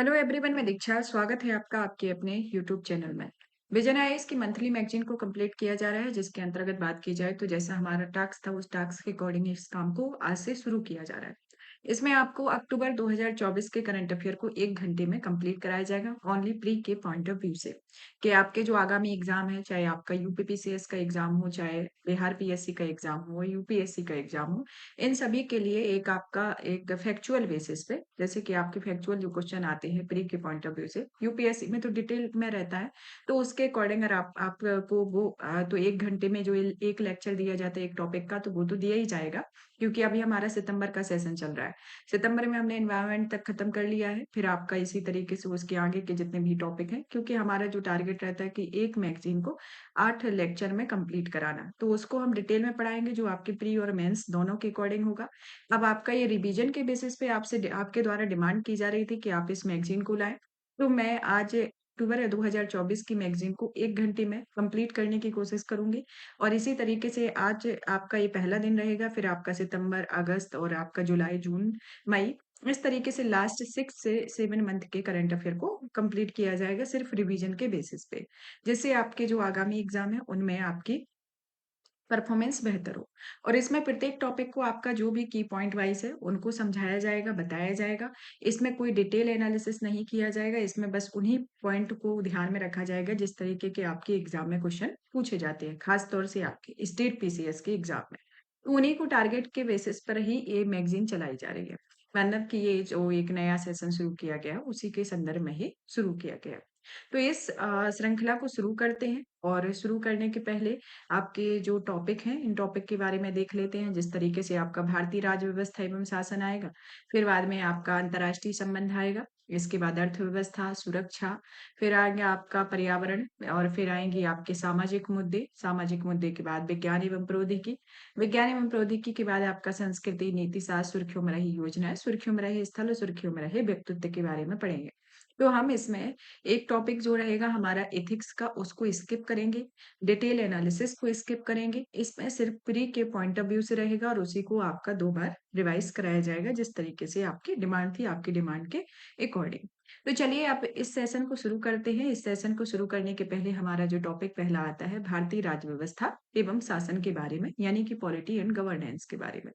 Hello everyone, मैं दीक्षा। स्वागत है आपका आपके अपने यूट्यूब चैनल में। विजन आईएएस की मंथली मैगजीन को कंप्लीट किया जा रहा है, जिसके अंतर्गत बात की जाए तो जैसा हमारा टास्क था, उस टास्क के अकॉर्डिंग इस काम को आज से शुरू किया जा रहा है। इसमें आपको अक्टूबर 2024 के करंट अफेयर को 1 घंटे में कंप्लीट कराया जाएगा, ओनली प्री के पॉइंट ऑफ व्यू से। कि आपके जो आगामी एग्जाम है, चाहे आपका यूपीपीसीएस का एग्जाम हो, चाहे बिहार पीएससी का एग्जाम हो, यूपीएससी का एग्जाम हो, इन सभी के लिए एक आपका एक फैक्चुअल बेसिस पे, जैसे कि आपके फैक्चुअल जो क्वेश्चन आते हैं प्री के पॉइंट ऑफ व्यू से, यूपीएससी में तो डिटेल में रहता है। तो उसके अकॉर्डिंग अगर आप आपको वो तो 1 घंटे में जो एक लेक्चर दिया जाता है एक टॉपिक का, तो वो तो दिया ही जाएगा। क्योंकि अभी हमारा सितंबर का सेशन चल रहा है। सितंबर में हमने एनवायरनमेंट तक खत्म कर लिया है, फिर आपका इसी तरीके से उसके आगे के जितने भी टॉपिक हैं, क्योंकि हमारा जो टारगेट रहता है कि एक मैगजीन को 8 लेक्चर में कंप्लीट कराना, तो उसको हम डिटेल में पढ़ाएंगे, जो आपके प्री और मेंस दोनों के अकॉर्डिंग होगा। अब आपका ये रिवीजन के बेसिस पे आपसे आपके द्वारा डिमांड की जा रही थी कि आप इस मैगजीन को लाएं। तो मैं आज अक्टूबर 2024 की मैगजीन को 1 घंटे में कंप्लीट करने की कोशिश करूंगी। और इसी तरीके से आज आपका ये पहला दिन रहेगा, फिर आपका सितंबर, अगस्त और आपका जुलाई, जून, मई, इस तरीके से लास्ट 6 से 7 मंथ के करंट अफेयर को कंप्लीट किया जाएगा, सिर्फ रिवीजन के बेसिस पे। जिससे आपके जो आगामी एग्जाम है उनमें आपकी परफॉर्मेंस बेहतर हो। और इसमें प्रत्येक टॉपिक को आपका जो भी की पॉइंट वाइज है उनको समझाया जाएगा, बताया जाएगा। इसमें कोई डिटेल एनालिसिस नहीं किया जाएगा, इसमें बस उन्हीं पॉइंट को ध्यान में रखा जाएगा जिस तरीके के आपके एग्जाम में क्वेश्चन पूछे जाते हैं, खास तौर से आपके स्टेट पीसीएस के एग्जाम में। तो उन्हीं को टारगेट के बेसिस पर ही ये मैगजीन चलाई जा रही है। मतलब कि ये जो एक नया सेशन शुरू किया गया है, उसी के संदर्भ में ही शुरू किया गया है। तो इस श्रृंखला को शुरू करते हैं, और शुरू करने के पहले आपके जो टॉपिक हैं, इन टॉपिक के बारे में देख लेते हैं। जिस तरीके से आपका भारतीय राज्य व्यवस्था एवं शासन आएगा, फिर बाद में आपका अंतर्राष्ट्रीय संबंध आएगा, इसके बाद अर्थव्यवस्था, सुरक्षा, फिर आएंगे आपका पर्यावरण, और फिर आएंगे आपके सामाजिक मुद्दे के बाद विज्ञान एवं प्रौद्योगिकी, विज्ञान एवं प्रौद्योगिकी के बाद आपका संस्कृति, नीति शास्त्र, सुर्खियों में रही योजनाएं, सुर्खियों में रहे स्थल और सुर्खियों में रहे व्यक्तित्व के बारे में पढ़ेंगे। तो हम इसमें एक टॉपिक जो रहेगा हमारा एथिक्स का, उसको स्किप करेंगे। डिटेल एनालिसिस को स्किप करेंगे। इसमें सिर्फ प्री के पॉइंट ऑफ व्यू से रहेगा, और उसी को आपका 2 बार रिवाइज कराया जाएगा, जिस तरीके से आपकी डिमांड थी, आपकी डिमांड के अकॉर्डिंग। तो चलिए आप इस सेशन को शुरू करते हैं। इस सेशन को शुरू करने के पहले हमारा जो टॉपिक पहला आता है, भारतीय राज्य व्यवस्था एवं शासन के बारे में, यानी कि पॉलिटी एंड गवर्नेंस के बारे में।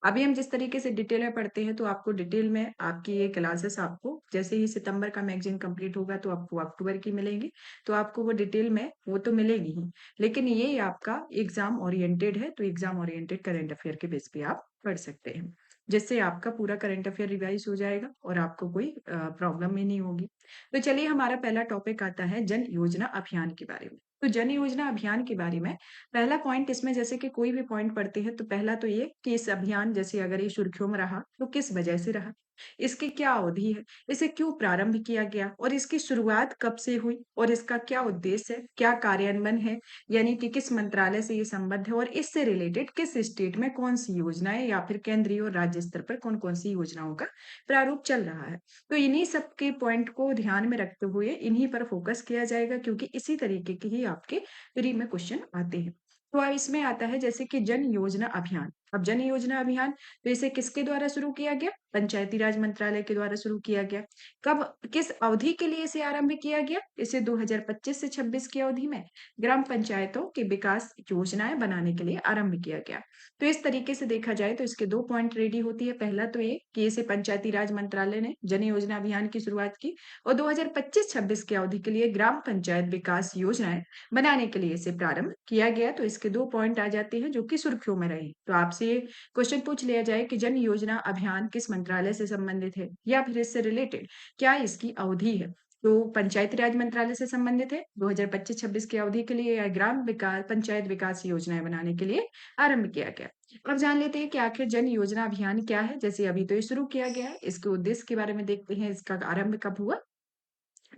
अभी हम जिस तरीके से डिटेल में पढ़ते हैं, तो आपको डिटेल में आपकी ये क्लासेस आपको जैसे ही सितंबर का मैगजीन कंप्लीट होगा तो आपको अक्टूबर की मिलेंगी। तो आपको वो डिटेल में वो तो मिलेगी ही, लेकिन ये आपका एग्जाम ओरिएंटेड है, तो एग्जाम ओरिएंटेड करंट अफेयर के बेस पे आप पढ़ सकते हैं, जिससे आपका पूरा करंट अफेयर रिवाइज हो जाएगा और आपको कोई प्रॉब्लम ही नहीं होगी। तो चलिए, हमारा पहला टॉपिक आता है जन योजना अभियान के बारे में। तो जन योजना अभियान के बारे में पहला पॉइंट, इसमें जैसे कि कोई भी पॉइंट पढ़ते हैं तो पहला तो ये कि इस अभियान, जैसे अगर ये सुर्खियों में रहा तो किस वजह से रहा, इसकी क्या अवधि है, इसे क्यों प्रारंभ किया गया, और इसकी शुरुआत कब से हुई, और इसका क्या उद्देश्य है, क्या कार्यान्वयन है, यानी कि किस मंत्रालय से ये संबद्ध है, और इससे रिलेटेड किस स्टेट में कौन सी योजनाएं, या फिर केंद्रीय और राज्य स्तर पर कौन कौन सी योजनाओं का प्रारूप चल रहा है। तो इन्हीं सब के पॉइंट को ध्यान में रखते हुए इन्हीं पर फोकस किया जाएगा, क्योंकि इसी तरीके के ही आपके प्री में क्वेश्चन आते हैं। तो अब इसमें आता है जैसे कि जन योजना अभियान। अब जन योजना अभियान, तो इसे किसके द्वारा शुरू किया गया? पंचायती राज मंत्रालय के द्वारा शुरू किया गया। कब, किस अवधि के लिए इसे आरंभ किया गया? इसे 2025 से 26 की अवधि में ग्राम पंचायतों के विकास योजनाएं बनाने के लिए आरंभ किया गया। तो इस तरीके से देखा जाए तो इसके 2 पॉइंट रेडी होती है। पहला तो ये कि इसे पंचायती राज मंत्रालय ने जन योजना अभियान की शुरुआत की, और 2025-26 की अवधि के लिए ग्राम पंचायत विकास योजनाएं बनाने के लिए इसे प्रारंभ किया गया। तो इसके 2 पॉइंट आ जाते हैं जो कि सुर्खियों में रहे। तो आपसे ये क्वेश्चन पूछ लिया जाए कि जन योजना अभियान किस मंत्रालय से संबंधित है, या फिर इससे रिलेटेड क्या इसकी अवधि है, तो पंचायती राज मंत्रालय से संबंधित है। 2025-26 की अवधि के लिए, या ग्राम विकास पंचायत विकास योजनाएं बनाने के लिए आरंभ किया गया। अब जान लेते हैं कि आखिर जन योजना अभियान क्या है। जैसे अभी तो ये शुरू किया गया है, इसके उद्देश्य के बारे में देखते हैं, इसका आरंभ कब हुआ,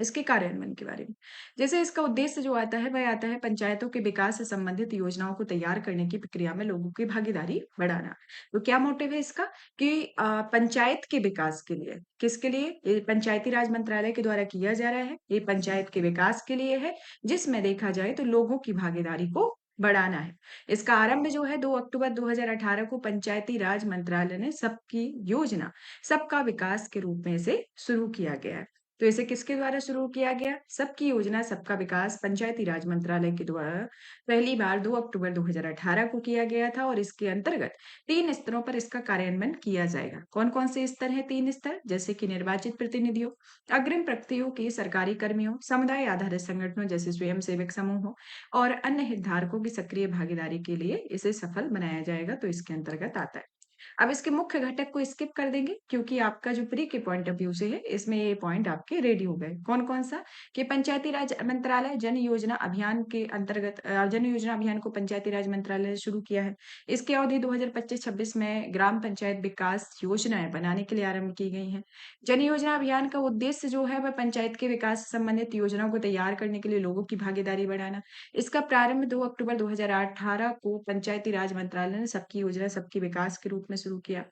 इसके कार्यान्वयन के बारे में। जैसे इसका उद्देश्य जो आता है, वह आता है पंचायतों के विकास से संबंधित योजनाओं को तैयार करने की प्रक्रिया में लोगों की भागीदारी बढ़ाना। तो क्या मोटिव है इसका कि पंचायत के विकास के लिए, किसके लिए? ये पंचायती राज मंत्रालय के द्वारा किया जा रहा है, ये पंचायत के विकास के लिए है, जिसमें देखा जाए तो लोगों की भागीदारी को बढ़ाना है। इसका आरंभ जो है 2 अक्टूबर 2018 को पंचायती राज मंत्रालय ने सबकी योजना, सबका विकास के रूप में इसे शुरू किया गया है। तो इसे किसके द्वारा शुरू किया गया? सबकी योजना सबका विकास पंचायती राज मंत्रालय के द्वारा पहली बार 2 अक्टूबर 2018 को किया गया था और इसके अंतर्गत 3 स्तरों पर इसका कार्यान्वयन किया जाएगा। कौन-कौन से स्तर हैं 3 स्तर? जैसे कि निर्वाचित प्रतिनिधियों, अग्रिम पंक्तियों के सरकारी कर्मियों, समुदाय आधारित संगठनों जैसे स्वयंसेवक समूहों और अन्य हितधारकों की सक्रिय भागीदारी के लिए इसे सफल बनाया जाएगा, तो इसके अंतर्गत आता है। अब इसके मुख्य घटक को स्किप कर देंगे क्योंकि आपका जो प्री के पॉइंट ऑफ व्यू से है, इसमें ये पॉइंट आपके रेडी हो गए। कौन-कौन सा? कि पंचायती राज मंत्रालय जन योजना अभियान के अंतर्गत जन योजना अभियान को पंचायती राज मंत्रालय ने शुरू किया है। इसकी अवधि 2025-26 में ग्राम पंचायत विकास योजनाएँ बनाने के लिए आरंभ की गई हैं। जन योजना अभियान का उद्देश्य जो है वह पंचायत के विकास से संबंधित योजनाओं को तैयार करने के लिए लोगों की भागीदारी बढ़ाना। इसका प्रारंभ 2 अक्टूबर 2018 को पंचायती राज मंत्रालय ने सबकी योजना सबकी विकास के रूप में शुरू किया।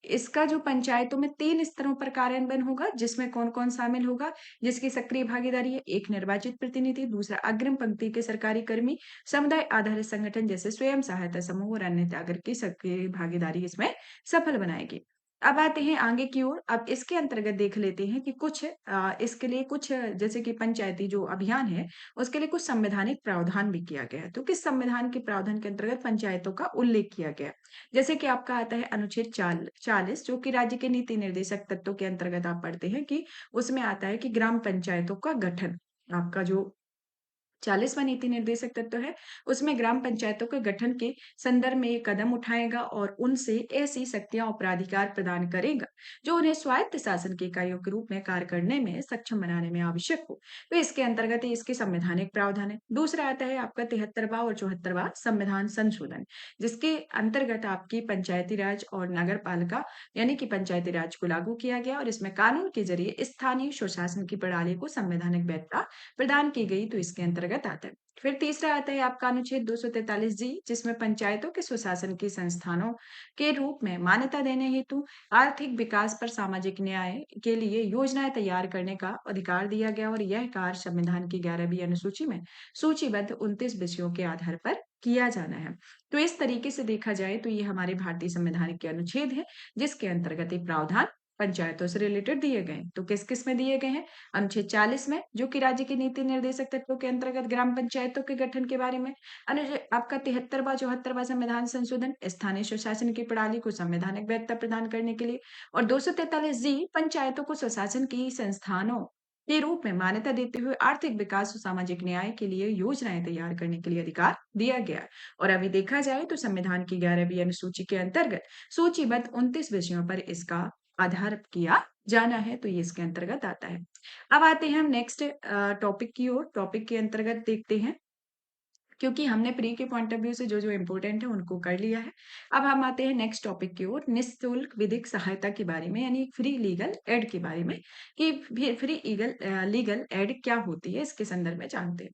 इसका जो पंचायतों में 3 स्तरों पर कार्यान्वयन होगा, जिसमें कौन-कौन शामिल होगा, जिसकी सक्रिय भागीदारी है, एक निर्वाचित प्रतिनिधि, दूसरा अग्रिम पंक्ति के सरकारी कर्मी, समुदाय आधारित संगठन जैसे स्वयं सहायता समूह और अन्य नागरिक की सक्रिय भागीदारी इसमें सफल बनाएगी। अब आते हैं आगे की ओर। अब इसके अंतर्गत देख लेते हैं कि कुछ इसके लिए कुछ जैसे कि पंचायती जो अभियान है, उसके लिए कुछ संवैधानिक प्रावधान भी किया गया है। तो किस संविधान के प्रावधान के अंतर्गत पंचायतों का उल्लेख किया गया है? जैसे कि आपका आता है अनुच्छेद 40 जो कि राज्य के नीति निर्देशक तत्वों के अंतर्गत आप पढ़ते हैं कि उसमें आता है कि ग्राम पंचायतों का गठन। आपका जो 40वां नीति निर्देशक तत्व है, उसमें ग्राम पंचायतों के गठन के संदर्भ में एक कदम उठाएगा और उनसे ऐसी शक्तियाँ और प्राधिकार प्रदान करेगा, जो उन्हें स्वायत्त शासन की इकाइयों के रूप में कार्य करने में सक्षम बनाने में आवश्यक हो। तो इसके अंतर्गत ही इसके संवैधानिक प्रावधान है। दूसरा आता है आपका 73वां और 74वां संविधान संशोधन, जिसके अंतर्गत आपकी पंचायती राज और नगर पालिका यानी कि पंचायती राज को लागू किया गया और इसमें कानून के जरिए स्थानीय स्वशासन की प्रणाली को संवैधानिक वैधता प्रदान की गई, तो इसके अंतर्गत आता है। फिर तीसरा आता है आपका अनुच्छेद 243 जी, जिसमें पंचायतों के स्वशासन के संस्थानों के रूप में मान्यता देने हेतु आर्थिक विकास पर सामाजिक न्याय के लिए योजनाएं तैयार करने का अधिकार दिया गया और यह कार्य संविधान की 11वीं अनुसूची में सूचीबद्ध 29 विषयों के आधार पर किया जाना है। तो इस तरीके से देखा जाए तो ये हमारे भारतीय संविधान के अनुच्छेद है, जिसके अंतर्गत ये प्रावधान पंचायतों से रिलेटेड दिए गए हैं। तो किस-किस में दिए गए हैं? अनुच्छेद 40 में जो कि राज्य के नीति निर्देशक तत्वों के अंतर्गत ग्राम पंचायतों के गठन के बारे में। अनुच्छेद आपका 73वां 74वां संविधान संशोधन स्थानीय स्वशासन की प्रणाली को संवैधानिक वैधता प्रदान करने के लिए और 243 जी पंचायतों को स्वशासन की संस्थानों के रूप में मान्यता देते हुए आर्थिक विकास और सामाजिक न्याय के लिए योजनाएं तैयार करने के लिए अधिकार दिया गया है। और अभी देखा जाए तो संविधान की 11वीं अनुसूची के अंतर्गत सूचीबद्ध 29 विषयों पर इसका आधार किया जाना है, तो ये इसके अंतर्गत आता है। अब आते हैं हम नेक्स्ट टॉपिक की ओर। टॉपिक के अंतर्गत देखते हैं क्योंकि हमने प्री के पॉइंट ऑफ व्यू से जो-जो इम्पोर्टेंट है उनको कर लिया है। अब हम आते हैं नेक्स्ट टॉपिक की ओर, निःशुल्क विधिक सहायता के बारे में यानी फ्री लीगल एड के बारे में कि फ्री लीगल एड क्या होती है, इसके संदर्भ में जानते हैं।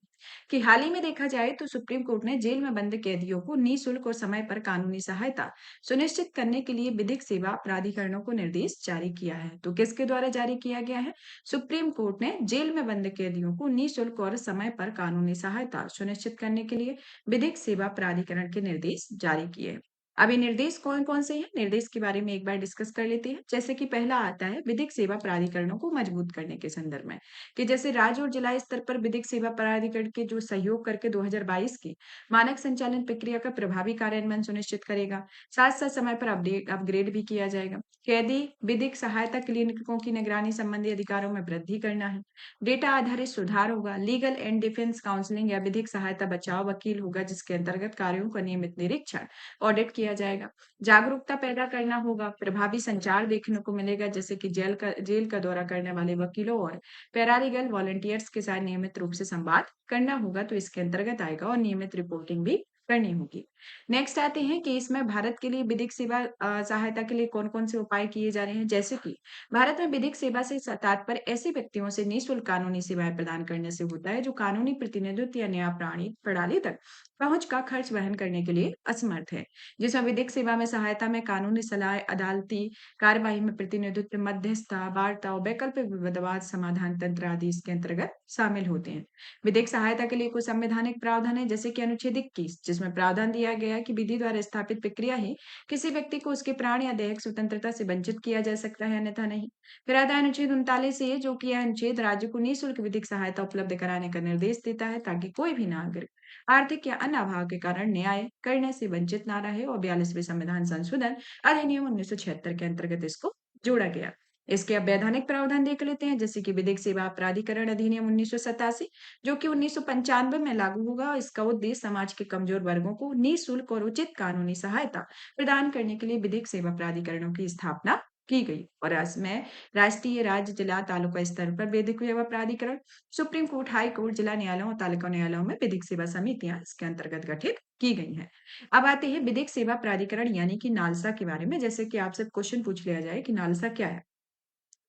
कि हाल ही में देखा जाए तो सुप्रीम कोर्ट ने जेल में बंद कैदियों को निःशुल्क और समय पर कानूनी सहायता सुनिश्चित करने के लिए विधिक सेवा प्राधिकरणों को निर्देश जारी किया है। तो किसके द्वारा जारी किया गया है? सुप्रीम कोर्ट ने जेल में बंद कैदियों को निःशुल्क और समय पर कानूनी सहायता सुनिश्चित करने के लिए विधिक सेवा प्राधिकरण के निर्देश जारी किए हैं। अब ये निर्देश कौन-कौन से हैं? निर्देश के बारे में एक बार डिस्कस कर लेते हैं। जैसे कि पहला आता है विधिक सेवा प्राधिकरणों को मजबूत करने के संदर्भ में, कि जैसे राज्य और जिला स्तर पर विधिक सेवा प्राधिकरण के जो सहयोग करके 2022 की मानक संचालन प्रक्रिया का प्रभावी कार्यान्वयन सुनिश्चित करेगा। साथ-साथ समय पर अपग्रेड भी किया जाएगा। कैदी विधिक सहायता क्लिनिकों की निगरानी संबंधी अधिकारों में वृद्धि करना है। डेटा आधारित सुधार होगा। लीगल एंड डिफेंस काउंसलिंग या विधिक सहायता बचाव वकील होगा, जिसके अंतर्गत कार्यों का नियमित निरीक्षण, ऑडिट किया जाएगा। जागरूकता पैदा करना होगा। प्रभावी संचार देखने को मिलेगा, जैसे कि जेल का दौरा करने वाले वकीलों और पैरालीगल वॉलंटियर्स के साथ नियमित रूप से संवाद करना होगा, तो इसके अंतर्गत आएगा और नियमित रिपोर्टिंग भी करनी होगी। नेक्स्ट आते हैं कि इसमें भारत के लिए विधिक सेवा सहायता के लिए कौन-कौन से उपाय किए जा रहे हैं, जैसे कि भारत में विधिक सेवा से तात्पर्य ऐसे व्यक्तियों से निःशुल्क कानूनी सेवाएं प्रदान करने से होता है जो कानूनी प्रतिनिधित्व या न्याय प्रणाली तक पहुंच का खर्च वहन करने के लिए असमर्थ है। जिसमें विधिक सेवा में सहायता में कानूनी सलाह, अदालती कार्यवाही में प्रतिनिधित्व, मध्यस्थता, वार्ता और वैकल्पिक विवाद समाधान तंत्र आदि इसके अंतर्गत शामिल होते हैं। विधिक सहायता के लिए कुछ संवैधानिक प्रावधान है, जैसे कि अनुच्छेद 21 जिसमें प्रावधान दिया गया है कि विधि द्वारा स्थापित प्रक्रिया ही किसी व्यक्ति को उसके प्राण या दैहिक स्वतंत्रता से वंचित किया जा सकता है, अन्यथा नहीं। फिर आता है अनुच्छेद 39 ए, जो कि यह अनुच्छेद राज्य को निःशुल्क विधिक सहायता उपलब्ध कराने का निर्देश देता है, ताकि कोई भी नागरिक आर्थिक या अन्य अभाव के कारण न्याय करने से वंचित ना रहे। और 42वें संविधान संशोधन अधिनियम 1976 के अंतर्गत इसको जोड़ा गया। इसके अब वैधानिक प्रावधान देख लेते हैं, जैसे कि विधिक सेवा प्राधिकरण अधिनियम 1987, जो कि 1995 में लागू होगा। इसका उद्देश्य समाज के कमजोर वर्गों को निःशुल्क और उचित कानूनी सहायता प्रदान करने के लिए विधिक सेवा प्राधिकरणों की स्थापना की गई। और इसमें राष्ट्रीय, राज्य, जिला, तालुका स्तर पर विधिक सेवा प्राधिकरण, सुप्रीम कोर्ट, हाई कोर्ट, जिला न्यायालयों और तालुका न्यायालयों में विधिक सेवा समितियां इसके अंतर्गत गठित की गई हैं। अब आते हैं विधिक सेवा प्राधिकरण यानी कि नालसा के बारे में। जैसे कि आपसे क्वेश्चन पूछ लिया जाए कि नालसा क्या है।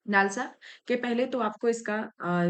नालसा के पहले तो आपको इसका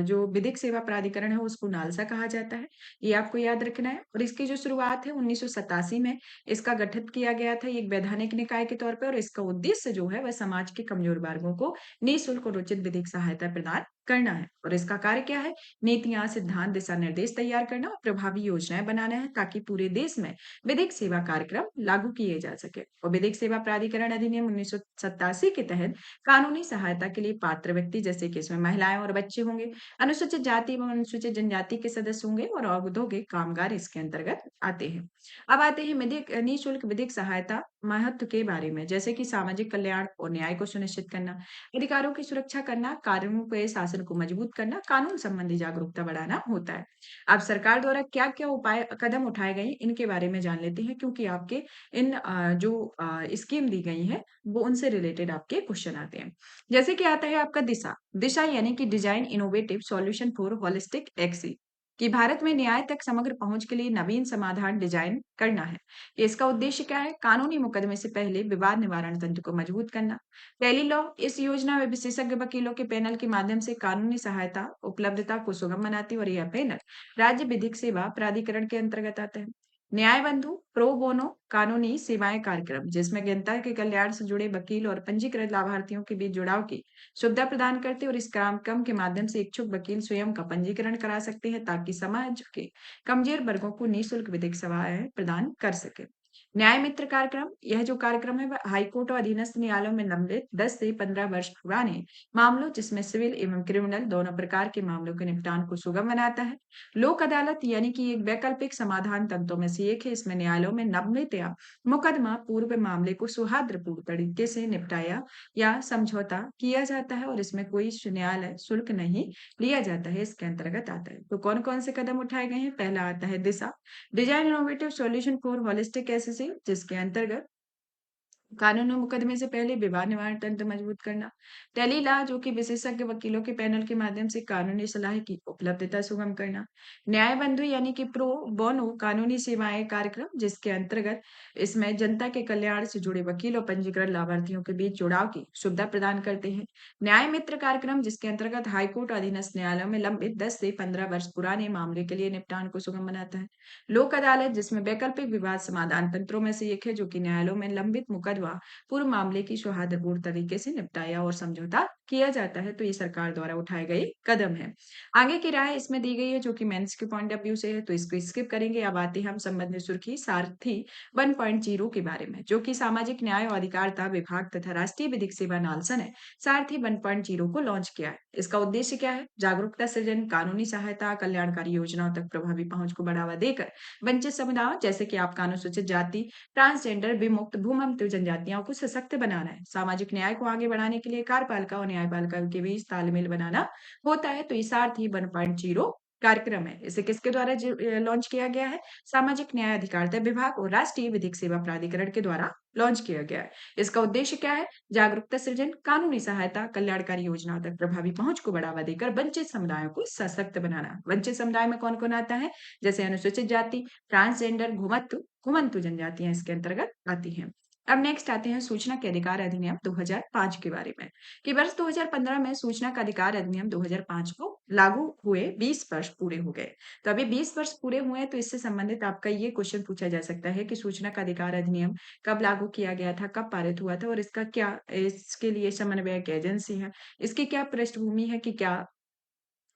जो विधिक सेवा प्राधिकरण है उसको नालसा कहा जाता है, ये आपको याद रखना है। और इसकी जो शुरुआत है 1987 में इसका गठित किया गया था, ये एक वैधानिक निकाय के तौर पे। और इसका उद्देश्य जो है वह समाज के कमजोर वर्गों को निःशुल्क और उचित विधिक सहायता प्रदान करना है। और इसका कार्य क्या है? नीतियां, सिद्धांत, दिशा निर्देश तैयार करना और प्रभावी योजनाएं बनाना है, ताकि पूरे देश में विधिक सेवा कार्यक्रम लागू किए जा सके। और विधिक सेवा प्राधिकरण अधिनियम 1987 के तहत कानूनी सहायता के लिए पात्र व्यक्ति, जैसे कि इसमें महिलाएं और बच्चे होंगे, अनुसूचित जाति एवं अनुसूचित जनजाति के सदस्य होंगे और औद्योगिक कामगार इसके अंतर्गत आते हैं। अब आते हैं विधिक निःशुल्क विधिक सहायता महत्व के बारे में। जैसे कि सामाजिक कल्याण और न्याय को सुनिश्चित करना, अधिकारों की सुरक्षा करना, कानून के शासन को मजबूत करना, कानून संबंधी जागरूकता बढ़ाना होता है। अब सरकार द्वारा क्या क्या उपाय कदम उठाए गए इनके बारे में जान लेते हैं, क्योंकि आपके इन जो स्कीम दी गई है वो उनसे रिलेटेड आपके क्वेश्चन आते हैं। जैसे कि आता है आपका दिशा। दिशा यानी कि design innovative solution for holistic एक्सी, कि भारत में न्याय तक समग्र पहुंच के लिए नवीन समाधान डिजाइन करना है। इसका उद्देश्य क्या है? कानूनी मुकदमे से पहले विवाद निवारण तंत्र को मजबूत करना। टेली लॉ, इस योजना में विशेषज्ञ वकीलों के पैनल के माध्यम से कानूनी सहायता उपलब्धता को सुगम बनाती है। और यह पैनल राज्य विधिक सेवा प्राधिकरण के अंतर्गत आता है। न्याय बंधु प्रो बोनो कानूनी सेवाएं कार्यक्रम, जिसमें जनता के कल्याण से जुड़े वकील और पंजीकृत लाभार्थियों के बीच जुड़ाव की सुविधा प्रदान करते हैं। और इस कार्यक्रम के माध्यम से इच्छुक वकील स्वयं का पंजीकरण करा सकते हैं, ताकि समाज के कमजोर वर्गों को निःशुल्क विधिक सेवाएं प्रदान कर सके। न्याय मित्र कार्यक्रम, यह जो कार्यक्रम है वह हाईकोर्ट और अधीनस्थ न्यायालयों में लंबित 10 से 15 वर्ष पुराने मामलों, जिसमें सिविल एवं क्रिमिनल दोनों प्रकार के मामलों के निपटान को सुगम बनाता है। लोक अदालत यानी कि एक वैकल्पिक समाधान तंत्रों में से एक है। इसमें न्यायालयों में लंबित या मुकदमा पूर्व मामले को सौहार्दपूर्ण तरीके से निपटाया या समझौता किया जाता है। और इसमें कोई न्यायालय शुल्क नहीं लिया जाता है, इसके अंतर्गत आता है। तो कौन कौन से कदम उठाए गए हैं? पहला आता है Disha, design innovative solution for holistic accessing, जिसके अंतर्गत कानून और मुकदमे से पहले विवाद निवारण तंत्र मजबूत करना। टेली लॉ, जो कि विशेषज्ञ वकीलों के पैनल के माध्यम से कानूनी सलाह की उपलब्धता सुगम करना। न्याय बंधु यानी कि प्रो बोनो कानूनी सेवाएं कार्यक्रम, जिसके अंतर्गत इसमें जनता के कल्याण से जुड़े वकील और पंजीकृत लाभार्थियों के बीच जुड़ाव की सुविधा प्रदान करते हैं। न्याय मित्र कार्यक्रम, जिसके अंतर्गत हाईकोर्ट और अधीनस्थ न्यायालयों में लंबित 10 से 15 वर्ष पुराने मामले के लिए निपटान को सुगम बनाता है। लोक अदालत, जिसमें वैकल्पिक विवाद समाधान तंत्रों में से एक है, जो कि न्यायालयों में लंबित मुकदमा पूर्व मामले की सौहार्दपूर्ण तरीके से निपटाया और समझौता किया जाता है। तो ये सरकार द्वारा उठाए गए कदम है। आगे की राय इसमें दी गई है, जो कि मेंस के पॉइंट ऑफ व्यू से है, तो इसको स्किप करेंगे। अब आते हैं हम संबंधित सुर्खी सारथी 1.0 के बारे में, जो कि सामाजिक न्याय और अधिकारिता विभाग तथा राष्ट्रीय विधिक सेवा नालसा ने सारथी 1.0 को लॉन्च किया है। इसका उद्देश्य क्या है? जागरूकता सृजन, कानूनी सहायता, कल्याणकारी योजनाओं तक प्रभावी पहुंच को बढ़ावा देकर वंचित समुदायों, जैसे कि आपका अनुसूचित जाति, ट्रांसजेंडर, विमुक्त, भूमध्य जनजातियों को सशक्त बनाना है। सामाजिक न्याय को आगे बढ़ाने के लिए कार्यपालिका और न्यायपालिका के बीच तालमेल बनाना होता है। तो ये सारथी 1.0 कार्यक्रम है। इसे किसके द्वारा लॉन्च किया गया है? सामाजिक न्याय अधिकारिता विभाग और राष्ट्रीय विधिक सेवा प्राधिकरण के द्वारा लॉन्च किया गया है। इसका उद्देश्य क्या है? जागरूकता सृजन, कानूनी सहायता, कल्याणकारी योजनाओं तक प्रभावी पहुंच को बढ़ावा देकर वंचित समुदायों को सशक्त बनाना। वंचित समुदाय में कौन कौन आता है? जैसे अनुसूचित जाति, ट्रांसजेंडर, घुमंतु जनजातियां इसके अंतर्गत आती हैं। अब नेक्स्ट आते हैं सूचना के अधिकार अधिनियम 2005 के बारे में, कि वर्ष 2015 में सूचना का अधिकार अधिनियम 2005 को लागू हुए 20 वर्ष पूरे हो गए। तो अभी 20 वर्ष पूरे हुए हैं, तो इससे संबंधित आपका ये क्वेश्चन पूछा जा सकता है कि सूचना का अधिकार अधिनियम कब लागू किया गया था, कब पारित हुआ था, और इसका क्या इसके लिए समन्वयक एजेंसी है, इसकी क्या पृष्ठभूमि है, कि क्या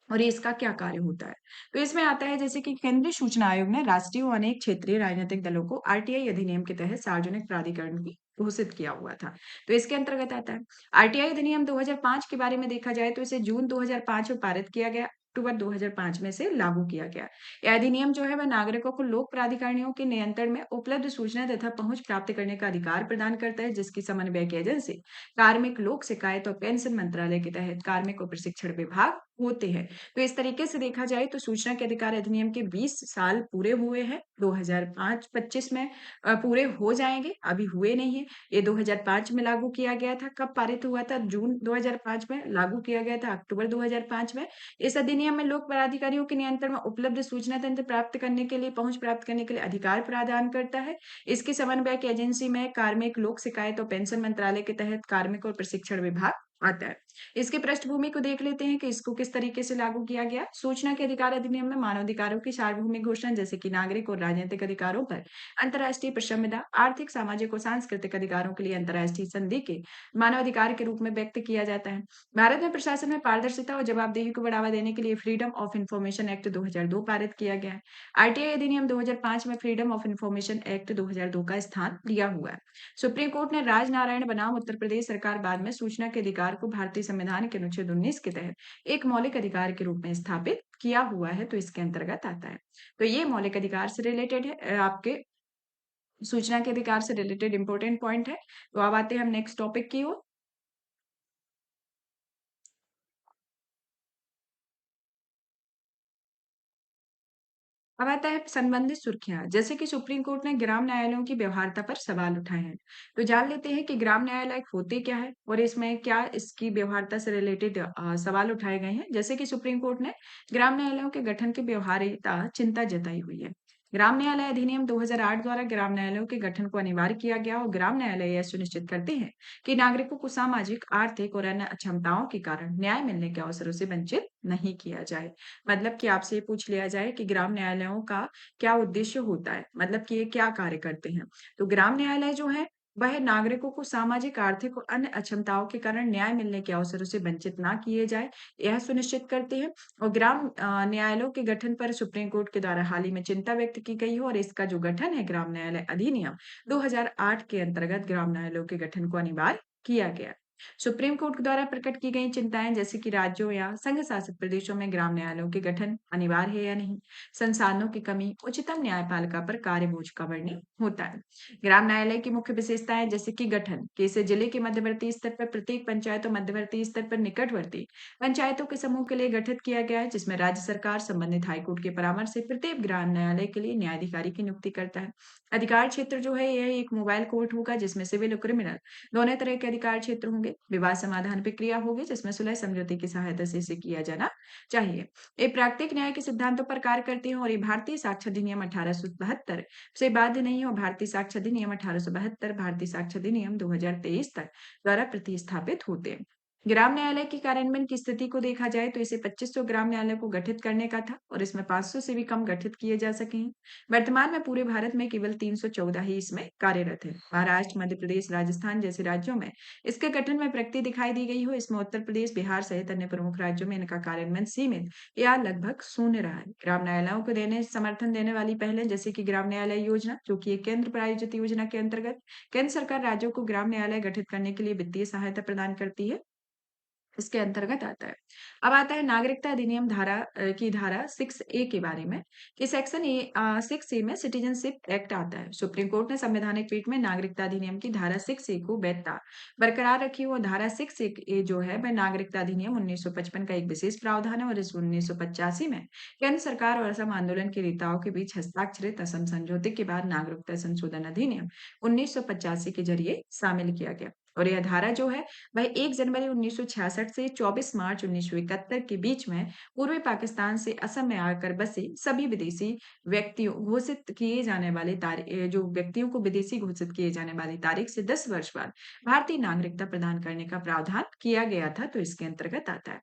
और ये इसका क्या कार्य होता है? तो इसमें आता है जैसे कि केंद्रीय सूचना आयोग ने राष्ट्रीय और अनेक क्षेत्रीय राजनीतिक दलों को आरटीआई अधिनियम के तहत सार्वजनिक प्राधिकरण भी घोषित किया हुआ था। तो इसके अंतर्गत आता है आरटीआई अधिनियम 2005 के बारे में देखा जाए तो इसे जून 2005 में पारित किया गया। अक्टूबर 2005 में इसे लागू किया गया। यह अधिनियम जो है वह नागरिकों को लोक प्राधिकारियों के नियंत्रण में उपलब्ध सूचना तथा पहुंच प्राप्त करने का अधिकार प्रदान करता है, जिसकी समन्वयक एजेंसी कार्मिक लोक शिकायत और पेंशन मंत्रालय के तहत कार्मिक और प्रशिक्षण विभाग होते हैं। तो इस तरीके से देखा जाए तो सूचना के अधिकार अधिनियम के 20 साल पूरे हुए हैं। 2005-25 में पूरे हो जाएँगे, अभी हुए नहीं हैं। ये 2005 में लागू किया गया था। कब पारित हुआ था? जून 2005 में लागू किया गया था, अक्टूबर 2005 में। इस अधिनियम में लोक पदाधिकारियों के नियंत्रण में उपलब्ध सूचना तंत्र प्राप्त करने के लिए, पहुँच प्राप्त करने के लिए अधिकार प्रदान करता है। इसकी समन्वयक एजेंसी में कार्मिक लोक शिकायत और पेंशन मंत्रालय के तहत कार्मिक और प्रशिक्षण विभाग आता है। इसकी पृष्ठभूमि को देख लेते हैं कि इसको किस तरीके से लागू किया गया। सूचना के अधिकार अधिनियम में मानव अधिकारों की सार्वभौमिक घोषणा जैसे कि नागरिक और राजनीतिक अधिकारों पर अंतर्राष्ट्रीय संविदा, आर्थिक, सामाजिक और सांस्कृतिक अधिकारों के लिए अंतर्राष्ट्रीय संधि के मानव अधिकार के रूप में व्यक्त किया जाता है। भारत में प्रशासन में पारदर्शिता और जवाबदेही को बढ़ावा देने के लिए फ्रीडम ऑफ इंफॉर्मेशन एक्ट 2002 पारित किया गया है। आरटीआई अधिनियम 2005 में फ्रीडम ऑफ इंफॉर्मेशन एक्ट 2002 का स्थान लिया हुआ है। सुप्रीम कोर्ट ने राजनारायण बनाम उत्तर प्रदेश सरकार बाद में सूचना के अधिकार को भारतीय संविधान के अनुच्छेद 19 के तहत एक मौलिक अधिकार के रूप में स्थापित किया हुआ है, तो इसके अंतर्गत आता है। तो ये मौलिक अधिकार से रिलेटेड है, आपके सूचना के अधिकार से रिलेटेड इंपॉर्टेंट पॉइंट है। तो अब आते हैं हम नेक्स्ट टॉपिक की ओर। अब आता है संबंधित सुर्खियां, जैसे कि सुप्रीम कोर्ट ने ग्राम न्यायालयों की व्यवहार्यता पर सवाल उठाए हैं। तो जान लेते हैं कि ग्राम न्यायालय होते क्या है और इसमें क्या इसकी व्यवहार्यता से रिलेटेड सवाल उठाए गए हैं। जैसे कि सुप्रीम कोर्ट ने ग्राम न्यायालयों के गठन की व्यवहार्यता चिंता जताई हुई है। ग्राम न्यायालय अधिनियम 2008 द्वारा ग्राम न्यायालयों के गठन को अनिवार्य किया गया और ग्राम न्यायालय यह सुनिश्चित करते हैं कि नागरिकों को सामाजिक, आर्थिक और अन्य अक्षमताओं के कारण न्याय मिलने के अवसरों से वंचित नहीं किया जाए। मतलब कि आपसे ये पूछ लिया जाए कि ग्राम न्यायालयों का क्या उद्देश्य होता है, मतलब कि ये क्या कार्य करते हैं। तो ग्राम न्यायालय जो है वह नागरिकों को सामाजिक, आर्थिक और अन्य अक्षमताओं के कारण न्याय मिलने के अवसरों से वंचित ना किए जाए, यह सुनिश्चित करते हैं। और ग्राम न्यायालयों के गठन पर सुप्रीम कोर्ट के द्वारा हाल ही में चिंता व्यक्त की गई है और इसका जो गठन है ग्राम न्यायालय अधिनियम 2008 के अंतर्गत ग्राम न्यायालयों के गठन को अनिवार्य किया गया। सुप्रीम कोर्ट के द्वारा प्रकट की गई चिंताएं, जैसे कि राज्यों या संघ शासित प्रदेशों में ग्राम न्यायालयों के गठन अनिवार्य है या नहीं, संसाधनों की कमी, उच्चतम न्यायपालिका पर कार्य बोझ का वर्णन होता है। ग्राम न्यायालय की मुख्य विशेषताएं, जैसे कि गठन के इसे जिले के मध्यवर्ती स्तर पर प्रत्येक पंचायत और मध्यवर्ती स्तर पर निकटवर्ती पंचायतों के समूह के लिए गठित किया गया है, जिसमें राज्य सरकार संबंधित हाईकोर्ट के परामर्श से प्रत्येक ग्राम न्यायालय के लिए न्यायाधिकारी की नियुक्ति करता है। अधिकार क्षेत्र जो है यह एक मोबाइल कोर्ट होगा, जिसमें सिविल और क्रिमिनल दोनों तरह के अधिकार क्षेत्र होंगे। विवाद समाधान प्रक्रिया होगी, जिसमें सुलह समझौते की सहायता से इसे किया जाना चाहिए। ये प्राकृतिक न्याय के सिद्धांतों पर कार्य करती हैं और ये भारतीय साक्ष्य अधिनियम 1872 से बाध्य नहीं है और भारतीय साक्ष्य अधिनियम 1872, भारतीय साक्ष्य अधिनियम 2023 तक द्वारा प्रतिस्थापित होते हैं। ग्राम न्यायालय के कार्यान्वयन की स्थिति को देखा जाए तो इसे 2500 ग्राम न्यायालय को गठित करने का था और इसमें 500 से भी कम गठित किए जा सके हैं। वर्तमान में पूरे भारत में केवल 314 ही इसमें कार्यरत है। महाराष्ट्र, मध्य प्रदेश, राजस्थान जैसे राज्यों में इसके गठन में प्रगति दिखाई दी गई हो, इसमें उत्तर प्रदेश, बिहार सहित अन्य प्रमुख राज्यों में इनका कार्यान्वयन सीमित या लगभग शून्य रहा है। ग्राम न्यायालयों को देने समर्थन देने वाली पहलें, जैसे कि ग्राम न्यायालय योजना, जो कि एक केंद्र प्रायोजित योजना के अंतर्गत केंद्र सरकार राज्यों को ग्राम न्यायालय गठित करने के लिए वित्तीय सहायता प्रदान करती है, इसके अंतर्गत आता है। अब आता है नागरिकता अधिनियम की धारा 6 ए के बारे में, कि सेक्शन 6 ए में सिटीजनशिप एक्ट आता है। सुप्रीम कोर्ट ने संवैधानिक पीठ में नागरिकता अधिनियम की धारा 6 ए को वैधता बरकरार रखी हो। धारा 6 ए जो है वह नागरिकता अधिनियम 1955 का एक विशेष प्रावधान है और इस 1985 में केंद्र सरकार और असम आंदोलन के नेताओं के बीच हस्ताक्षरित असम समझौते के बाद नागरिकता संशोधन अधिनियम 1985 के जरिए शामिल किया गया। और यह धारा जो है वह 1 जनवरी 1966 से 24 मार्च 1971 के बीच में पूर्वी पाकिस्तान से असम में आकर बसे सभी विदेशी व्यक्तियों घोषित किए जाने वाले जो व्यक्तियों को विदेशी घोषित किए जाने वाली तारीख से 10 वर्ष बाद भारतीय नागरिकता प्रदान करने का प्रावधान किया गया था, तो इसके अंतर्गत आता है।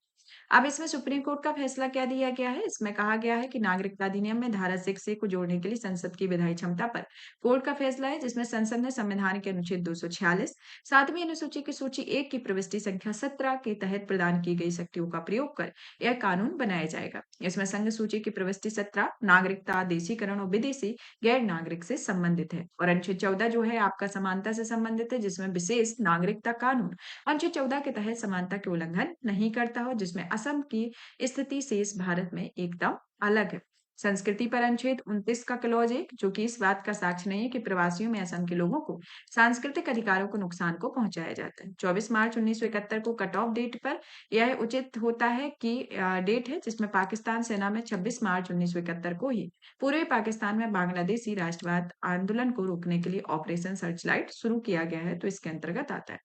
अब इसमें सुप्रीम कोर्ट का फैसला क्या दिया गया है? इसमें कहा गया है कि नागरिकता अधिनियम में धारा 6 ए को जोड़ने के लिए संसद की विधायी क्षमता पर कोर्ट का फैसला है, जिसमें संसद ने संविधान के अनुच्छेद 246, 7वीं अनुसूची की सूची 1 की प्रविष्टि संख्या 17 के तहत प्रदान की गई शक्तियों का प्रयोग कर यह कानून बनाया जाएगा। इसमें संघ सूची की प्रविष्टि 17 नागरिकता, देशीकरण और विदेशी गैर नागरिक से संबंधित है, और अनुच्छेद 14 जो है आपका समानता से संबंधित है, जिसमें विशेष नागरिकता कानून अनुच्छेद 14 के तहत समानता के उल्लंघन नहीं करता हो, जिसमें असम की स्थिति शेष भारत में एकदम अलग है। संस्कृति पर अनुच्छेद 29 का क्लॉज 1 जो कि इस बात का साक्ष्य नहीं है कि प्रवासियों में असम के लोगों को सांस्कृतिक अधिकारों को नुकसान को पहुंचाया जाता है। 24 मार्च 1971 को कट ऑफ डेट पर यह उचित होता है कि डेट है जिसमें पाकिस्तान सेना में 26 मार्च 1971 को ही पूर्वी पाकिस्तान में बांग्लादेशी राष्ट्रवाद आंदोलन को रोकने के लिए ऑपरेशन सर्चलाइट शुरू किया गया है, तो इसके अंतर्गत आता है।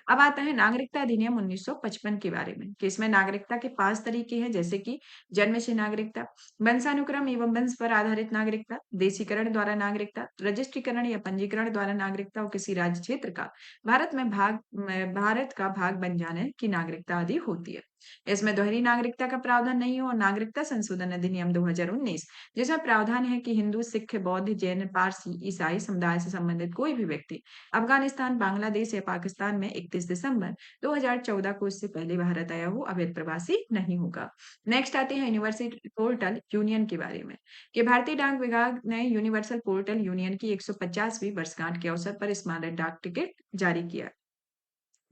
अब आता है नागरिकता अधिनियम 1955 के बारे में कि इसमें नागरिकता के 5 तरीके हैं, जैसे कि जन्म से नागरिकता, वंशानुक्रम एवं वंश पर आधारित नागरिकता, देशीकरण द्वारा नागरिकता, रजिस्ट्रीकरण या पंजीकरण द्वारा नागरिकता और किसी राज्य क्षेत्र का भारत का भाग बन जाने की नागरिकता आदि होती है। इसमें दोहरी नागरिकता का प्रावधान नहीं हो, और नागरिकता संशोधन अधिनियम 2019 जिसमें प्रावधान है कि हिंदू, सिख, बौद्ध, जैन, पारसी, ईसाई समुदाय से संबंधित कोई भी व्यक्ति अफगानिस्तान, बांग्लादेश या पाकिस्तान में 31 दिसंबर 2014 को इससे पहले भारत आया हो अवैध प्रवासी नहीं होगा। नेक्स्ट आते हैं यूनिवर्सिटी पोर्टल यूनियन के बारे में कि भारतीय डाक विभाग ने यूनिवर्सल पोर्टल यूनियन की 150वीं वर्षगांठ के अवसर पर स्मारक डाक टिकट जारी किया।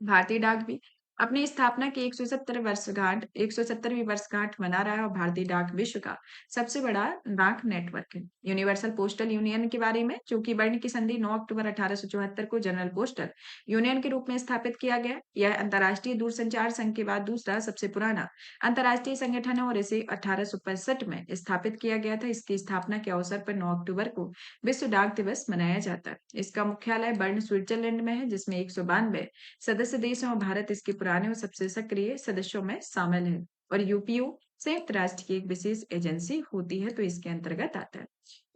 भारतीय डाक भी अपनी स्थापना की 170वीं वर्षगांठ मना रहा है, और भारतीय डाक विश्व का सबसे बड़ा डाक नेटवर्क है। यूनिवर्सल पोस्टल यूनियन के बारे में जो कि बर्न की संधि 9 अक्टूबर 1874 को जनरल पोस्टल यूनियन के रूप में स्थापित किया गया। यह अंतर्राष्ट्रीय दूरसंचार संघ के बाद दूसरा सबसे पुराना अंतर्राष्ट्रीय संगठन है, और इसे 1865 में स्थापित किया गया था। इसकी स्थापना के अवसर पर 9 अक्टूबर को विश्व डाक दिवस मनाया जाता है। इसका मुख्यालय बर्न स्विट्जरलैंड में है, जिसमें 192 सदस्य देश हैं, और भारत इसके पुराने और सबसे सक्रिय सदस्यों में शामिल है। और यूपीओ संयुक्त राष्ट्र की एक विशेष एजेंसी होती है, तो इसके अंतर्गत आता है।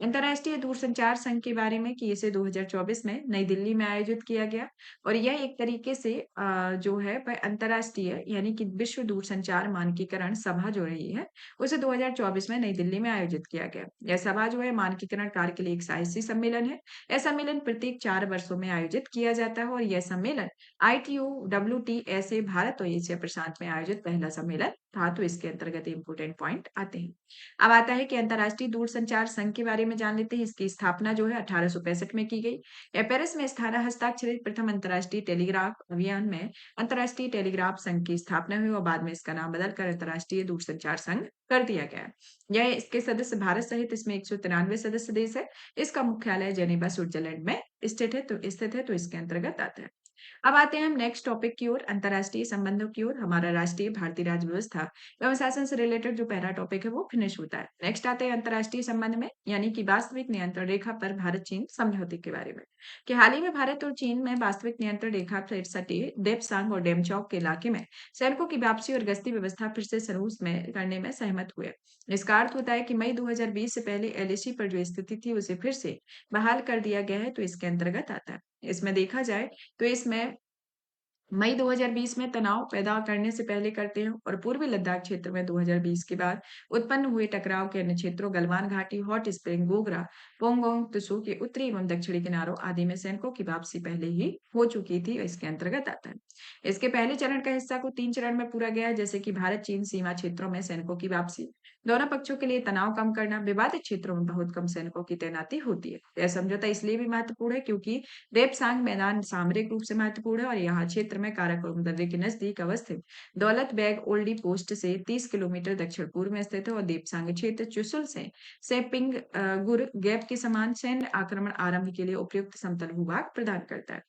अंतर्राष्ट्रीय दूरसंचार संघ के बारे में कि इसे 2024 में नई दिल्ली में आयोजित किया गया, और यह एक तरीके से जो है वह अंतर्राष्ट्रीय यानी कि विश्व दूरसंचार मानकीकरण सभा जो रही है उसे 2024 में नई दिल्ली में आयोजित किया गया। यह सभा जो है मानकीकरण कार्य के लिए एक साहसी सम्मेलन है। यह सम्मेलन प्रत्येक 4 वर्षों में आयोजित किया जाता है, और यह सम्मेलन आईटीयू डब्ल्यूटीएसए भारत और एशिया प्रशांत में आयोजित पहला सम्मेलन था, तो इसके अंतर्गत इंपोर्टेंट पॉइंट आते हैं। अब आता है कि अंतर्राष्ट्रीय दूरसंचार संघ के बारे में जान लेते हैं। इसकी स्थापना जो है 1865 में की गई। यह पेरिस में स्थाना हस्ताक्षरित प्रथम अंतर्राष्ट्रीय टेलीग्राफ अभियान में अंतर्राष्ट्रीय टेलीग्राफ संघ की स्थापना हुई, और बाद में इसका नाम बदलकर अंतर्राष्ट्रीय दूरसंचार संघ कर दिया गया। यह इसके सदस्य भारत सहित इसमें 193 सदस्य देश है। इसका मुख्यालय जेनेवा स्विट्जरलैंड में स्थित है, तो इसके अंतर्गत आता है। अब आते हैं हम नेक्स्ट टॉपिक की ओर, अंतर्राष्ट्रीय संबंधों की ओर। हमारा राष्ट्रीय भारतीय राज्य व्यवस्था एवं शासन से रिलेटेड जो पहला टॉपिक है वो फिनिश होता है। नेक्स्ट आते हैं अंतर्राष्ट्रीय संबंध में यानी कि वास्तविक नियंत्रण रेखा पर भारत चीन समझौते के बारे में कि हाल ही में भारत और चीन में वास्तविक नियंत्रण रेखा पर सटे देपसांग और डेमचौक के इलाके में सैनिकों की वापसी और गश्ती व्यवस्था फिर से शुरू में करने में सहमत हुए। इसका अर्थ होता है कि मई 2020 से पहले एलएसी पर जो स्थिति थी उसे फिर से बहाल कर दिया गया है, तो इसके अंतर्गत आता है। इसमें देखा जाए तो इसमें मई 2020 में तनाव पैदा करने से पहले करते हैं, और पूर्वी लद्दाख क्षेत्र में 2020 के बाद उत्पन्न हुए टकराव के अन्य क्षेत्रों गलवान घाटी, hot spring, Gogra, Pangong Tzu के उत्तरी एवं दक्षिणी किनारों आदि में सैनिकों की वापसी पहले ही हो चुकी थी, इसके अंतर्गत आता है। इसके पहले चरण का हिस्सा को 3 चरण में पूरा गया है, जैसे कि भारत चीन सीमा क्षेत्रों में सैनिकों की वापसी, दोनों पक्षों के लिए तनाव कम करना, विवादित क्षेत्रों में बहुत कम सैनिकों की तैनाती होती है। यह समझौता इसलिए भी महत्वपूर्ण है क्योंकि देपसांग मैदान सामरिक रूप से महत्वपूर्ण है, और यहाँ क्षेत्र में काराकोरम दर्रे के नजदीक अवस्थित दौलत बेग ओल्डी पोस्ट से 30 किलोमीटर दक्षिण पूर्व में स्थित है, और देपसांग क्षेत्र चुशुल से सेपिंग गुर गैप के समान सैन्य आक्रमण आरंभ के लिए उपयुक्त समतल भूभाग प्रदान करता है।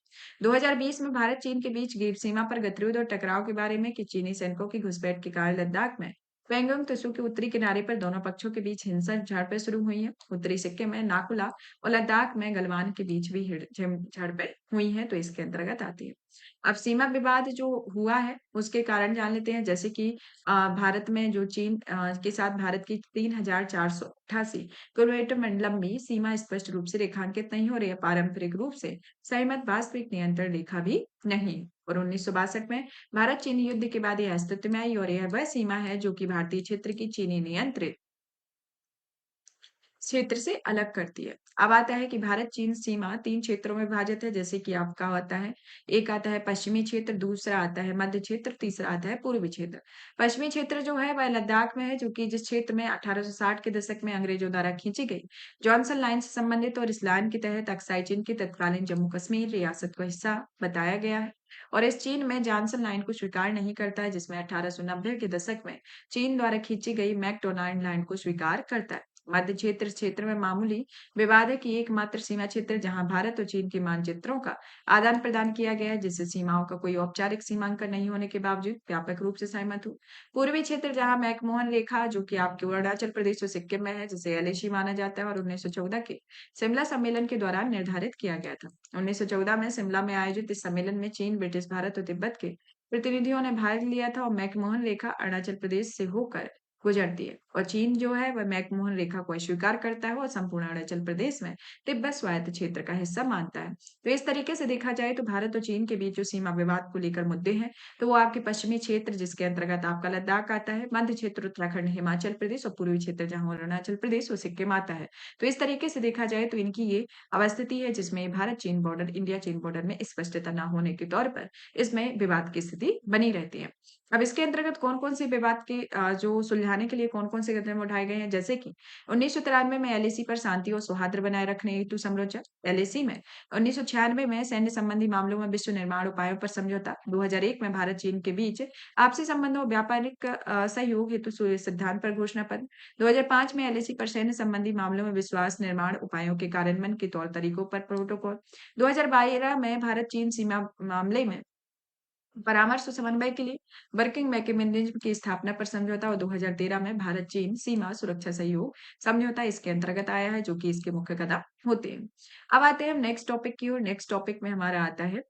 2020 में भारत चीन के बीच गीर सीमा पर गतिरोध और टकराव के बारे में कि चीनी सैनिकों की घुसपैठ के कारण लद्दाख में पेंगोंग त्सू के उत्तरी किनारे पर दोनों पक्षों के बीच हिंसक झड़पें शुरू हुई हैं। उत्तरी सिक्किम में नाकुला और लद्दाख में गलवान के बीच भी झड़पें हुई हैं, तो इसके अंतर्गत आती है। अब सीमा विवाद जो हुआ है, उसके कारण जान लेते हैं, जैसे कि भारत में जो चीन के साथ भारत की 3,488 किलोमीटर लंबी सीमा स्पष्ट रूप से रेखांकित नहीं हो रही है, पारंपरिक रूप से सहमत वास्तविक नियंत्रण रेखा भी नहीं। और 1962 में भारत चीन युद्ध के बाद यह अस्तित्व में आई और यह वह सीमा है जो कि भारतीय क्षेत्र की चीनी नियंत्रित क्षेत्र से अलग करती है। अब आता है कि भारत-चीन सीमा 3 क्षेत्रों में विभाजित है, जैसे कि आपका आता है, एक आता है पश्चिमी क्षेत्र, दूसरा आता है मध्य क्षेत्र, तीसरा आता है पूर्वी क्षेत्र। पश्चिमी क्षेत्र जो है वह लद्दाख में है, जो कि जिस क्षेत्र में 1860 के दशक में अंग्रेजों द्वारा खींची गई जॉनसन लाइन से संबंधित और इस लाइन के तहत अक्साई चीन की तत्कालीन जम्मू-कश्मीर रियासत का हिस्सा बताया गया है। और इस चीन में जॉनसन लाइन को स्वीकार नहीं करता है, जिसमें 1890 के दशक में चीन द्वारा खींची गई मैकडोनाल्ड लाइन को स्वीकार करता है। मध्य क्षेत्र में मामूली विवाद है कि एकमात्र सीमा क्षेत्र जहां भारत और चीन के मानचित्रों का आदान प्रदान किया गया है, जिससे सीमाओं का कोई औपचारिक सीमांकन नहीं होने के बावजूद व्यापक रूप से सहमत हूँ। पूर्वी क्षेत्र जहां मैकमोहन रेखा जो कि आपके अरुणाचल प्रदेश और सिक्किम में है, जिसे एलएसी माना जाता है और 1914 के शिमला सम्मेलन के दौरान निर्धारित किया गया था। 1914 में शिमला में आयोजित इस सम्मेलन में चीन, ब्रिटिश भारत और तिब्बत के प्रतिनिधियों ने भाग लिया था और मैकमोहन रेखा अरुणाचल प्रदेश से होकर गुजरती है और चीन जो है वह मैकमोहन रेखा को अस्वीकार करता है और संपूर्ण अरुणाचल प्रदेश में तिब्बत स्वायत्त क्षेत्र का हिस्सा मानता है। तो इस तरीके से देखा जाए तो भारत और चीन के बीच जो सीमा विवाद को लेकर मुद्दे हैं, तो वो आपके पश्चिमी क्षेत्र जिसके अंतर्गत आपका लद्दाख आता है, मध्य क्षेत्र उत्तराखंड, हिमाचल प्रदेश और पूर्वी क्षेत्र जहां अरुणाचल प्रदेश और सिक्किम आता है। तो इस तरीके से देखा जाए तो इनकी ये अवस्थिति है जिसमें भारत चीन बॉर्डर, इंडिया चीन बॉर्डर में स्पष्टता न होने के तौर पर इसमें विवाद की स्थिति बनी रहती है। अब इसके अंतर्गत कौन-कौन से विवाद के जो सुलझाने के लिए कौन-कौन से कदम उठाए गए हैं, जैसे कि 1993 में एलएसी पर शांति और सौहार्द बनाए रखने हेतु समझौता, एलएसी में 1996 में सैन्य संबंधी मामलों में विश्व निर्माण उपायों पर समझौता, 2001 में भारत-चीन के बीच आपसी संबंधों और व्यापारिक सहयोग हेतु सिद्धांत पर घोषणा पत्र, 2005 में एलएसी पर सैन्य संबंधी मामलों में विश्वास निर्माण उपायों के कार्यान्वयन के तौर तरीकों पर प्रोटोकॉल, 2012 में भारत-चीन सीमा मामले में परामर्श और समन्वय के लिए वर्किंग मैकेनिज्म की स्थापना पर समझौता और 2013 में भारत चीन सीमा सुरक्षा सहयोग समझौता इसके अंतर्गत आया है, जो कि इसके मुख्य कदम होते हैं। अब आते हैं हम नेक्स्ट टॉपिक की ओर। नेक्स्ट टॉपिक में हमारा आता है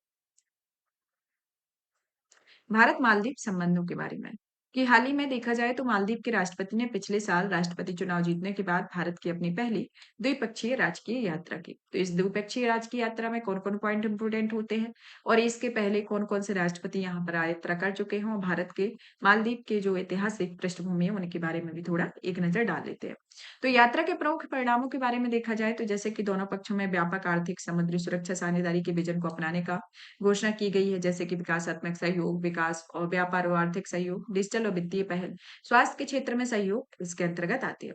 भारत मालदीव संबंधों के बारे में कि हाल ही में देखा जाए तो मालदीव के राष्ट्रपति ने पिछले साल राष्ट्रपति चुनाव जीतने के बाद भारत की अपनी पहली द्विपक्षीय राजकीय यात्रा की। तो इस द्विपक्षीय राजकीय यात्रा में कौन-कौन पॉइंट इंपोर्टेंट होते हैं और इसके पहले कौन-कौन से राष्ट्रपति यहाँ पर यात्रा कर चुके हैं और भारत के मालदीव के जो ऐतिहासिक पृष्ठभूमि है उनके बारे में भी थोड़ा एक नजर डाल लेते हैं। तो यात्रा के प्रमुख परिणामों के बारे में देखा जाए तो जैसे कि दोनों पक्षों में व्यापक आर्थिक समुद्री सुरक्षा साझेदारी के विजन को अपनाने का घोषणा की गई है, जैसे कि विकासात्मक सहयोग, विकास और व्यापार और आर्थिक सहयोग, डिजिटल और वित्तीय पहल, स्वास्थ्य के क्षेत्र में सहयोग इसके अंतर्गत आती है।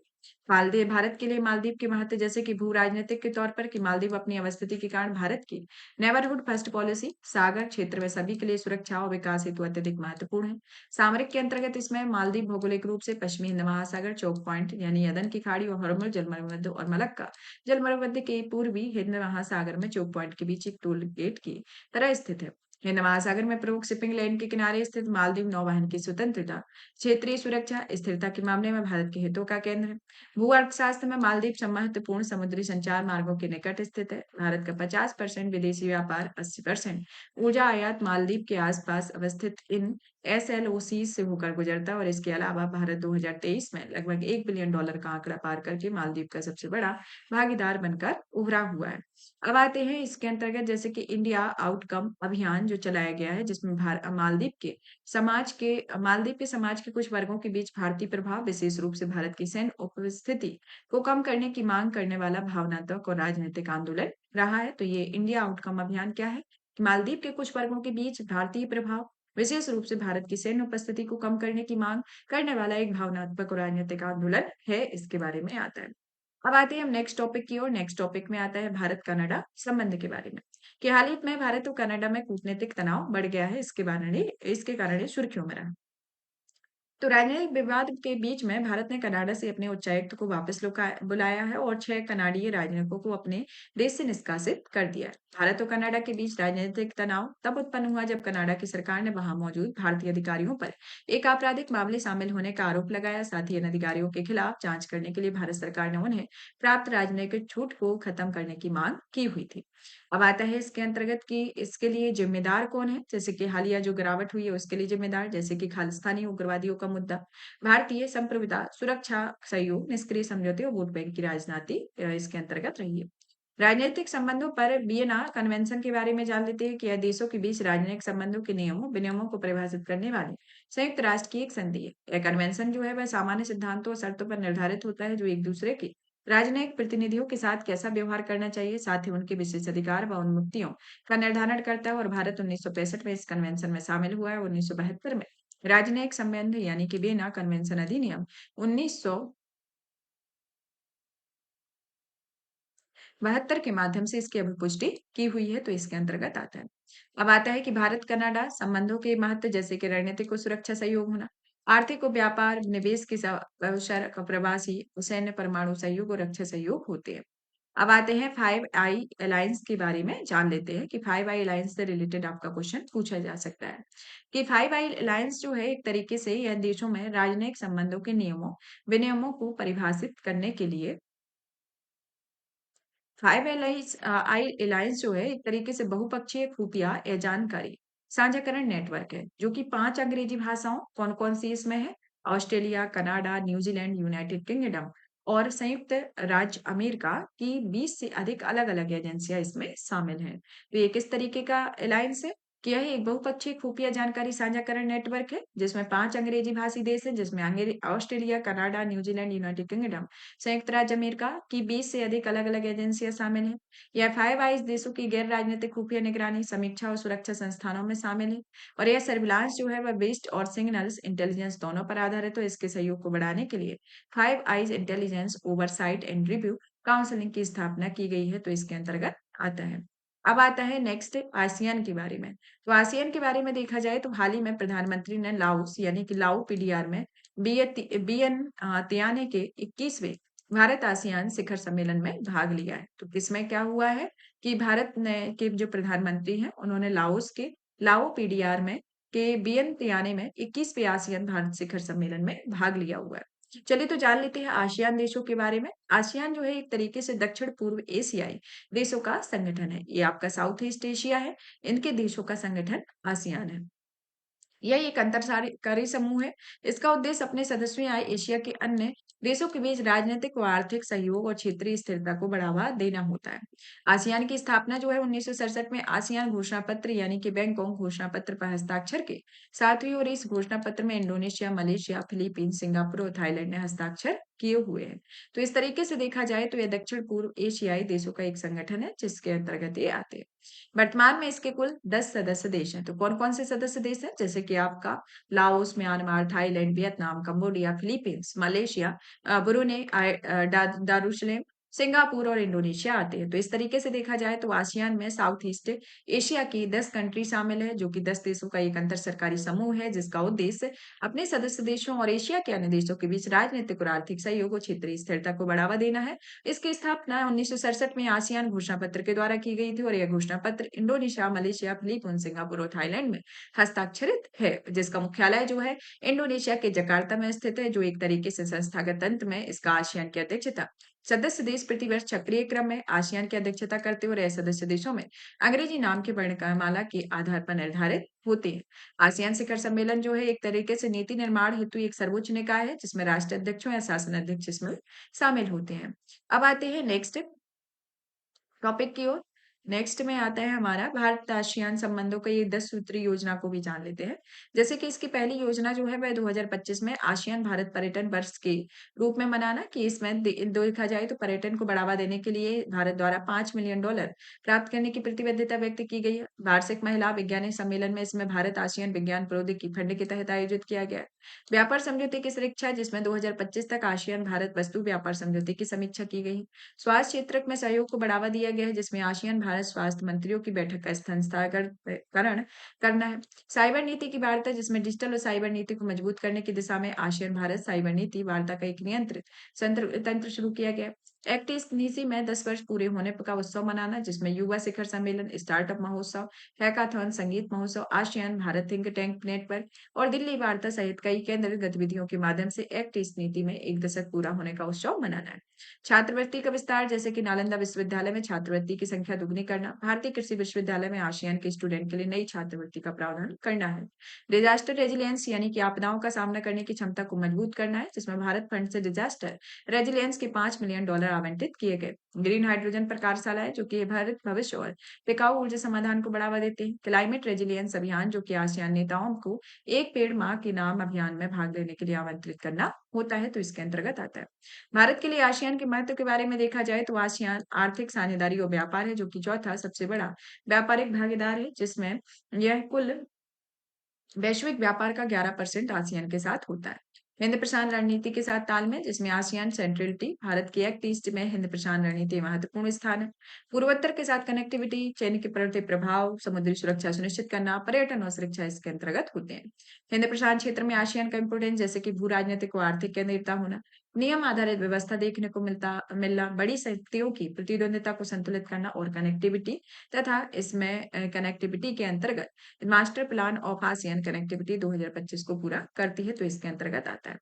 मालदीव भारत के लिए मालदीव के महत्व जैसे कि भू राजनीतिक के तौर पर कि मालदीव अपनी अवस्थिति के कारण भारत की नेबरहुड फर्स्ट पॉलिसी सागर क्षेत्र में सभी के लिए सुरक्षा और विकास हेतु अत्यधिक महत्वपूर्ण है। सामरिक के अंतर्गत इसमें मालदीव भौगोलिक रूप से पश्चिमी हिंद महासागर चौक पॉइंट यानी अदन की खाड़ी और हॉर्मुज जलमरुमध्य और मलक्का जलमरुमध्य के पूर्वी हिंद महासागर में चौक पॉइंट के बीच एक टोल गेट की तरह स्थित है। हिंद महासागर में प्रमुख शिपिंग लाइन के किनारे स्थित मालदीव नौवहन की स्वतंत्रता, क्षेत्रीय सुरक्षा, स्थिरता के मामले में भारत के हितों का केंद्र है। भू अर्थशास्त्र में मालदीव महत्वपूर्ण समुद्री संचार मार्गों के निकट स्थित है। भारत का 50% विदेशी व्यापार, 80% ऊर्जा आयात मालदीव के आसपास अवस्थित इन एसएलओसी से होकर गुजरता है और इसके अलावा भारत 2023 में लगभग $1 बिलियन का आंकड़ा पार करके मालदीव का सबसे बड़ा भागीदार बनकर उभरा हुआ है। अब आते हैं इसके अंतर्गत जैसे कि इंडिया आउटकम अभियान जो चलाया गया है जिसमें मालदीव के समाज के कुछ वर्गों के बीच भारतीय प्रभाव विशेष रूप से भारत की सैन्य उपस्थिति को कम करने की मांग करने वाला भावनात्मक और राजनीतिक आंदोलन रहा है। तो ये इंडिया आउटकम अभियान क्या है कि मालदीव के कुछ वर्गों के बीच भारतीय प्रभाव विशेष रूप से भारत की सैन्य उपस्थिति को कम करने की मांग करने वाला एक भावनात्मक और राजनीतिक आंदोलन है, इसके बारे में आता है। अब आते हैं हम नेक्स्ट टॉपिक की ओर। नेक्स्ट टॉपिक में आता है भारत कनाडा संबंध के बारे में कि हाल ही में भारत और कनाडा में कूटनीतिक तनाव बढ़ गया है, इसके कारण ये सुर्खियों में रहा। तो राजनीतिक विवाद के बीच में भारत ने कनाडा से अपने उच्चायुक्त को वापस बुलाया है और 6 कनाडीय राजनयिकों को अपने देश से निष्कासित कर दिया है। भारत और कनाडा के बीच राजनीतिक तनाव तब उत्पन्न हुआ जब कनाडा की सरकार ने वहां मौजूद भारतीय अधिकारियों पर एक आपराधिक मामले शामिल होने का आरोप लगाया। साथ ही इन अधिकारियों के खिलाफ जांच करने के लिए भारत सरकार ने उन्हें प्राप्त राजनयिक छूट को खत्म करने की मांग की हुई थी। अब आता है इसके अंतर्गत कि इसके लिए जिम्मेदार कौन है, जैसे कि हालिया जो गिरावट हुई है उसके लिए जिम्मेदार, जैसे कि खालिस्तानी उग्रवादियों का मुद्दा, भारतीय संप्रभुता, सुरक्षा सहयोग, निष्क्रिय समझौते और वोट बैंक की राजनीति इसके अंतर्गत रही है। राजनीतिक संबंधों पर वियना कन्वेंशन के बारे में जान लेते हैं कि यह देशों के बीच राजनीतिक संबंधों के नियमों विनियमों को परिभाषित करने वाले संयुक्त राष्ट्र की एक संधि है। यह कन्वेंशन जो है वह सामान्य सिद्धांतों और शर्तों पर निर्धारित होता है जो एक दूसरे के राजनयिक प्रतिनिधियों के साथ कैसा व्यवहार करना चाहिए, साथ ही उनके विशेष अधिकार व उन्मुक्तियों का निर्धारण करता है। और भारत 1965 में इस कन्वेंशन में शामिल हुआ है। 1972 में राजनयिक संबंध यानी कि वियना कन्वेंशन अधिनियम 1972 के माध्यम से इसकी अभिपुष्टि की हुई है, तो इसके अंतर्गत आता है। अब आता है कि भारत कनाडा संबंधों के महत्व, जैसे कि रणनीतिक और सुरक्षा सहयोग होना, आर्थिक और व्यापार निवेश के अवसर, प्रवासी सैन्य परमाणु सहयोग और रक्षा सहयोग होते हैं। अब आते हैं फाइव आई अलायंस के बारे में जान लेते हैं कि फाइव आई अलायंस से रिलेटेड आपका क्वेश्चन पूछा जा सकता है कि फाइव आई अलायंस जो है एक तरीके से यह देशों में राजनयिक संबंधों के नियमों विनियमों को परिभाषित करने के लिए फाइव एलाइंस आई अलायंस जो है एक तरीके से बहुपक्षीय खुफिया या जानकारी साझाकरण नेटवर्क है जो कि 5 अंग्रेजी भाषाओं कौन कौन सी इसमें है, Australia, Canada, New Zealand, United kingdom और संयुक्त राज्य अमेरिका की 20 से अधिक अलग अलग एजेंसियां इसमें शामिल हैं। तो ये किस तरीके का अलायंस है कि यह एक बहुपक्षीय खुफिया जानकारी साझाकरण नेटवर्क है जिसमें 5 अंग्रेजी भाषी देश है, जिसमें Australia, Canada, New Zealand, United kingdom, संयुक्त राज्य अमेरिका की 20 से अधिक अलग-अलग एजेंसियां शामिल हैं। यह फाइव आइज देशों की गैर राजनीतिक खुफिया निगरानी, समीक्षा और सुरक्षा संस्थानों में शामिल है। और यह सर्विलांस जो है वह बेस्ड और सिग्नल्स इंटेलिजेंस दोनों पर आधारित है। तो इसके सहयोग को बढ़ाने के लिए five eyes intelligence oversight and review counselling की स्थापना की गई है, तो इसके अंतर्गत आता है। अब आता है नेक्स्ट आसियान के बारे में। तो आसियान के बारे में देखा जाए तो हाल ही में प्रधानमंत्री ने लाओस यानी कि लाओ पीडीआर में बीएन तियाने के 21वें भारत आसियान शिखर सम्मेलन में भाग लिया है। तो इसमें क्या हुआ है कि भारत ने के जो प्रधानमंत्री हैं उन्होंने लाओस के लाओ पीडीआर में के बीएन तियाने में 21वें आसियान भारत शिखर सम्मेलन में भाग लिया हुआ है। चलिए तो जान लेते हैं आसियान देशों के बारे में। आसियान जो है एक तरीके से दक्षिण पूर्व एशियाई देशों का संगठन है। ये आपका साउथ ईस्ट एशिया है, इनके देशों का संगठन आसियान है। यह एक अंतरकारी समूह है। इसका उद्देश्य अपने सदस्यों या एशिया के अन्य देशों के बीच राजनीतिक व आर्थिक सहयोग और क्षेत्रीय स्थिरता को बढ़ावा देना होता है। आसियान की स्थापना जो है 1967 में आसियान घोषणा पत्र यानी कि बैंकॉक घोषणा पत्र पर हस्ताक्षर के साथ हुई। और इस घोषणा पत्र में इंडोनेशिया, मलेशिया, फिलीपींस, सिंगापुर और थाईलैंड ने हस्ताक्षर किए हुए हैं। तो इस तरीके से देखा जाए तो यह दक्षिण पूर्व एशियाई देशों का एक संगठन है जिसके अंतर्गत ये आते हैं। वर्तमान में इसके कुल 10 सदस्य देश हैं। तो कौन-कौन से सदस्य देश हैं? जैसे कि आपका Laos, Myanmar, Thailand, Vietnam, Cambodia, Philippines, Malaysia, Brunei, Darussalam, Singapore और इंडोनेशिया आते हैं। तो इस तरीके से देखा जाए तो आसियान में साउथ ईस्ट एशिया की 10 कंट्री शामिल है, जो कि 10 देशों का एक अंतर सरकारी समूह है, जिसका उद्देश्य अपने सदस्य देशों और एशिया के अन्य देशों के बीच राजनीतिक और आर्थिक सहयोग और क्षेत्रीय स्थिरता को बढ़ावा देना है। इसकी स्थापना 1967 में आसियान घोषणा पत्र के द्वारा की गई थी। और यह घोषणा पत्र इंडोनेशिया, मलेशिया, फिलीपींस, सिंगापुर और थाईलैंड में हस्ताक्षरित है, जिसका मुख्यालय जो है इंडोनेशिया के जकार्ता में स्थित है, जो एक तरीके से संस्थागत तंत्र में इसका आसियान की अध्यक्षता सदस्य देश प्रतिवर्ष चक्रीय क्रम में आसियान की अध्यक्षता करते हुए सदस्य देशों में अंग्रेजी नाम की वर्णमाला के आधार पर निर्धारित होते हैं। आसियान शिखर सम्मेलन जो है एक तरीके से नीति निर्माण हेतु एक सर्वोच्च निकाय है जिसमें राष्ट्राध्यक्षों या शासन अध्यक्ष इसमें शामिल होते हैं। अब आते हैं नेक्स्ट टॉपिक की ओर। नेक्स्ट में आता है हमारा भारत आसियान संबंधों का ये 10 सूत्री योजना को भी जान लेते हैं। जैसे कि इसकी पहली योजना जो है वह 2025 में आसियान भारत पर्यटन वर्ष के रूप में मनाना, कि इसमें देखा जाए तो पर्यटन को बढ़ावा देने के लिए भारत द्वारा $5 मिलियन प्राप्त करने की प्रतिबद्धता व्यक्त की गई है। वार्षिक महिला वैज्ञानिक सम्मेलन में इसमें भारत आसियान विज्ञान प्रौद्योगिकी फंड के तहत आयोजित किया गया है। व्यापार समझौते की समीक्षा, जिसमें 2025 तक आसियान भारत वस्तु व्यापार समझौते की समीक्षा की गई। स्वास्थ्य क्षेत्र में सहयोग को बढ़ावा दिया गया है, जिसमें आसियान भारत स्वास्थ्य मंत्रियों की बैठक का स्थानांतरण करना है। साइबर नीति की वार्ता, जिसमें डिजिटल और साइबर नीति को मजबूत करने की दिशा में आसियान भारत साइबर नीति वार्ता का एक नियंत्रित तंत्र शुरू किया गया है। एक्ट ईस्ट नीति में 10 वर्ष पूरे होने का उत्सव मनाना, जिसमें युवा शिखर सम्मेलन, स्टार्टअप महोत्सव, हैकाथॉन, संगीत महोत्सव, ASEAN Bharat think tank network और दिल्ली वार्ता सहित कई केंद्रित गतिविधियों के माध्यम से एक्ट ईस्ट नीति में 1 दशक पूरा होने का उत्सव मनाना है। छात्रवृत्ति का विस्तार, जैसे कि नालंदा विश्वविद्यालय में छात्रवृत्ति की संख्या दुगनी करना, भारतीय कृषि विश्वविद्यालय में आसियान के स्टूडेंट के लिए नई छात्रवृत्ति का प्रावधान करना है। डिजास्टर रेजिलियंस यानी कि आपदाओं का सामना करने की क्षमता को मजबूत करना है, जिसमें भारत फंड से डिजास्टर रेजिलियंस के $5 मिलियन आवंटित किए गए। ग्रीन हाइड्रोजन पर कार्यशालाएं, जो कि भारत भविष्य और टिकाऊ ऊर्जा समाधान को बढ़ावा देते हैं। क्लाइमेट रेजिलियंस अभियान, जो कि आसियान नेताओं को एक पेड़ माह के नाम अभियान में भाग लेने के लिए आमंत्रित करना होता है, तो इसके अंतर्गत आता है। भारत के लिए आसियान के महत्व के बारे में देखा जाए तो आसियान आर्थिक साझेदारी और व्यापार है, जो कि चौथा सबसे बड़ा व्यापारिक भागीदार है, जिसमें यह कुल वैश्विक व्यापार का 11% आसियान के साथ होता है। हिंद प्रशांत रणनीति के साथ तालमेल, जिसमें आसियान सेंट्रलिटी, भारत की एक्ट ईस्ट में हिंद प्रशांत रणनीति महत्वपूर्ण स्थान है। पूर्वोत्तर के साथ कनेक्टिविटी, चीन के बढ़ते प्रभाव, समुद्री सुरक्षा सुनिश्चित करना, पर्यटन और सुरक्षा इसके अंतर्गत होते हैं। हिंद प्रशांत क्षेत्र में आसियान का इंपोर्टेंस, जैसे कि भू राजनीतिक और आर्थिक केंद्रितता होना, नियम आधारित व्यवस्था देखने को मिलना, बड़ी शक्तियों की प्रतिद्वंदिता को संतुलित करना और कनेक्टिविटी तथा इसमें कनेक्टिविटी के अंतर्गत master plan of ASEAN connectivity 2025 को पूरा करती है, तो इसके अंतर्गत आता है।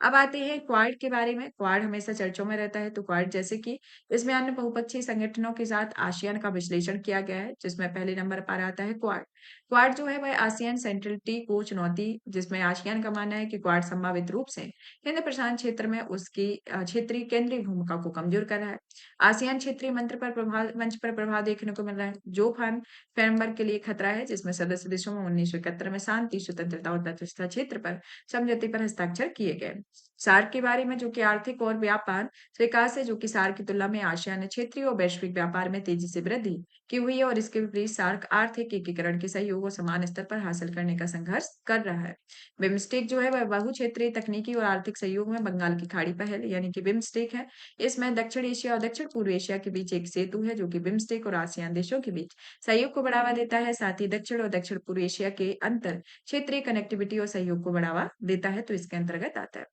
अब आते हैं क्वाड के बारे में। क्वाड हमेशा चर्चों में रहता है, तो क्वाड जैसे कि इसमें अन्य बहुपक्षीय संगठनों के साथ आसियान का विश्लेषण किया गया है, जिसमें पहले नंबर पर आता है क्वाड। क्वाड जो है वह आसियान सेंट्रलिटी को चुनौती, जिसमें आसियान का मानना है कि क्वाड संभावित रूप से हिंद प्रशांत क्षेत्र में उसकी क्षेत्रीय केंद्रीय भूमिका को कमजोर कर रहा है। आसियान क्षेत्रीय मंच पर प्रभाव देखने को मिल रहा है, जो फ्रेमवर्क के लिए खतरा है, जिसमें सदस्य देशों में 1971 में शांति, स्वतंत्रता और तटस्थता क्षेत्र पर समझौते पर हस्ताक्षर किए गए। सार्क के बारे में, जो कि आर्थिक और व्यापार विकास है, जो कि सार्क की तुलना में आसियान ने क्षेत्रीय और वैश्विक व्यापार में तेजी से वृद्धि की हुई है और इसके विपरीत सार्क आर्थिक एकीकरण के सहयोग और समान स्तर पर हासिल करने का संघर्ष कर रहा है। बिम्स्टेक जो है वह बहु क्षेत्रीय तकनीकी और आर्थिक सहयोग में बंगाल की खाड़ी पहल यानी कि बिम्स्टेक है। इसमें दक्षिण एशिया और दक्षिण पूर्व एशिया के बीच एक सेतु है, जो कि बिम्स्टेक और आसियान देशों के बीच सहयोग को बढ़ावा देता है, साथ ही दक्षिण और दक्षिण पूर्व एशिया के अंतर क्षेत्रीय कनेक्टिविटी और सहयोग को बढ़ावा देता है, तो इसके अंतर्गत आता है।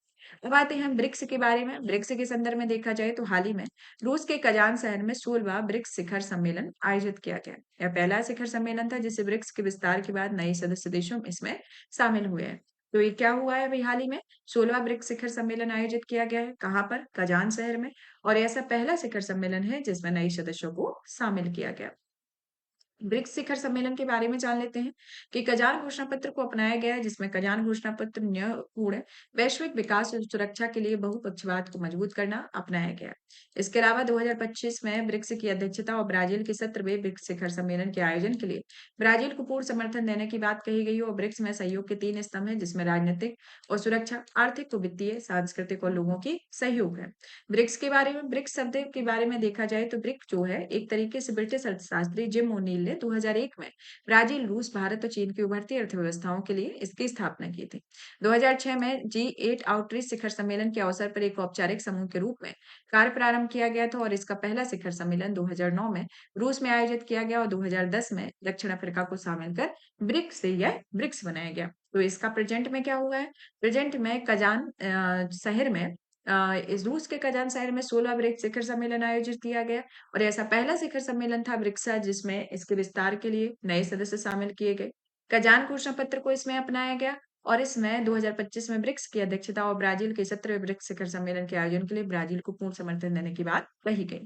अब आते हैं हम ब्रिक्स के बारे में। ब्रिक्स के संदर्भ में देखा जाए तो हाल ही में रूस के कजान शहर में 16वां ब्रिक्स शिखर सम्मेलन आयोजित किया गया। यह पहला शिखर सम्मेलन था जिसे ब्रिक्स के विस्तार के बाद नए सदस्य देशों इसमें शामिल हुए हैं। तो ये क्या हुआ है अभी हाल ही में? 16वां ब्रिक्स शिखर सम्मेलन आयोजित किया गया है। कहाँ पर? कजान शहर में। और ऐसा पहला शिखर सम्मेलन है जिसमें नए सदस्यों को शामिल किया गया। ब्रिक्स शिखर सम्मेलन के बारे में जान लेते हैं कि कजान घोषणा पत्र को अपनाया गया है, जिसमें कजान घोषणा पत्र न्यायपूर्ण वैश्विक विकास और सुरक्षा के लिए बहुपक्षवाद को मजबूत करना अपनाया गया है। इसके अलावा 2025 में ब्रिक्स की अध्यक्षता और ब्राजील के सत्र में ब्रिक्स शिखर सम्मेलन के आयोजन के लिए ब्राजील को पूर्ण समर्थन देने की बात कही गई है और ब्रिक्स में सहयोग के 3 स्तंभ है, जिसमें राजनीतिक और सुरक्षा, आर्थिक और वित्तीय, सांस्कृतिक और लोगों की सहयोग है। ब्रिक्स के बारे में, ब्रिक्स शब्द के बारे में देखा जाए तो ब्रिक जो है एक तरीके से ब्रिटिश अर्थशास्त्री जिम ओनील ने 2001 में ब्राजील, रूस, भारत और चीन की उभरती अर्थव्यवस्थाओं के लिए इसकी स्थापना की थी। 2006 में G8 आउटरीच शिखर सम्मेलन के अवसर पर एक औपचारिक समूह के रूप में कार्य प्रारंभ किया गया था और इसका पहला शिखर सम्मेलन 2009 में रूस में आयोजित किया गया और 2010 में दक्षिण अफ्रीका को शामिल कर ब्रिक्स से यह ब्रिक्स बनाया गया। तो इसका प्रेजेंट में क्या हुआ है? प्रेजेंट में कजान शहर में इस रूस के कजान शहर में 16वां ब्रिक्स शिखर सम्मेलन आयोजित किया गया और ऐसा पहला शिखर सम्मेलन था ब्रिक्स का, जिसमें इसके विस्तार के लिए नए सदस्य शामिल किए गए। कजान घोषणा पत्र को इसमें अपनाया गया और इसमें 2025 में ब्रिक्स की अध्यक्षता और ब्राजील के 17वें ब्रिक्स शिखर सम्मेलन के आयोजन के लिए ब्राजील को पूर्ण समर्थन देने की बात कही गई।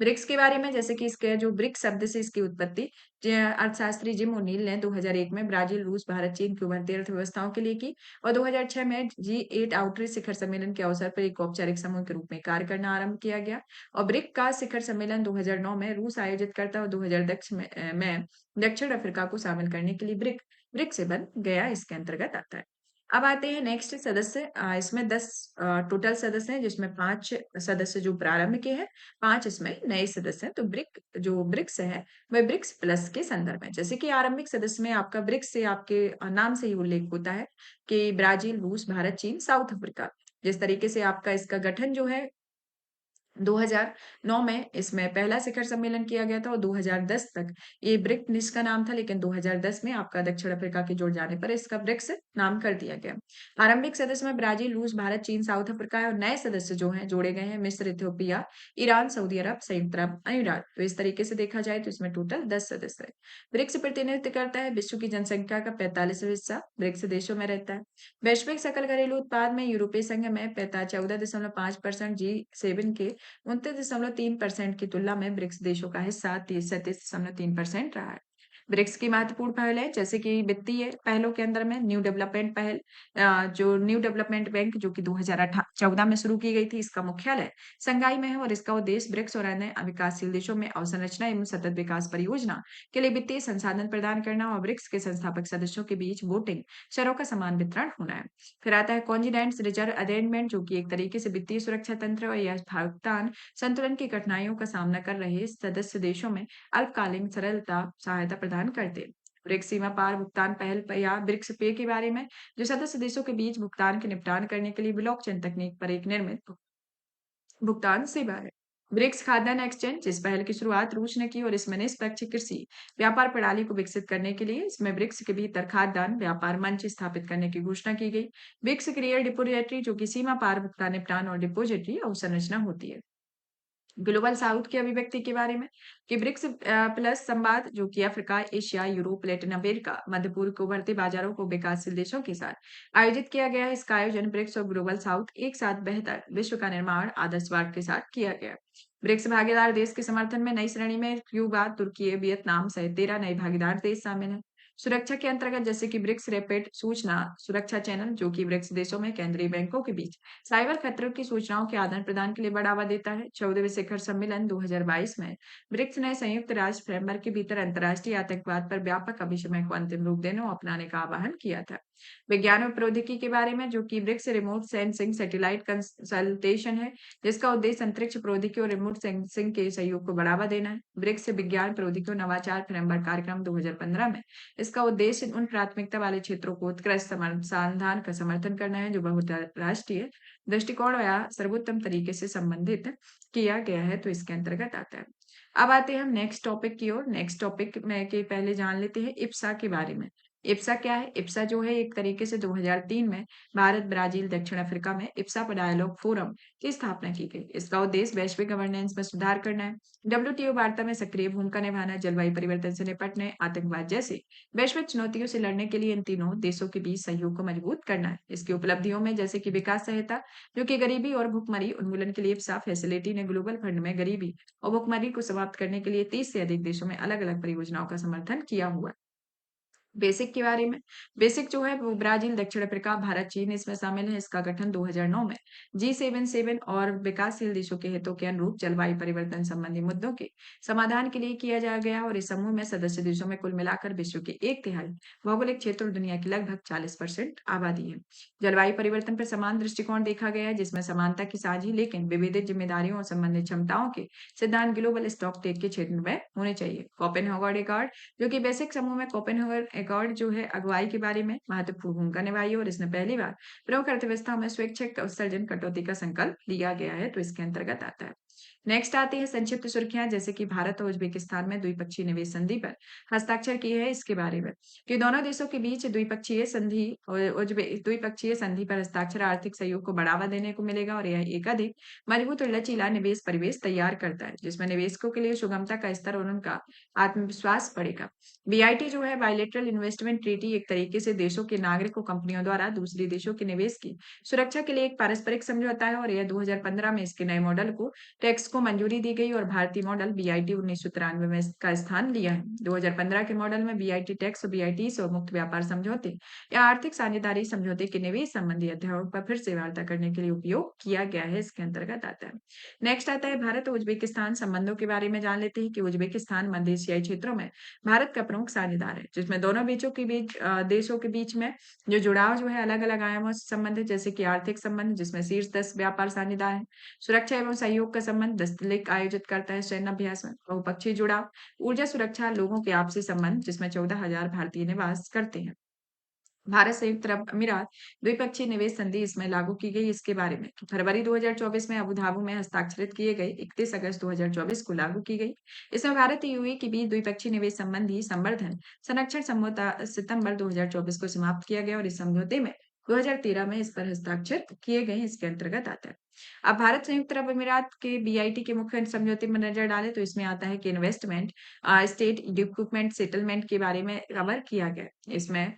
ब्रिक्स के बारे में, जैसे कि इसके जो ब्रिक्स शब्द से इसकी उत्पत्ति अर्थशास्त्री जिम ओनील ने 2001 में ब्राजील, रूस, भारत, चीन की उभरती अर्थव्यवस्थाओं के लिए की और 2006 में G8 आउटरीच शिखर सम्मेलन के अवसर पर एक औपचारिक समूह के रूप में कार्य करना आरंभ किया गया और ब्रिक का शिखर सम्मेलन 2009 में रूस आयोजित करता और 2010 में दक्षिण अफ्रीका को शामिल करने के लिए ब्रिक से बन गया, इसके अंतर्गत आता है। अब आते हैं नेक्स्ट सदस्य। इसमें 10 टोटल सदस्य हैं, जिसमें 5 सदस्य जो प्रारंभ के हैं, 5 इसमें नए सदस्य हैं। तो ब्रिक्स है वह ब्रिक्स प्लस के संदर्भ में, जैसे कि आरंभिक सदस्य में आपका ब्रिक्स से आपके नाम से ही उल्लेख होता है कि ब्राजील, रूस, भारत, चीन, साउथ अफ्रीका। जिस तरीके से आपका इसका गठन जो है 2009 में इसमें पहला शिखर सम्मेलन किया गया था और 2010 तक ये ब्रिक्स का नाम था, लेकिन 2010 में आपका दक्षिण अफ्रीका के जुड़ जाने पर इसका ब्रिक्स नाम कर दिया गया। आरंभिक सदस्य में ब्राजील, रूस, भारत, चीन, साउथ अफ्रीका है और नए सदस्य जो हैं जोड़े गए हैं मिस्र, इथियोपिया, ईरान, सऊदी अरब, संयुक्त अरब अमीरात। तो इस तरीके से देखा जाए तो इसमें टोटल 10 सदस्य है। ब्रिक्स प्रतिनिधित्व करता है विश्व की जनसंख्या का 45वां हिस्सा ब्रिक्स देशों में रहता है। वैश्विक सकल घरेलू उत्पाद में यूरोपीय संघ में 14.5% G7 के 29.3% की तुलना में ब्रिक्स देशों का हिस्सा 37.3% रहा है। ब्रिक्स की महत्वपूर्ण पहल है जैसे कि वित्तीय पहलों के अंदर में न्यू डेवलपमेंट पहल, जो न्यू डेवलपमेंट बैंक जो कि 2014 में शुरू की गई थी, इसका मुख्यालय संघाई में है और इसका उद्देश्य ब्रिक्स और अन्य विकासशील देशों में अवसंरचना एवं सतत विकास परियोजना के लिए वित्तीय संसाधन प्रदान करना और ब्रिक्स के संस्थापक सदस्यों के बीच वोटिंग शेयरों का समान वितरण होना है। फिर आता है कॉन्जिडेंट्स रिजर्व अरेंजमेंट, जो कि एक तरीके से वित्तीय सुरक्षा तंत्र और यह भुगतान संतुलन की कठिनाइयों का सामना कर रहे सदस्य देशों में अल्पकालीन सरलता सहायता प्रदान करते हैं। ब्रिक्स सीमा पार भुगतान पहल या ब्रिक्स पे के बारे में, जो सदस्य देशों के बीच भुगतान के निपटान करने के लिए ब्लॉकचेन तकनीक पर एक निर्मित भुगतान सेवा है। ब्रिक्स खाद्यान्न एक्सचेंज, इस पहल की शुरुआत रूस ने की और इसमें निष्पक्ष कृषि व्यापार प्रणाली को विकसित करने के लिए इसमें ब्रिक्स के भीतर खाद्यान्न व्यापार मंच स्थापित करने की घोषणा की गई। ब्रिक्स क्लियर डिपोजिटरी, जो कि सीमा पार भुगतान निपटान और डिपोजिटरी अवसंरचना होती है। ग्लोबल साउथ की अभिव्यक्ति के बारे में कि ब्रिक्स प्लस संवाद, जो कि Africa, Asia, Europe, Latin America, मध्य पूर्व के उभरते बाजारों को विकासशील देशों के साथ आयोजित किया गया है। इसका आयोजन ब्रिक्स और ग्लोबल साउथ एक साथ बेहतर विश्व का निर्माण आदर्शवाद के साथ किया गया। ब्रिक्स भागीदार देश के समर्थन में नई श्रेणी में क्यूबा, तुर्की, वियतनाम सहित 13 नए भागीदार देश शामिल हैं। सुरक्षा के अंतर्गत जैसे कि ब्रिक्स रैपिड सूचना सुरक्षा चैनल, जो कि ब्रिक्स देशों में केंद्रीय बैंकों के बीच साइबर खतरों की सूचनाओं के आदान प्रदान के लिए बढ़ावा देता है। 14वें शिखर सम्मेलन 2022 में ब्रिक्स ने संयुक्त राष्ट्र फ्रेमवर्क के भीतर अंतर्राष्ट्रीय आतंकवाद पर व्यापक अभिसमय को अंतिम रूप देने और अपनाने का आह्वान किया था। विज्ञान और प्रौद्योगिकी के बारे में, जो कि BRICS remote sensing satellite consultation है, जिसका उद्देश्य अंतरिक्ष प्रौद्योगिकी और रिमोट सेंसिंग के सहयोग को बढ़ावा देना है। ब्रिक्स विज्ञान प्रौद्योगिकी और नवाचार फ्रेमवर्क कार्यक्रम 2015 में इसका उद्देश्य उन प्राथमिकता वाले क्षेत्रों को उत्कृष्ट समाधान का समर्थन करना है जो बहुराष्ट्रीय दृष्टिकोण या सर्वोत्तम तरीके से संबंधित किया गया है, तो इसके अंतर्गत आता है। अब आते हैं हम नेक्स्ट टॉपिक की ओर। नेक्स्ट टॉपिक में के पहले जान लेते हैं इप्सा के बारे में। इप्सा क्या है? इप्सा जो है एक तरीके से 2003 में भारत, ब्राजील, दक्षिण अफ्रीका में इप्सा डायलॉग फोरम की स्थापना की गई। इसका उद्देश्य वैश्विक गवर्नेंस में सुधार करना है, डब्ल्यूटीओ वार्ता में सक्रिय भूमिका निभाना, जलवायु परिवर्तन से निपटने, आतंकवाद जैसे वैश्विक चुनौतियों से लड़ने के लिए इन तीनों देशों के बीच सहयोग को मजबूत करना है। इसकी उपलब्धियों में जैसे कि विकास सहायता, जो कि गरीबी और भुखमरी उन्मूलन के लिए इप्सा फैसिलिटी ने ग्लोबल फंड में गरीबी और भुखमरी को समाप्त करने के लिए 30 से अधिक देशों में अलग-अलग परियोजनाओं का समर्थन किया हुआ है। बेसिक के बारे में, बेसिक जो है वो ब्राजील, दक्षिण अफ्रीका, भारत, चीन इसमें शामिल है। इसका गठन 2009 में G77 और विकासशील देशों के हितों के अनुरूप जलवायु परिवर्तन संबंधी मुद्दों के समाधान के लिए किया जा गया और इस समूह में सदस्य देशों में कुल मिलाकर विश्व के 1/3 भौगोलिक क्षेत्र और दुनिया की लगभग 40% आबादी है। जलवायु परिवर्तन पर समान दृष्टिकोण देखा गया है, जिसमें समानता की साझी लेकिन विविध जिम्मेदारियों और संबंधित क्षमताओं के सिद्धांत ग्लोबल स्टॉक टेक के क्षेत्र में होने चाहिए। कोपेनहेगन एकॉर्ड, जो कि बेसिक समूह में कोपेनहेगन एकॉर्ड जो है अगुवाई के बारे में महत्वपूर्ण भूमिका निभाई है और इसने पहली बार प्रमुख अर्थव्यवस्थाओं में स्वैच्छिक उत्सर्जन कटौती का संकल्प लिया गया है, तो इसके अंतर्गत आता है। नेक्स्ट आती है संक्षिप्त सुर्खियां, जैसे कि भारत और उज्बेकिस्तान में द्विपक्षीय निवेश संधि पर हस्ताक्षर किए हैं। इसके बारे में कि दोनों देशों के बीच द्विपक्षीय संधि पर हस्ताक्षर आर्थिक सहयोग को बढ़ावा देने को मिलेगा और यह एक अधिक मजबूत और लचीला निवेश परिवेश तैयार करता है, जिसमें निवेशकों के लिए सुगमता का स्तर और उनका आत्मविश्वास बढ़ेगा। बीआईटी जो है बायलैटरल इन्वेस्टमेंट ट्रीटी एक तरीके से देशों के नागरिकों कंपनियों द्वारा दूसरे देशों के निवेश की सुरक्षा के लिए एक पारस्परिक समझौता है और यह 2015 में इसके नए मॉडल को टैक्स को मंजूरी दी गई और भारतीय मॉडल बीआईटी 1993 में इसका स्थान लिया है। 2015 के मॉडल में बीआईटी टैक्स और बीआईटी और मुक्त व्यापार समझौते या आर्थिक साझेदारी समझौते के निवेश संबंधी अध्यायों पर फिर से वार्ता करने के लिए उपयोग किया गया है, इसके अंतर्गत आता है। नेक्स्ट आता है भारत और उज्बेकिस्तान संबंधों के बारे में जान लेते हैं कि उज्बेकिस्तान मध्य एशियाई क्षेत्रों में भारत का प्रमुख साझेदार है, जिसमें दोनों देशों के बीच में जो जुड़ाव जो है अलग-अलग आयामों से संबंधित, जैसे कि आर्थिक संबंध जिसमें शीर्ष 10 व्यापार साझेदार हैं, सुरक्षा एवं सहयोग का संबंध 10 लिक आयोजित करता है सैन्य अभ्यास में, बहुपक्षीय जुड़ाव, ऊर्जा सुरक्षा, लोगों के आपसी संबंध जिसमें 14,000 भारतीय निवास करते हैं। भारत संयुक्त अरब अमीरात द्विपक्षीय निवेश संधि इसमें लागू की गई। इसके बारे में फरवरी 2024 में अबू धाबी में हस्ताक्षरित किए गए 31 अगस्त 2024 को लागू की गई। इसमें भारत और यूएई के बीच द्विपक्षीय निवेश संबंधी संवर्धन संरक्षण समझौता सितंबर 2024 को समाप्त किया गया और इस समझौते में 2013 में इस पर हस्ताक्षर किए गए। इसके अंतर्गत आता है। अब भारत संयुक्त अरब अमीरात के बीआईटी के मुख्य समझौते में नजर डालें तो इसमें आता है कि इन्वेस्टमेंट स्टेट इक्विपमेंट सेटलमेंट के बारे में कवर किया गया। इसमें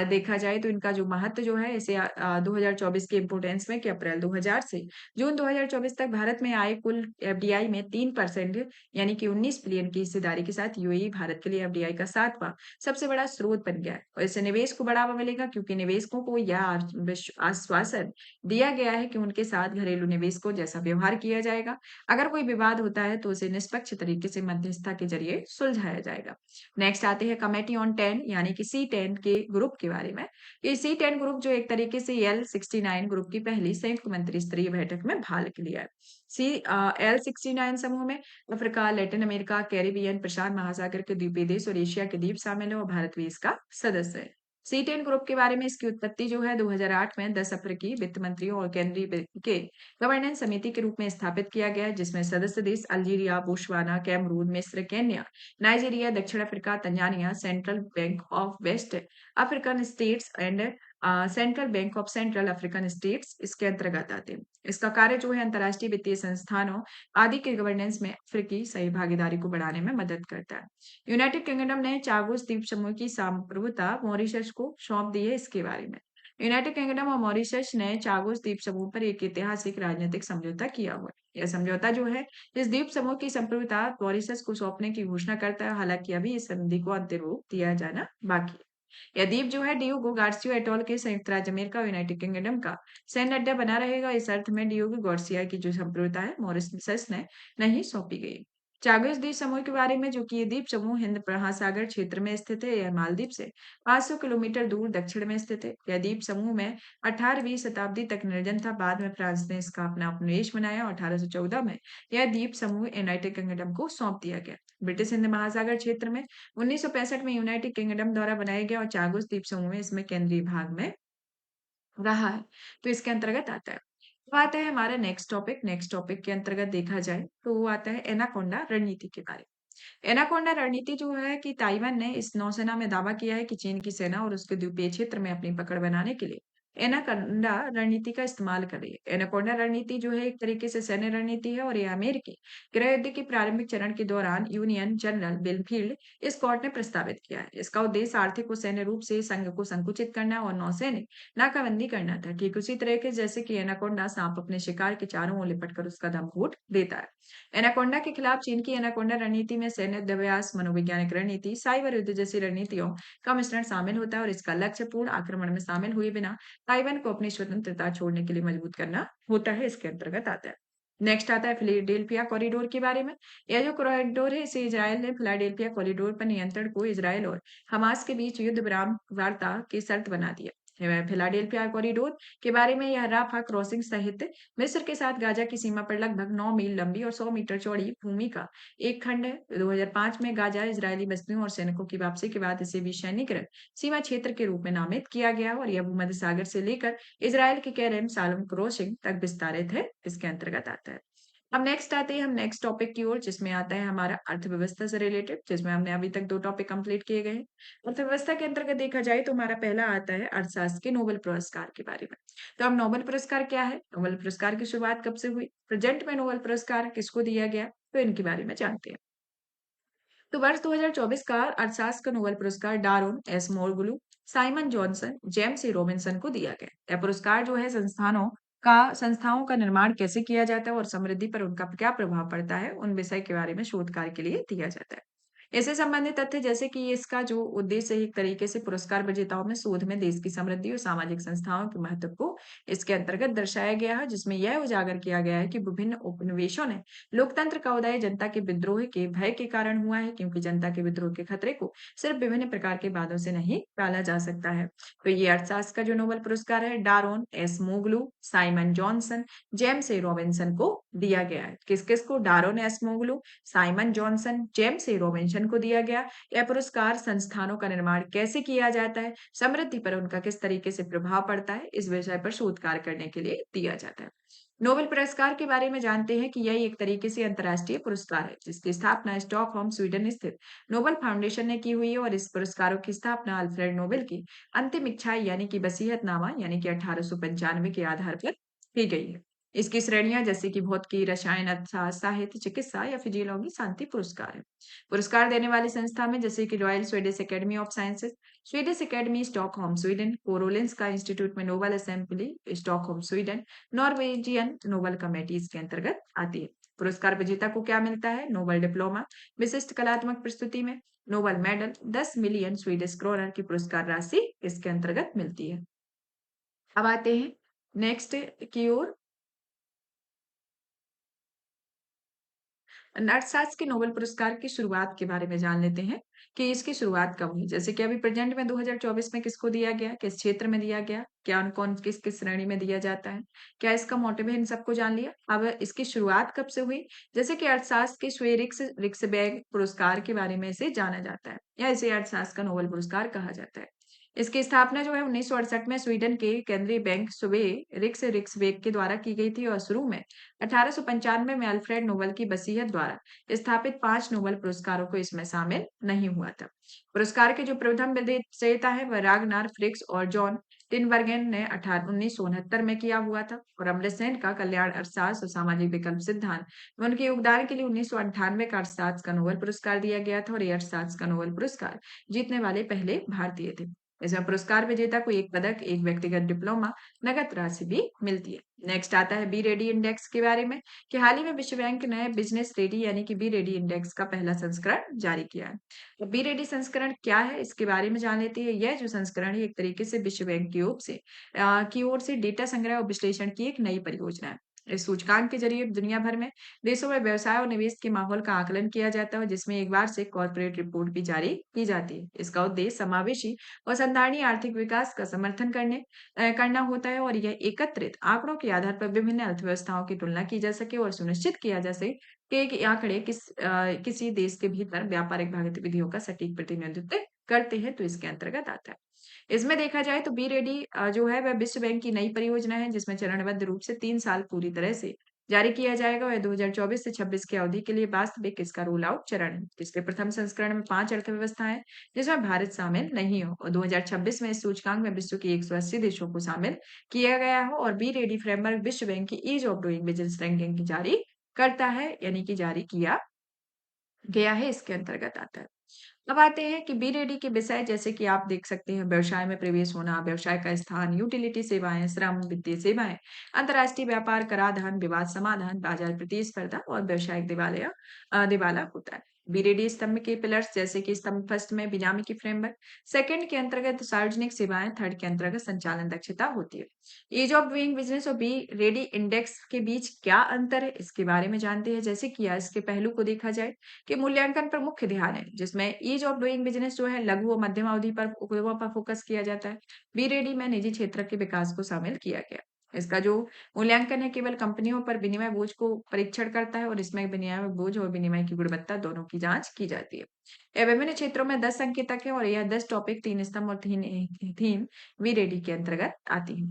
देखा जाए तो इनका जो महत्व जो है इसे 2024 के इम्पोर्टेंस में कि अप्रैल 2000 से जून 2024 तक भारत में आए कुल एफडीआई में 3% यानी कि 19 बिलियन की हिस्सेदारी के साथ यूएई भारत के लिए एफडीआई का 7वां सबसे बड़ा स्रोत बन गया है और इससे निवेश को बढ़ावा मिलेगा क्योंकि निवेशकों को यह आश्वासन दिया गया है कि उनके साथ घरेलू निवेशकों जैसा व्यवहार किया जाएगा। अगर कोई विवाद होता है तो उसे निष्पक्ष तरीके से मध्यस्थता के जरिए सुलझाया जाएगा। नेक्स्ट आते हैं कमेटी ऑन 10 यानी कि C10 के ग्रुप के बारे में। ये C10 ग्रुप जो एक तरीके से L69 ग्रुप की पहली संयुक्त मंत्री स्तरीय बैठक में भाग लिया है। L69 समूह में अफ्रीका, लैटिन अमेरिका, कैरिबियन, प्रशांत महासागर के द्वीपीय देश और एशिया के द्वीप शामिल है और भारत भी इसका सदस्य है। C10 ग्रुप के बारे में इसकी उत्पत्ति जो है 2008 में 10 अफ्रीकी वित्त मंत्रियों और केंद्रीय के गवर्नेंस समिति के रूप में स्थापित किया गया है जिसमें सदस्य देश अल्जीरिया, बोत्सवाना, कैमरून, मिस्र, केन्या, नाइजीरिया, दक्षिण Africa, Tanzania, central bank of West African states and central bank of central African states इसके अंतर्गत आते हैं। इसका कार्य जो है अंतर्राष्ट्रीय वित्तीय संस्थानों आदि के गवर्नेंस में अफ्रीकी सही भागीदारी को बढ़ाने में मदद करता है। यूनाइटेड किंगडम ने चागोस द्वीप समूह की संप्रभुता मॉरिशस को सौंप दी है। इसके बारे में यूनाइटेड किंगडम और मॉरिशस ने चागोस द्वीप समूह पर एक ऐतिहासिक राजनीतिक समझौता किया हुआ है। यह समझौता जो है इस द्वीप समूह की संप्रभुता मॉरिशस को सौंपने की घोषणा करता है। हालांकि अभी इस संधि को अंतिम रूप दिया जाना बाकी है। यह द्वीप जो है डियोगो गार्सिया एटोल के संयुक्त राज्य अमेरिका और यूनाइटेड किंगडम का सैन्य अड्डा बना रहेगा। इस अर्थ में डियोगो गार्सिया की जो संप्रभुता है मॉरिशस ने नहीं सौंपी गई। चागोस द्वीप समूह के बारे में जो कि ये द्वीप समूह हिंद महासागर क्षेत्र में स्थित है। यह मालदीव से 500 किलोमीटर दूर दक्षिण में स्थित है। यह द्वीप समूह में 18वीं शताब्दी तक निर्जन था। बाद में फ्रांस ने इसका अपना उपनिवेश बनाया और 1814 में यह द्वीप समूह यूनाइटेड किंगडम को सौंप दिया गया। ब्रिटिश हिंद महासागर क्षेत्र में 1965 में यूनाइटेड किंगडम द्वारा बनाया गया और चागोस द्वीप समूह में इसमें केंद्रीय भाग में रहा है तो इसके अंतर्गत आता है। तो आता है हमारा नेक्स्ट टॉपिक के अंतर्गत देखा जाए तो वो आता है एनाकोंडा रणनीति के बारे में। एनाकोंडा रणनीति जो है कि ताइवान ने इस नौसेना में दावा किया है कि चीन की सेना और उसके द्वीपीय क्षेत्र में अपनी पकड़ बनाने के लिए एनाकोंडा रणनीति का इस्तेमाल कर रही है। एनाकोंडा रणनीति जो है एक तरीके से सैन्य रणनीति है और ये अमेरिकी गृह युद्ध के प्रारंभिक चरण के दौरान यूनियन जनरल बिलफील्ड इस कोर्ट ने प्रस्तावित किया है। इसका उद्देश्य आर्थिक और सैन्य रूप से संघ को संकुचित करना और नौसैनिक नाकाबंदी करना था। ठीक उसी तरह के जैसे कि एनाकोंडा सांप अपने शिकार के चारों ओर लिपट कर उसका दम घोट देता है। एनाकोंडा के खिलाफ चीन की एनाकोंडा रणनीति में सैन्य युद्धाभ्यास, मनोवैज्ञानिक रणनीति, साइबर युद्ध जैसी रणनीतियों का मिश्रण शामिल होता है और इसका लक्ष्य पूर्ण आक्रमण में शामिल हुए बिना ताइवान को अपनी स्वतंत्रता छोड़ने के लिए मजबूत करना होता है। इसके अंतर्गत आता है। नेक्स्ट आता है फिलाडेल्फिया कॉरिडोर के बारे में। यह जो कॉरिडोर है इसे इजरायल ने फिलाडेल्फिया कॉरिडोर पर नियंत्रण को इजरायल और हमास के बीच युद्ध विराम वार्ता की शर्त बना दिया। फिलाडेल्फिया कॉरिडोर के बारे में यह राफा क्रॉसिंग सहित मिस्र के साथ गाजा की सीमा पर लगभग 9 मील लंबी और 100 मीटर चौड़ी भूमि का एक खंड है। 2005 में गाजा इजरायली बस्तियों और सैनिकों की वापसी के बाद इसे भी सैनिक सीमा क्षेत्र के रूप में नामित किया गया और यह भूमध्य सागर से लेकर इजरायल के केरेम सालम क्रॉसिंग तक विस्तारित है। इसके अंतर्गत आता है। अब नेक्स्ट आते हैं हम नेक्स्ट टॉपिक की ओर जिसमें आता है हमारा अर्थव्यवस्था से रिलेटेड जिसमें हमने अभी तक 2 टॉपिक कंप्लीट किए गए हैं। अर्थव्यवस्था के अंतर्गत देखा जाए तो हमारा पहला आता है अर्थशास्त्र के नोबेल पुरस्कार के बारे में। तो अब नोबेल पुरस्कार क्या है? नोबेल पुरस्कार की शुरुआत कब से हुई? प्रेजेंट में नोबेल पुरस्कार किसको दिया गया? तो इनके बारे में जानते हैं। तो वर्ष 2024 का अर्थशास्त्र का नोबेल पुरस्कार Daron Acemoglu, Simon Johnson, James A Robinson को दिया गया। यह पुरस्कार जो है संस्थाओं का निर्माण कैसे किया जाता है और समृद्धि पर उनका क्या प्रभाव पड़ता है उन विषय के बारे में शोध कार्य के लिए दिया जाता है। इससे संबंधित तथ्य जैसे कि इसका जो उद्देश्य है एक तरीके से पुरस्कार विजेताओं में शोध में देश की समृद्धि और सामाजिक संस्थाओं के महत्व को इसके अंतर्गत दर्शाया गया है जिसमें यह उजागर किया गया है कि विभिन्न उपनिवेशों ने लोकतंत्र का उदय जनता के विद्रोह के भय के कारण हुआ है क्योंकि जनता के विद्रोह के खतरे को सिर्फ विभिन्न प्रकार के वादों से नहीं टाला जा सकता है। तो ये अर्थशास्त्र का जो नोबेल पुरस्कार है Daron Acemoglu, Simon Johnson, James A Robinson को दिया गया है। किस किस को? Daron Acemoglu, Simon Johnson, James A Robinson वेतन को दिया गया? यह पुरस्कार संस्थानों का निर्माण कैसे किया जाता है? समृद्धि पर उनका किस तरीके से प्रभाव पड़ता है? इस विषय पर शोध कार्य करने के लिए दिया जाता है। नोबेल पुरस्कार के बारे में जानते हैं कि यह एक तरीके से अंतर्राष्ट्रीय पुरस्कार है, जिसकी स्थापना स्टॉकहोम, स्वीडन स्थित नोबेल फाउंडेशन ने की हुई है और इस पुरस्कारों की स्थापना अल्फ्रेड नोबेल की अंतिम इच्छा यानी कि वसीयतनामा यानी कि 1895 के आधार पर की गई है। इसकी श्रेणियां जैसे कि भौतिकी, रसायन, अर्थशास्त्र, साहित्य, चिकित्सा या फिजियोलॉजी शांति पुरस्कार है। पुरस्कार देने वाली संस्था में जैसे कि Royal Swedish Academy of Sciences, Swedish Academy Stockholm Sweden, Karolinska Institute में Nobel Assembly Stockholm Sweden, Norwegian Nobel Committee इसके अंतर्गत आती है। पुरस्कार विजेता को क्या मिलता है? नोबेल डिप्लोमा, विशिष्ट कलात्मक प्रस्तुति में Nobel medal, 10 million Swedish kronor की पुरस्कार राशि इसके अंतर्गत मिलती है। अब आते हैं नेक्स्ट की ओर। अर्थशास्त्र के नोबेल पुरस्कार की शुरुआत के बारे में जान लेते हैं कि इसकी शुरुआत कब हुई। जैसे कि अभी प्रेजेंट में 2024 में किसको दिया गया, किस क्षेत्र में दिया गया, क्या कौन किस किस श्रेणी में दिया जाता है, क्या इसका मोटिव है, इन सबको जान लिया। अब इसकी शुरुआत कब से हुई? जैसे कि अर्थशास्त्र के स्वे रिक्सबैग पुरस्कार के बारे में इसे जाना जाता है या इसे अर्थशास्त्र का नोबेल पुरस्कार कहा जाता है। इसकी स्थापना जो है 1968 में स्वीडन के केंद्रीय बैंक स्वे रिक्सबेग के द्वारा की गई थी और शुरू में 1895 में अल्फ्रेड नोबेल की वसीयत द्वारा स्थापित 5 नोबेल पुरस्कारों को इसमें शामिल नहीं हुआ था। पुरस्कार के जो प्रथम विजेता है वह रागनार फ्रिक्स और जॉन टिनबर्गेन ने 1969 में किया हुआ था और अमर्त्य सेन का कल्याण अर्थशास्त्र और सामाजिक विकल्प सिद्धांत में उनके योगदान के लिए 1998 का अर्थशास्त्र का नोबेल पुरस्कार दिया गया था और ये अर्थशास्त्र का नोबेल पुरस्कार जीतने वाले पहले भारतीय थे। इसमें पुरस्कार विजेता को एक पदक, एक व्यक्तिगत डिप्लोमा, नगद राशि भी मिलती है। नेक्स्ट आता है बी रेडी इंडेक्स के बारे में कि हाल ही में विश्व बैंक ने बिजनेस रेडी यानी कि बी रेडी इंडेक्स का पहला संस्करण जारी किया है। तो बी रेडी संस्करण क्या है इसके बारे में जान लेते हैं। यह जो संस्करण है एक तरीके से विश्व बैंक की ओर से डेटा संग्रह और विश्लेषण की एक नई परियोजना है। इस सूचकांक के जरिए दुनिया भर में देशों में व्यवसाय और निवेश के माहौल का आकलन किया जाता है जिसमें एक बार से कॉर्पोरेट रिपोर्ट भी जारी की जाती है। इसका उद्देश्य समावेशी और संधारणीय आर्थिक विकास का समर्थन करना होता है और यह एकत्रित आंकड़ों के आधार पर विभिन्न अर्थव्यवस्थाओं की तुलना की जा सके और सुनिश्चित किया जा सके कि ये आंकड़े किसी देश के भीतर व्यापारिक गतिविधियों का सटीक प्रतिनिधित्व करते हैं, तो इसके अंतर्गत आता है। इसमें देखा जाए तो बी रेडी जो है वह विश्व बैंक की नई परियोजना है जिसमें चरणबद्ध रूप से 3 साल पूरी तरह से जारी किया जाएगा और 2024 से 26 की अवधि के लिए वास्तविक इसका रोल आउट चरण है। इसके प्रथम संस्करण में 5 अर्थव्यवस्थाएं जिसमें भारत शामिल नहीं हो और 2026 में इस सूचकांक में विश्व के 180 देशों को शामिल किया गया हो और बी रेडी फ्रेमवर्क विश्व बैंक की ease of doing business ranking की जारी करता है यानी कि जारी किया गया है, इसके अंतर्गत आता है। अब आते हैं कि बी रेडी के विषय जैसे कि आप देख सकते हैं व्यवसाय में प्रवेश होना, व्यवसाय का स्थान, यूटिलिटी सेवाएं, श्रम, वित्तीय सेवाएं, अंतर्राष्ट्रीय व्यापार, कराधान, विवाद समाधान, बाजार प्रतिस्पर्धा और व्यावसायिक दिवाला होता है। बी रेडी स्तंभ के पिलर्स जैसे कि स्तंभ फर्स्ट में बेनामी की फ्रेमवर्क, सेकंड के अंतर्गत सार्वजनिक सेवाएं, थर्ड के अंतर्गत संचालन दक्षता होती है। ईज ऑफ डूइंग बिजनेस और बी रेडी इंडेक्स के बीच क्या अंतर है इसके बारे में जानते हैं। जैसे कि इसके पहलू को देखा जाए कि मूल्यांकन पर मुख्य ध्यान है जिसमें ईज ऑफ डूइंग बिजनेस जो है लघु और मध्यम अवधि पर उद्योगों पर फोकस किया जाता है। बी रेडी में निजी क्षेत्र के विकास को शामिल किया गया। इसका जो मूल्यांकन है केवल कंपनियों पर विनिमय बोझ को परीक्षण करता है और इसमें विनिमय बोझ और विनिमय की गुणवत्ता दोनों की जांच की जाती है। यह विभिन्न क्षेत्रों में 10 अंक तक है और यह 10 टॉपिक 3 स्तंभ और थीम बी रेडी के अंतर्गत आती है।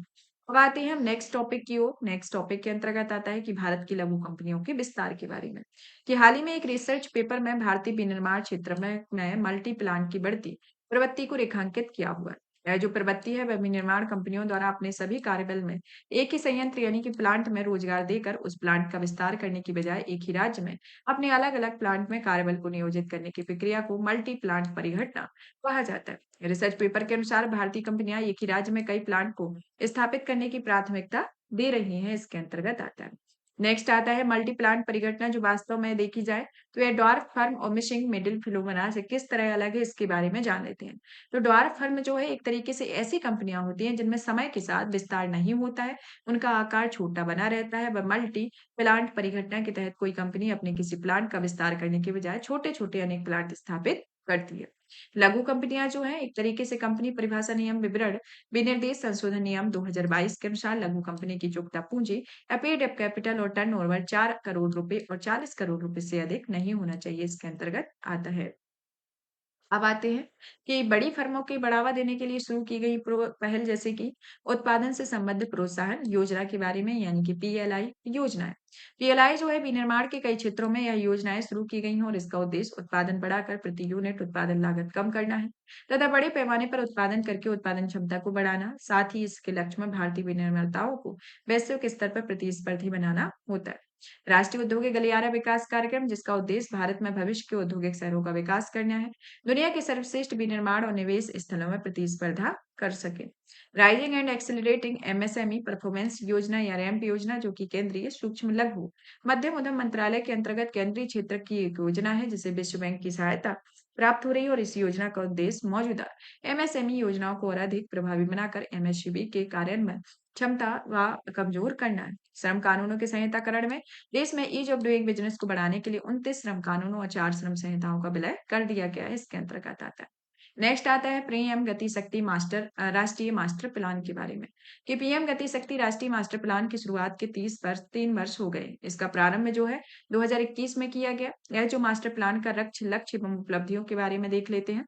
अब आते हैं हम नेक्स्ट टॉपिक की ओर। नेक्स्ट टॉपिक के अंतर्गत आता है कि भारत की लघु कंपनियों के विस्तार के बारे में कि हाल ही में एक रिसर्च पेपर में भारतीय विनिर्माण क्षेत्र में मल्टी प्लांट की बढ़ती प्रवृत्ति को रेखांकित किया हुआ है। यह जो प्रवृत्ति है वह विनिर्माण कंपनियों द्वारा अपने सभी कार्यबल में एक ही संयंत्र यानी कि प्लांट में रोजगार देकर उस प्लांट का विस्तार करने की बजाय एक ही राज्य में अपने अलग अलग प्लांट में कार्यबल को नियोजित करने की प्रक्रिया को मल्टी प्लांट परिघटना कहा जाता है। रिसर्च पेपर के अनुसार भारतीय कंपनियां एक ही राज्य में कई प्लांट को स्थापित करने की प्राथमिकता दे रही हैं, इसके अंतर्गत आता है। नेक्स्ट आता है मल्टी प्लांट परिघटना जो वास्तव में देखी जाए तो यह ड्वार्फ फर्म और मिशिंग मिडिल फिलोमेना से किस तरह अलग है इसके बारे में जान लेते हैं। तो ड्वार्फ फर्म जो है एक तरीके से ऐसी कंपनियां होती हैं जिनमें समय के साथ विस्तार नहीं होता है, उनका आकार छोटा बना रहता है। वह मल्टी प्लांट परिघटना के तहत कोई कंपनी अपने किसी प्लांट का विस्तार करने के बजाय छोटे छोटे अनेक प्लांट स्थापित करती है। लघु कंपनियां जो है एक तरीके से कंपनी परिभाषा नियम विवरण विनिर्देश संशोधन नियम 2022 के अनुसार लघु कंपनी की चुकता पूंजी पेड अप कैपिटल और टर्नओवर 4 करोड़ रुपए और 40 करोड़ रुपए से अधिक नहीं होना चाहिए, इसके अंतर्गत आता है। अब आते हैं कि बड़ी फर्मों के बढ़ावा देने के लिए शुरू की गई पहल जैसे कि उत्पादन से संबद्ध प्रोत्साहन योजना के बारे में, यानी कि पीएलआई योजना है। पीएलआई जो है विनिर्माण के कई क्षेत्रों में यह योजनाएं शुरू की गई हैं और इसका उद्देश्य उत्पादन बढ़ाकर प्रति यूनिट उत्पादन लागत कम करना है तथा बड़े पैमाने पर उत्पादन करके उत्पादन क्षमता को बढ़ाना। साथ ही इसके लक्ष्य में भारतीय विनिर्माताओं को वैश्विक स्तर पर प्रतिस्पर्धी बनाना होता है। राष्ट्रीय औद्योगिक गलियारा विकास कार्यक्रम, जिसका उद्देश्य भारत में भविष्य के औद्योगिक शहरों का विकास करना है, दुनिया के सर्वश्रेष्ठ विनिर्माण और निवेश स्थलों में प्रतिस्पर्धा कर सके। Rising and accelerating MSME performance योजना या रैंप योजना, जो कि केंद्रीय सूक्ष्म लघु मध्यम उद्यम मंत्रालय के अंतर्गत केंद्रीय क्षेत्र की एक योजना है जिसे विश्व बैंक की सहायता प्राप्त हो रही है और इस योजना का उद्देश्य मौजूदा एमएसएमई योजनाओं को और अधिक प्रभावी बनाकर एमएसएमई के कार्यान्वयन क्षमता व कमजोर करना है। श्रम कानूनों के संहिताकरण में देश में ईज ऑफ डूइंग बिजनेस को बढ़ाने के लिए 29 श्रम कानूनों और 4 श्रम संहिताओं का विलय कर दिया गया है। इसके अंतर्गत आता है। नेक्स्ट आता है पीएम गति शक्ति राष्ट्रीय मास्टर प्लान के बारे में कि पीएम गति शक्ति राष्ट्रीय मास्टर प्लान की शुरुआत के 3 वर्ष हो गए। इसका प्रारंभ जो है 2021 में किया गया। यह जो मास्टर प्लान का लक्ष्य एवं उपलब्धियों के बारे में देख लेते हैं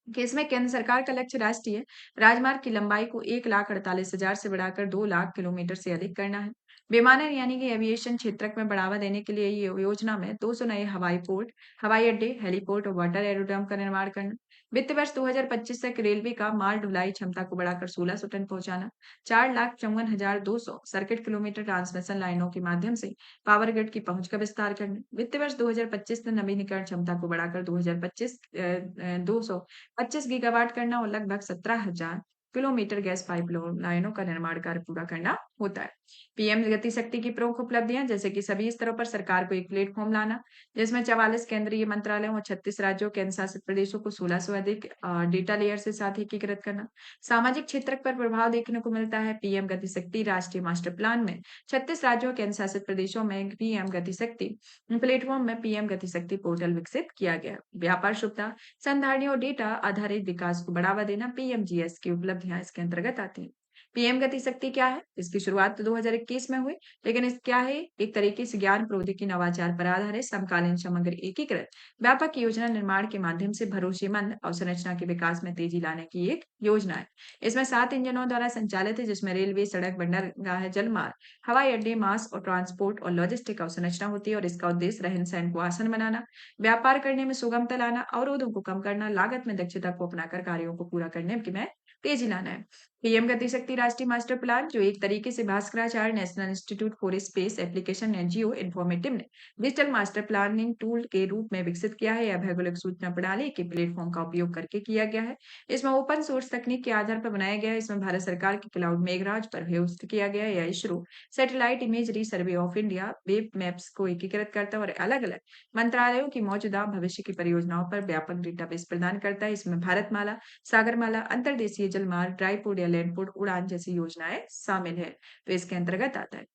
कि इसमें केंद्र सरकार का लक्ष्य राष्ट्रीय राजमार्ग की लंबाई को 1,48,000 से बढ़ाकर 2 लाख किलोमीटर से अधिक करना है। विमानन यानी कि एविएशन क्षेत्र में बढ़ावा देने के लिए ये योजना में 200 नए हवाई पोर्ट, हवाई अड्डे, हेलीपोर्ट और वाटर एरोड्रम का निर्माण करना। वित्त वर्ष 2025 तक रेलवे का माल ढुलाई क्षमता को बढ़ाकर 1600 टन पहुंचाना। 4,54,200 सर्किट किलोमीटर ट्रांसमिशन लाइनों के माध्यम से पावर ग्रिड की पहुंच का विस्तार करना। वित्त वर्ष 2025 तक नवीनीकरण क्षमता को बढ़ाकर 25 गीगावाट करना और लगभग 17,000 किलोमीटर गैस पाइपलाइनों का निर्माण कार्य पूरा करना होता है। पीएम गति शक्ति की प्रमुख उपलब्धियां जैसे कि सभी स्तरों पर सरकार को एक प्लेटफॉर्म लाना, जिसमें 44 केंद्रीय मंत्रालयों और 36 राज्यों केंद्र शासित प्रदेशों को 16 से अधिक डेटा लेयर से साथ एकीकृत करना। सामाजिक क्षेत्र पर प्रभाव देखने को मिलता है। पीएम गति शक्ति राष्ट्रीय मास्टर प्लान में 36 राज्यों केंद्र शासित प्रदेशों में पीएम गति शक्ति प्लेटफॉर्म में पीएम गति शक्ति पोर्टल विकसित किया गया। व्यापार शुभता संधारणीय और डेटा आधारित विकास को बढ़ावा देना पीएमजीएस की उपलब्धियां इसके अंतर्गत आती हैं। पीएम गति शक्ति क्या है? इसकी शुरुआत तो 2021 में हुई, लेकिन इस क्या है? एक तरीके से ज्ञान प्रौद्योगिकी नवाचार पर आधारित समकालीन समग्र एकीकृत व्यापक योजना निर्माण के माध्यम से भरोसेमंद अवसंरचना के विकास में तेजी लाने की एक योजना है। इसमें 7 इंजनों द्वारा संचालित है, जिसमें रेलवे, सड़क, बंदरगाह, जलमार्ग, हवाई अड्डे, मास और ट्रांसपोर्ट और लॉजिस्टिक अवसंरचना होती है और इसका उद्देश्य रहन सहन को आसान बनाना, व्यापार करने में सुगमता लाना, अवरोधों को कम करना, लागत में दक्षता को अपनाकर कार्यों को पूरा करने में तेजी लाना है। पीएम गति शक्ति राष्ट्रीय मास्टर प्लान, जो एक तरीके से Bhaskaracharya national institute for space application NGO informative ने डिजिटल मास्टर प्लानिंग टूल के रूप में विकसित किया है। यह भौगोलिक सूचना प्रणाली के प्लेटफॉर्म का उपयोग करके किया गया है। इसमें ओपन सोर्स तकनीक के आधार पर बनाया गया है। इसमें भारत सरकार के क्लाउड मेघराज पर होस्ट किया गया है। यह ISRO satellite imagery survey of India web maps को एकीकृत करता है और अलग अलग मंत्रालयों की मौजूदा भविष्य की परियोजनाओं पर व्यापक डेटाबेस प्रदान करता है। इसमें भारतमाला, सागरमाला, अंतर्देशीय जलमार्ग, ड्राईपोर्ट या लैंडपोर्ट उड़ान जैसी योजनाएं शामिल है। तो इसके अंतर्गत आता है।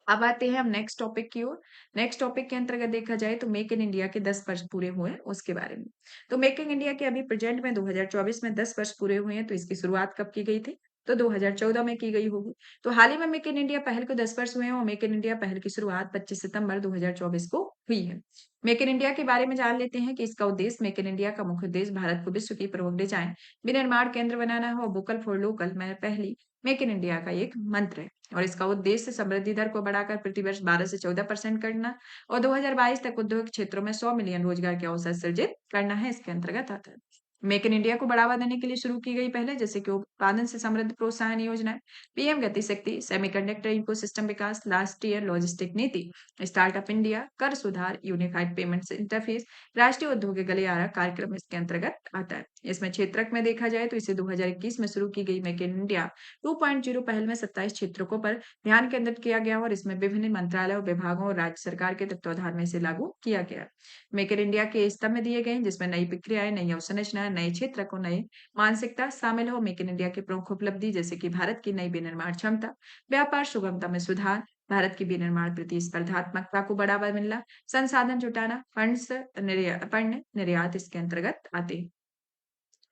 अब आते हैं हम नेक्स्ट टॉपिक की ओर। नेक्स्ट टॉपिक के अंतर्गत देखा जाए तो मेक इन इंडिया के 10 वर्ष पूरे हुए हैं उसके बारे में। तो मेक इन इंडिया के अभी प्रेजेंट में 2024 में 10 वर्ष पूरे हुए हैं। तो इसकी शुरुआत कब की गई थी? तो 2014 में की गई होगी। तो हाल ही में मेक इन इंडिया पहल को 10 वर्ष हुए हैं और मेक इन इंडिया पहल की शुरुआत 25 सितंबर 2024 को हुई है। मेक इन इंडिया के बारे में जान लेते हैं कि इसका उद्देश्य, मेक इन इंडिया का मुख्य उद्देश्य भारत को विश्व की प्रमुख डिजाइन विनिर्माण केंद्र बनाना है और वोकल फॉर लोकल में पहली मेक इन इंडिया का एक मंत्र है और इसका उद्देश्य समृद्धि दर को बढ़ाकर प्रति वर्ष 12 से 14% करना और 2022 तक उद्योग क्षेत्रों में 100 मिलियन रोजगार के अवसर सृजित करना है। इसके अंतर्गत आता है। मेक इन इंडिया को बढ़ावा देने के लिए शुरू की गई पहले जैसे कि उत्पादन से समृद्ध प्रोत्साहन योजना, पीएम गति शक्ति, सेमीकंडक्टर इकोसिस्टम विकास, लास्ट ईयर लॉजिस्टिक नीति, स्टार्टअप इंडिया, कर सुधार, यूनिफाइड पेमेंट्स इंटरफेस, राष्ट्रीय औद्योगिक गलियारा कार्यक्रम इसके अंतर्गत आता है। इसमें क्षेत्रक में देखा जाए तो इसे 2021 में शुरू की गई मेक इन इंडिया 2.0 पहल में 27 क्षेत्रों पर ध्यान केंद्रित किया गया और इसमें विभिन्न मंत्रालयों, विभागों और राज्य सरकार के तत्वाधान में इसे लागू किया गया। मेक इन इंडिया के स्तंभ दिए गए हैं, जिसमें नई प्रक्रियाएं, नई अवसंरचनाएं, नए क्षेत्र को नए मानसिकता शामिल हो। मेक इन इंडिया की प्रमुख उपलब्धि जैसे कि भारत की नई विनिर्माण क्षमता, व्यापार सुगमता में सुधार, भारत की विनिर्माण प्रतिस्पर्धात्मकता को बढ़ावा मिलना, संसाधन जुटाना, फंड निर्यात इसके अंतर्गत आते हैं।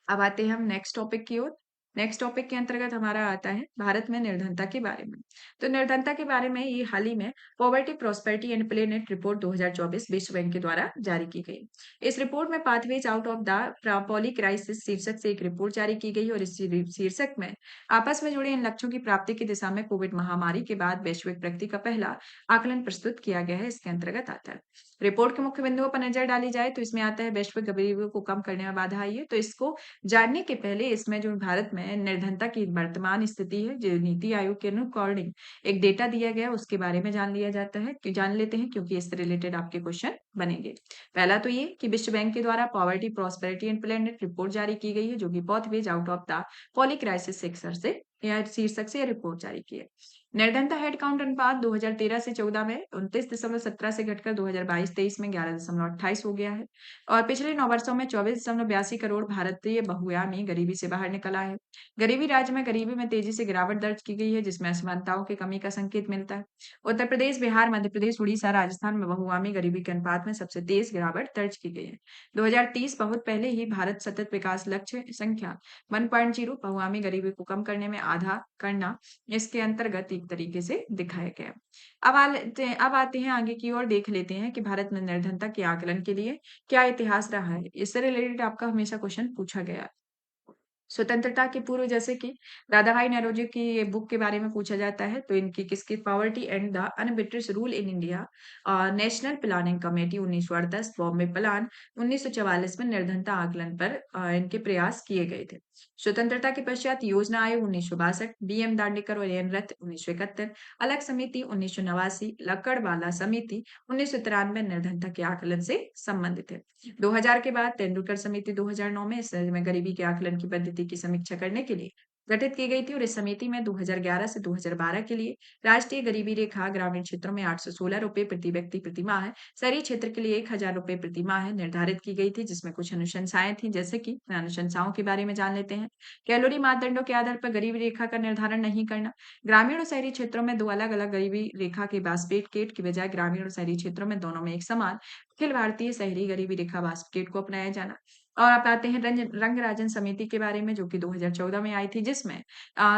अब आते हैं हम नेक्स्ट टॉपिक की ओर। नेक्स्ट टॉपिक के अंतर्गत हमारा आता है भारत में निर्धनता के बारे में। तो निर्धनता के बारे में ये हाल ही में poverty prosperity and planet report 2024 विश्व बैंक के द्वारा जारी की गई। इस रिपोर्ट में pathways out of the poly crisis शीर्षक से एक रिपोर्ट जारी की गई और इस शीर्षक में आपस में जुड़े इन लक्ष्यों की प्राप्ति की दिशा में कोविड महामारी के बाद वैश्विक प्रगति का पहला आकलन प्रस्तुत किया गया है, इसके अंतर्गत आता है। रिपोर्ट के मुख्य बिंदुओं पर नजर डाली जाए तो इसमें आता है वैश्विक गरीबी को कम करने में बाधा आई है। तो इसको जानने के पहले इसमें जो भारत में निर्धनता की वर्तमान स्थिति है, जो नीति आयोग के अकॉर्डिंग एक डेटा दिया गया है, उसके बारे में जान लेते हैं, क्योंकि इससे रिलेटेड आपके क्वेश्चन बनेंगे। पहला तो ये कि विश्व बैंक के द्वारा poverty prosperity and planet report जारी की गई है, जो कि pathways out of the poly crisis शीर्षक से यह रिपोर्ट जारी की है। निर्धनता हेड काउंट अनुपात 2013 से 14 में 29.17 से घटकर 2022-23 में 11.28 हो गया है और पिछले 9 वर्षों में 24.82 करोड़ भारतीय बहुआयामी गरीबी से बाहर निकला है। गरीबी राज्य में गरीबी में तेजी से गिरावट दर्ज की गई है, जिसमें असमानताओं की कमी का संकेत मिलता है। उत्तर प्रदेश, बिहार, मध्य प्रदेश, उड़ीसा, राजस्थान में बहुआयामी गरीबी के अनुपात में सबसे तेज गिरावट दर्ज की गई है। 2030 बहुत पहले ही भारत सतत विकास लक्ष्य संख्या 1.0 बहुआयामी गरीबी को कम करने में आधा करना, इसके अंतर्गत एक तरीके से दिखाया गया। अब आते हैं आगे की ओर, देख लेते हैं कि भारत में निर्धनता के आकलन के लिए क्या इतिहास रहा है। इससे रिलेटेड आपका हमेशा क्वेश्चन पूछा गया है। स्वतंत्रता के पूर्व, जैसे कि दादाभाई नौरोजी की ये बुक के बारे में पूछा जाता है, तो इनकी किसकी poverty and the un-British rule in India, national planning committee 1938, Bombay plan 1944 में निर्धनता आकलन पर इनके प्रयास किए गए थे। स्वतंत्रता के पश्चात योजना आयोग 1962, बीएम दांडेकर और एन रथ 1971, अलग समिति 1989, लक्कड़वाला समिति 1993 निर्धनता के आकलन से संबंधित है। 2000 के बाद तेंदुलकर समिति 2009 में इस में गरीबी के आकलन की पद्धति की समीक्षा करने के लिए गठित की गई थी और इस समिति में 2011 से 2012 के लिए राष्ट्रीय गरीबी रेखा ग्रामीण क्षेत्रों में 816 रुपए प्रति व्यक्ति प्रति माह है, शहरी क्षेत्र के लिए 1000 रुपए प्रति माह है निर्धारित की गई थी, जिसमें कुछ अनुशंसाएं थी। जैसे कि अनुशंसाओं के बारे में जान लेते हैं। कैलोरी मापदंडों के आधार पर गरीबी रेखा का निर्धारण नहीं करना। ग्रामीण और शहरी क्षेत्रों में दो अलग अलग गरीबी रेखा के बास्केट की बजाय ग्रामीण और शहरी क्षेत्रों में दोनों में एक समान अखिल भारतीय शहरी गरीबी रेखा बास्केट को अपनाया जाना। और आप आते हैं रंगराजन समिति के बारे में, जो कि 2014 में आई थी, जिसमें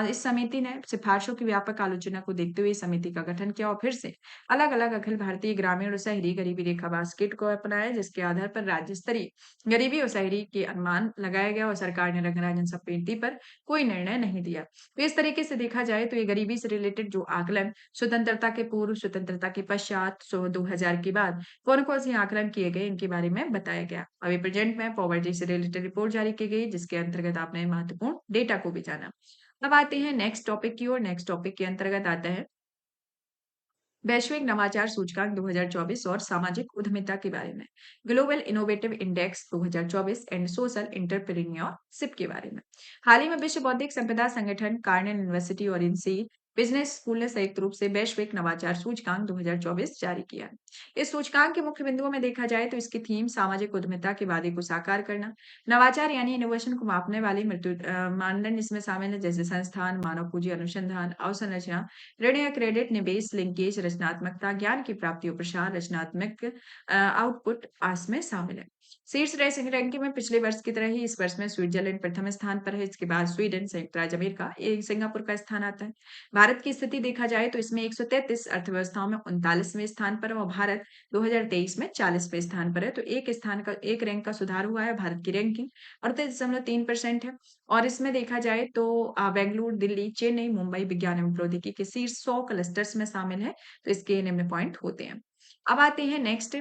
इस समिति ने सिफारिशों की व्यापक आलोचना को देखते हुए समिति का गठन किया और फिर से अलग अलग अखिल भारतीय ग्रामीण और शहरी गरीबी रेखा बास्केट को अपनाया, जिसके आधार पर राज्य स्तरीय गरीबी और शहरी के अनुमान लगाया गया और सरकार ने रंगराजन समिति पर कोई निर्णय नहीं दिया। तो इस तरीके से देखा जाए तो ये गरीबी से रिलेटेड जो आकलन स्वतंत्रता के पूर्व, स्वतंत्रता के पश्चात, 2000 के बाद कौन-कौन से आकलन किए गए, इनके बारे में बताया गया। अभी प्रेजेंट में पॉवर्टी से रिलेटेड रिपोर्ट जारी की गई, जिसके अंतर्गत आपने महत्वपूर्ण डेटा को भी जाना। अब आते हैं नेक्स्ट टॉपिक की ओर। नेक्स्ट टॉपिक के अंतर्गत आता है वैश्विक नवाचार सूचकांक 2024 और सामाजिक उद्यमिता के बारे में। Global innovative index 2024 and social entrepreneurship के बारे में। हाल ही में विश्व बौद्धिक संपदा संगठन, कार्नेल यूनिवर्सिटी और इनसी बिजनेस स्कूल ने संयुक्त रूप से वैश्विक नवाचार सूचकांक 2024 जारी किया है। इस सूचकांक के मुख्य बिंदुओं में देखा जाए तो इसकी थीम सामाजिक उद्यमिता के वादे को साकार करना, नवाचार यानी इनोवेशन को मापने वाली मानदंड इसमें शामिल है, जैसे संस्थान, मानव पूंजी, अनुसंधान, अवसंरचना, ऋण या क्रेडिट, निवेश, लिंकेज, रचनात्मकता, ज्ञान की प्राप्ति और प्रसार, रचनात्मक आउटपुट आस में शामिल है। शीर्ष रैंकिंग में पिछले वर्ष की तरह ही इस वर्ष में स्विट्जरलैंड प्रथम स्थान पर है, इसके बाद स्वीडन, संयुक्त राज्य अमेरिका, सिंगापुर का स्थान आता है। भारत की स्थिति देखा जाए तो इसमें 133 अर्थव्यवस्थाओं में 39वें स्थान पर है और भारत 2023 में 40वें स्थान पर है। तो एक रैंक का सुधार हुआ है। भारत की रैंकिंग 38.3% है और इसमें देखा जाए तो बेंगलुरु, दिल्ली, चेन्नई, मुंबई विज्ञान एवं प्रौद्योगिकी के शीर्ष 100 क्लस्टर्स में शामिल है। तो इसके निम्न पॉइंट होते हैं। अब आते हैं नेक्स्ट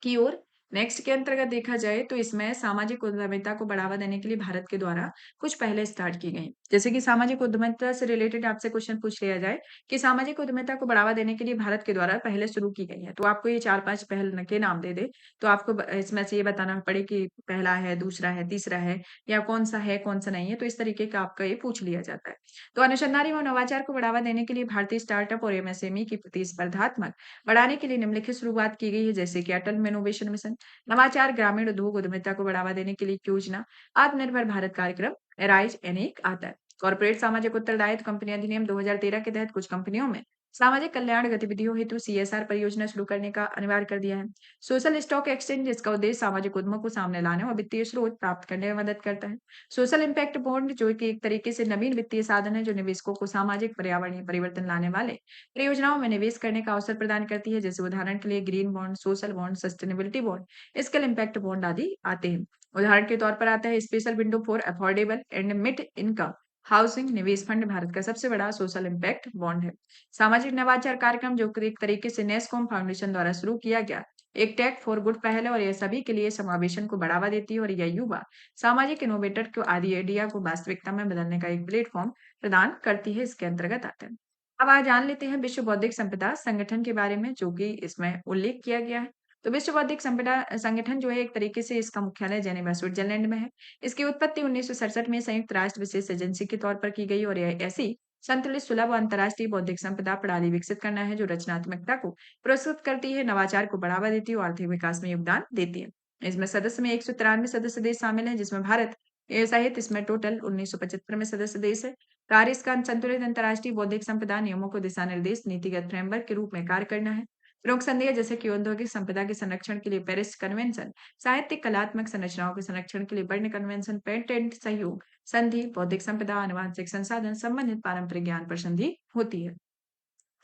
की ओर। नेक्स्ट के अंतर्गत देखा जाए तो इसमें सामाजिक उद्यमिता को बढ़ावा देने के लिए भारत के द्वारा कुछ पहले स्टार्ट की गई। जैसे कि सामाजिक उद्यमिता से रिलेटेड आपसे क्वेश्चन पूछ लिया जाए कि सामाजिक उद्यमिता को बढ़ावा देने के लिए भारत के द्वारा पहले शुरू की गई है, तो आपको ये 4-5 पहल के नाम दे दे, तो आपको इसमें से ये बताना पड़े कि पहला है, दूसरा है, तीसरा है, या कौन सा है, कौन सा नहीं है। तो इस तरीके का आपका ये पूछ लिया जाता है। तो अनुसंधान एवं नवाचार को बढ़ावा देने के लिए भारतीय स्टार्टअप और एमएसएमई की प्रतिस्पर्धात्मक बढ़ाने के लिए निम्नलिखित शुरुआत की गई है, जैसे कि अटल इनोवेशन मिशन, नवाचार, ग्रामीण उद्योग उद्यमिता को बढ़ावा देने के लिए योजना, आत्मनिर्भर भारत कार्यक्रम, राइज एनेक आता है। कॉर्पोरेट सामाजिक उत्तरदायित्व कंपनी अधिनियम 2013 के तहत कुछ कंपनियों में सामाजिक कल्याण गतिविधियों हेतु सीएसआर परियोजना शुरू करने का अनिवार्य कर दिया है। सोशल स्टॉक एक्सचेंज, जिसका उद्देश्य सामाजिक उद्यमों को सामने लाने और वित्तीय स्रोत प्राप्त करने में मदद करता है। सोशल इम्पैक्ट बॉन्ड, जो कि एक तरीके से नवीन वित्तीय साधन है जो निवेशकों को सामाजिक पर्यावरणीय परिवर्तन लाने वाले परियोजनाओं में निवेश करने का अवसर प्रदान करती है। जैसे उदाहरण के लिए green bond, social bond, sustainability bond, skill impact bond आदि आते हैं। उदाहरण के तौर पर आता है special window for affordable and mid income housing निवेश फंड, भारत का सबसे बड़ा सोशल इम्पैक्ट बॉन्ड है। सामाजिक नवाचार कार्यक्रम, जो कि एक तरीके से नेस्कॉम फाउंडेशन द्वारा शुरू किया गया एक टेक फॉर गुड पहल है, और यह सभी के लिए समावेशन को बढ़ावा देती है, और यह युवा सामाजिक इनोवेटर को आदि आइडिया को वास्तविकता में बदलने का एक प्लेटफॉर्म प्रदान करती है। इसके अंतर्गत आते हैं। अब आज जान लेते हैं विश्व बौद्धिक संपदा संगठन के बारे में, जो कि इसमें उल्लेख किया गया है। तो विश्व बौद्धिक संपदा संगठन जो है, एक तरीके से इसका मुख्यालय जेनेवा स्विट्जरलैंड में है। इसकी उत्पत्ति 1967 में संयुक्त राष्ट्र विशेष एजेंसी के तौर पर की गई, और यह ऐसी संतुलित, सुलभ और अंतर्राष्ट्रीय बौद्धिक संपदा प्रणाली विकसित करना है जो रचनात्मकता को पुरस्कृत करती है, नवाचार को बढ़ावा देती है और आर्थिक विकास में योगदान देती है। इसमें सदस्य में 193 सदस्य देश शामिल हैं, जिसमें भारत सहित इसमें टोटल 1975 में सदस्य देश है। कार्य इसका संतुलित अंतर्राष्ट्रीय बौद्धिक संपदा नियमों को दिशा निर्देश नीतिगत फ्रेमवर्क के रूप में कार्य करना है। प्रमुख संदेश, जैसे कि औद्योगिक संपदा के संरक्षण के लिए पेरिस कन्वेंशन, साहित्यिक कलात्मक संरचनाओं के संरक्षण के लिए बर्न कन्वेंशन, पेटेंट सहयोग संधि, बौद्धिक संपदा, आनुवंशिक संसाधन संबंधित पारंपरिक ज्ञान पर संधि होती है।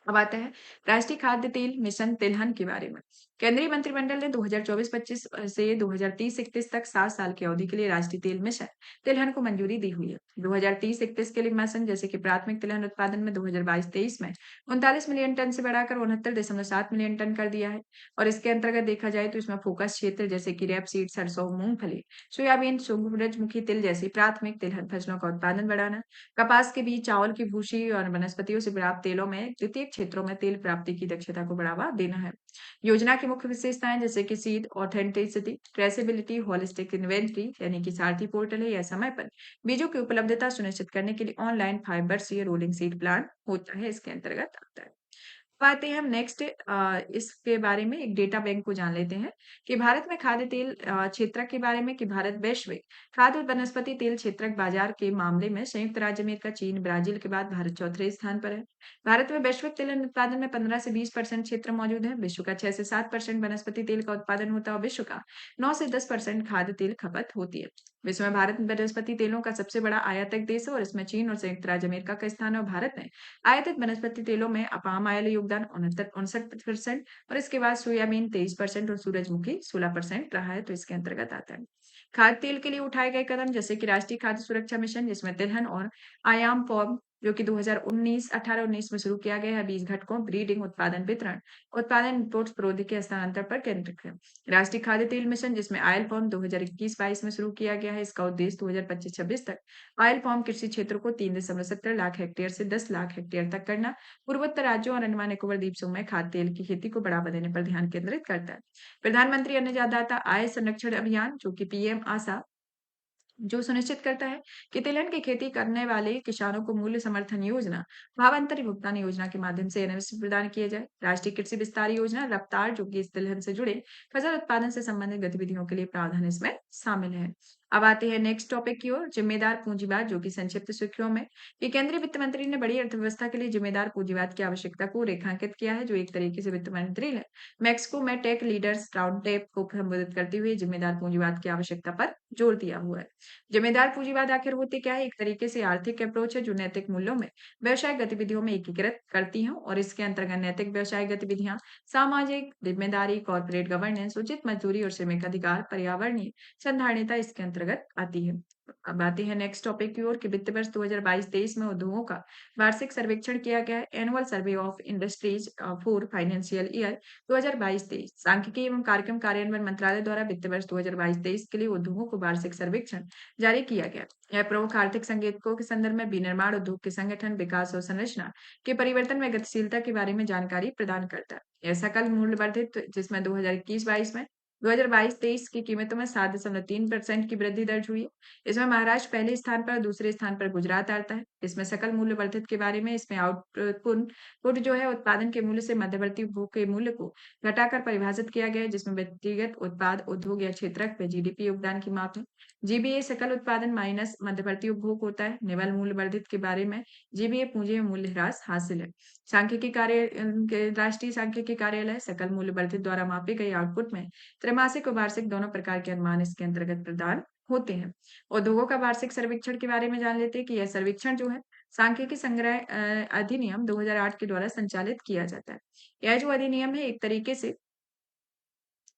अब आता है राष्ट्रीय खाद्य तेल मिशन तिलहन के बारे में। केंद्रीय मंत्रिमंडल ने 2024-25 से 2030-31 तक 7 साल की अवधि के लिए राष्ट्रीय तेल मिशन तिलहन को मंजूरी दी हुई है। 2030-31 के लिए मिशन, जैसे कि प्राथमिक तिलहन उत्पादन में 2022-23 में 39 मिलियन टन से बढ़ाकर 69.7 मिलियन टन कर दिया है। और इसके अंतर्गत देखा जाए तो इसमें फोकस क्षेत्र, जैसे कि रेपसीड, सरसों, मूंगफली, सोयाबीन, सूरजमुखी तिल जैसी प्राथमिक तिलहन फसलों का उत्पादन बढ़ाना, कपास के बीज, चावल की भूसी और वनस्पतियों से प्राप्त तेलों में द्वितीयक क्षेत्रों में तेल प्राप्ति की दक्षता को बढ़ावा देना है। योजना की मुख्य विशेषताएं, जैसे कि seed authenticity, traceability, holistic inventory यानी कि सारथी पोर्टल है, या समय पर बीजों की उपलब्धता सुनिश्चित करने के लिए ऑनलाइन फाइबर से रोलिंग सीड प्लान होता है, इसके अंतर्गत आता है। आते हैं हम नेक्स्ट इसके बारे में एक डेटा बैंक को जान लेते हैं कि भारत में खाद्य तेल क्षेत्र के बारे में, कि भारत वैश्विक खाद्य और वनस्पति तेल क्षेत्रक बाजार के मामले में संयुक्त राज्य अमेरिका, चीन, ब्राजील के बाद भारत चौथे स्थान पर है। भारत में वैश्विक तेल उत्पादन में 15 से 20% क्षेत्र मौजूद है। विश्व का 6 से 7% वनस्पति तेल का उत्पादन होता है, और विश्व का 9 से 10% खाद्य तेल खपत होती है। विश्व में भारत वनस्पति तेलों का सबसे बड़ा आयातक देश है, और इसमें चीन और संयुक्त राज्य अमेरिका का स्थान है। और भारत ने आयातित वनस्पति तेलों में पाम ऑयल योगदान 69% और इसके बाद सोयाबीन 23% और सूरजमुखी 16% रहा है, तो इसके अंतर्गत आता है। खाद्य तेल के लिए उठाए गए कदम, जैसे कि राष्ट्रीय खाद्य सुरक्षा मिशन, जिसमें तिलहन और आयाम फॉर्म, जो कि 2019 18-19 में शुरू किया गया है, बीज घटकों, ब्रीडिंग, उत्पादन वितरण, उत्पादन इनपुट्स, प्रौद्योगिकी हस्तांतरण पर केंद्रित है। राष्ट्रीय खाद्य तेल मिशन, जिसमें आयल फॉर्म 2021-22 में शुरू किया गया है, इसका उद्देश्य 2025-26 तक ऑयल पाम कृषि क्षेत्र को 3.70 लाख हेक्टेयर से 10 लाख हेक्टेयर तक करना, पूर्वोत्तर राज्यों और अंडमान निकोबार द्वीप समूह में खाद्य तेल की खेती को बढ़ावा देने पर ध्यान केंद्रित करता है। प्रधानमंत्री अन्नदाता आय संरक्षण अभियान, जो कि पीएम आशा, जो सुनिश्चित करता है कि तिलहन की खेती करने वाले किसानों को मूल्य समर्थन योजना, भावांतर भुगतान योजना के माध्यम से एनएफसी प्रदान किए जाए। राष्ट्रीय कृषि विस्तार योजना रफ्तार, जो कि इस तिलहन से जुड़े फसल उत्पादन से संबंधित गतिविधियों के लिए प्रावधान इसमें शामिल है। अब आते हैं नेक्स्ट टॉपिक की ओर, जिम्मेदार पूंजीवाद, जो कि संक्षिप्त सुर्खियों में कि केंद्रीय वित्त मंत्री ने बड़ी अर्थव्यवस्था के लिए जिम्मेदार पूंजीवाद की आवश्यकता को रेखांकित किया है, जो एक तरीके से वित्त मंत्री ने मैक्सिको में टेक लीडर्स राउंड टेप को संबोधित करते हुए जिम्मेदार पूंजीवाद की आवश्यकता पर जोर दिया हुआ है। जिम्मेदार पूंजीवाद आखिर होते क्या है? एक तरीके से आर्थिक अप्रोच है जो नैतिक मूल्यों में व्यवसायिक गतिविधियों में एकीकृत करती हैं, और इसके अंतर्गत नैतिक व्यवसायिक गतिविधियां सामाजिक जिम्मेदारी, कॉर्पोरेट गवर्नेंस, उचित मजदूरी और श्रमिक अधिकार, पर्यावरणीय संधारणीयता इसके अंतर्गत आती है। अब आते हैं नेक्स्ट टॉपिक की ओर कि वित्त वर्ष 2022-23 में उद्योगों का वार्षिक सर्वेक्षण किया गया है। Annual survey of industries for financial year 2022-23 सांख्यिकी एवं कार्यक्रम कार्यान्वयन मंत्रालय द्वारा वित्त वर्ष 2022-23 के लिए उद्योगों को वार्षिक सर्वेक्षण जारी किया गया। यह प्रमुख आर्थिक संकेतकों के संदर्भ में विनिर्माण उद्योग के संगठन, विकास और संरचना के परिवर्तन में गतिशीलता के बारे में जानकारी प्रदान करता है। यह सकल मूल्य वर्धित, जिसमें 2021-22 में 2022-23 की कीमतों में 7.3% की वृद्धि दर्ज हुई है। इसमें महाराष्ट्र पहले स्थान पर, दूसरे स्थान पर गुजरात आता है। इसमें सकल मूल्य वर्धित के बारे में इसमें आउटपुट पुट जो है उत्पादन के मूल्य से मध्यवर्ती उपभोग के मूल्य को घटाकर परिभाषित किया गया है, जिसमें व्यक्तिगत उत्पाद, उद्योग या क्षेत्रक में जीडीपी योगदान की माप है। जीबीए सकल उत्पादन माइनस मध्यवर्ती उपभोग होता है। निवल मूल्य वर्धित के बारे में जीबीए पूंजी में मूल्य ह्रास हासिल है। सांख्यिकी राष्ट्रीय सांख्यिकी कार्यालय सकल मूल्य वर्धित द्वारा मापे गए आउटपुट में त्रैमासिक और वार्षिक दोनों प्रकार के अनुमान इसके अंतर्गत प्रदान होते हैं। उद्योगों का वार्षिक सर्वेक्षण के बारे में जान लेते हैं कि यह सर्वेक्षण जो है सांख्यिकी संग्रह अधिनियम 2008 के द्वारा संचालित किया जाता है। यह जो अधिनियम है एक तरीके से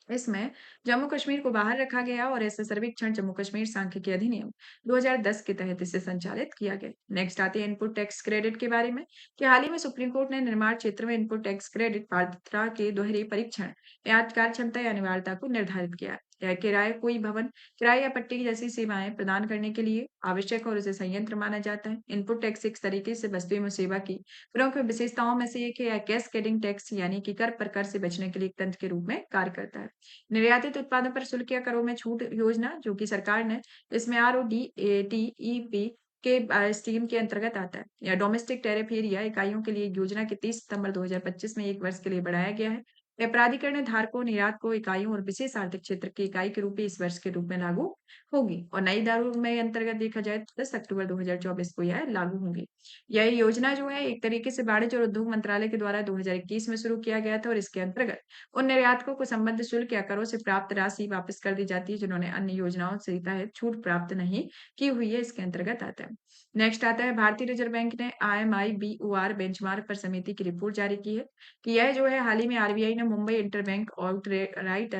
इसमें जम्मू कश्मीर को बाहर रखा गया और ऐसा सर्वेक्षण जम्मू कश्मीर सांख्यिकी अधिनियम 2010 के तहत इसे संचालित किया गया। नेक्स्ट आते हैं इनपुट टैक्स क्रेडिट के बारे में कि हाल ही में सुप्रीम कोर्ट ने निर्माण क्षेत्र में इनपुट टैक्स क्रेडिट पात्रता के दोहरे परीक्षण या कार्य क्षमता या अनिवार्यता को निर्धारित किया है। यह किराए कोई भवन किराए या पट्टी जैसी सेवाएं प्रदान करने के लिए आवश्यक और उसे संयंत्र माना जाता है। इनपुट टैक्स एक तरीके से वस्तु एवं सेवा की प्रमुख विशेषताओं में से एक है कैस्केडिंग टैक्स यानी कि कर पर कर से बचने के लिए एक तंत्र के रूप में कार्य करता है। निर्यातित उत्पादों पर शुल्क या करों में छूट योजना जो कि सरकार ने इसमें आरओडीटीईपी के स्कीम के अंतर्गत आता है या डोमेस्टिक टैरिफ एरिया इकाइयों के लिए योजना के 30 सितंबर 2025 में एक वर्ष के लिए बढ़ाया गया है। यह प्राधिकरण धारकों निर्यातकों इकाइयों और विशेष आर्थिक क्षेत्र की इकाई के रूप में इस वर्ष के रूप में लागू होगी और नई दरों में अंतर्गत देखा जाए तो 10 अक्टूबर 2024 को यह लागू होंगी। यह योजना जो है एक तरीके से वाणिज्य और उद्योग मंत्रालय के द्वारा 2021 में शुरू किया गया था और इसके अंतर्गत उन निर्यातकों को संबद्ध शुल्क या करों से प्राप्त राशि वापस कर दी जाती है जिन्होंने अन्य योजनाओं से तहत छूट प्राप्त नहीं की हुई है इसके अंतर्गत आता है। नेक्स्ट आता है भारतीय रिजर्व बैंक ने IMI-BOR बेंचमार्क पर समिति की रिपोर्ट जारी की है कि यह जो है हाल ही में आरबीआई ने Mumbai interbank out right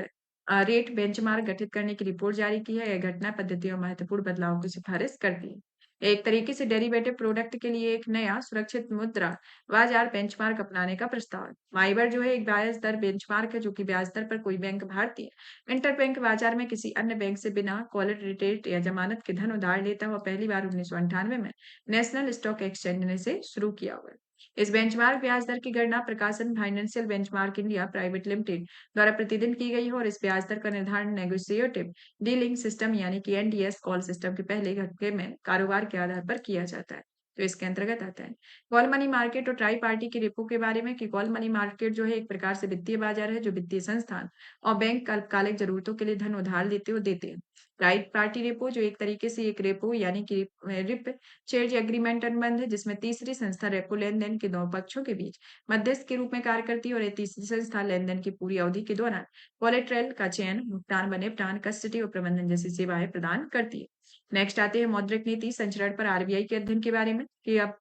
rate benchmark गठित करने की रिपोर्ट जारी की है। यह घटना पद्धति और महत्वपूर्ण बदलावों की सिफारिश करती है। एक तरीके से डेरिवेटिव प्रोडक्ट के लिए एक नया सुरक्षित मुद्रा बाजार बेंचमार्क अपनाने का प्रस्ताव है। माइबर जो है एक ब्याज दर बेंचमार्क है जो कि ब्याज दर पर कोई बैंक भारतीय इंटरबैंक बाजार में किसी अन्य बैंक से बिना कॉलरेटेड या जमानत के धन उधार लेता हुआ पहली बार 1998 में नेशनल स्टॉक एक्सचेंज ने से शुरू किया हुआ है। इस बेंचमार्क ब्याज दर की गणना प्रकाशन financial benchmark India private limited द्वारा प्रतिदिन की गई है और इस ब्याज दर का निर्धारण नेगोशिएटिव डीलिंग सिस्टम यानी कि एनडीएस कॉल सिस्टम के पहले घटके में कारोबार के आधार पर किया जाता है। तो इसके अंतर्गत आता है कॉल मनी मार्केट और ट्राई पार्टी की रेपो के बारे में कि कॉल मनी मार्केट जो है एक प्रकार से वित्तीय बाजार है जो वित्तीय संस्थान और बैंक अल्पकालिक जरूरतों के लिए धन उधार देते हैं। राइट पार्टी रेपो जो एक तरीके से एक रेपो यानी कि रिप चेंज एग्रीमेंट अनुबंध है जिसमें तीसरी संस्था रेपो लेनदेन के दो पक्षों के बीच मध्यस्थ के रूप में कार्य करती है और ये तीसरी संस्था लेनदेन की पूरी अवधि के दौरान कोलेट्रल का चयन भुगतान निपटान कस्टडी और प्रबंधन जैसी सेवाएं प्रदान करती है। नेक्स्ट आते हैं मौद्रिक नीति संचरण पर आरबीआई के अध्ययन के बारे में कि अब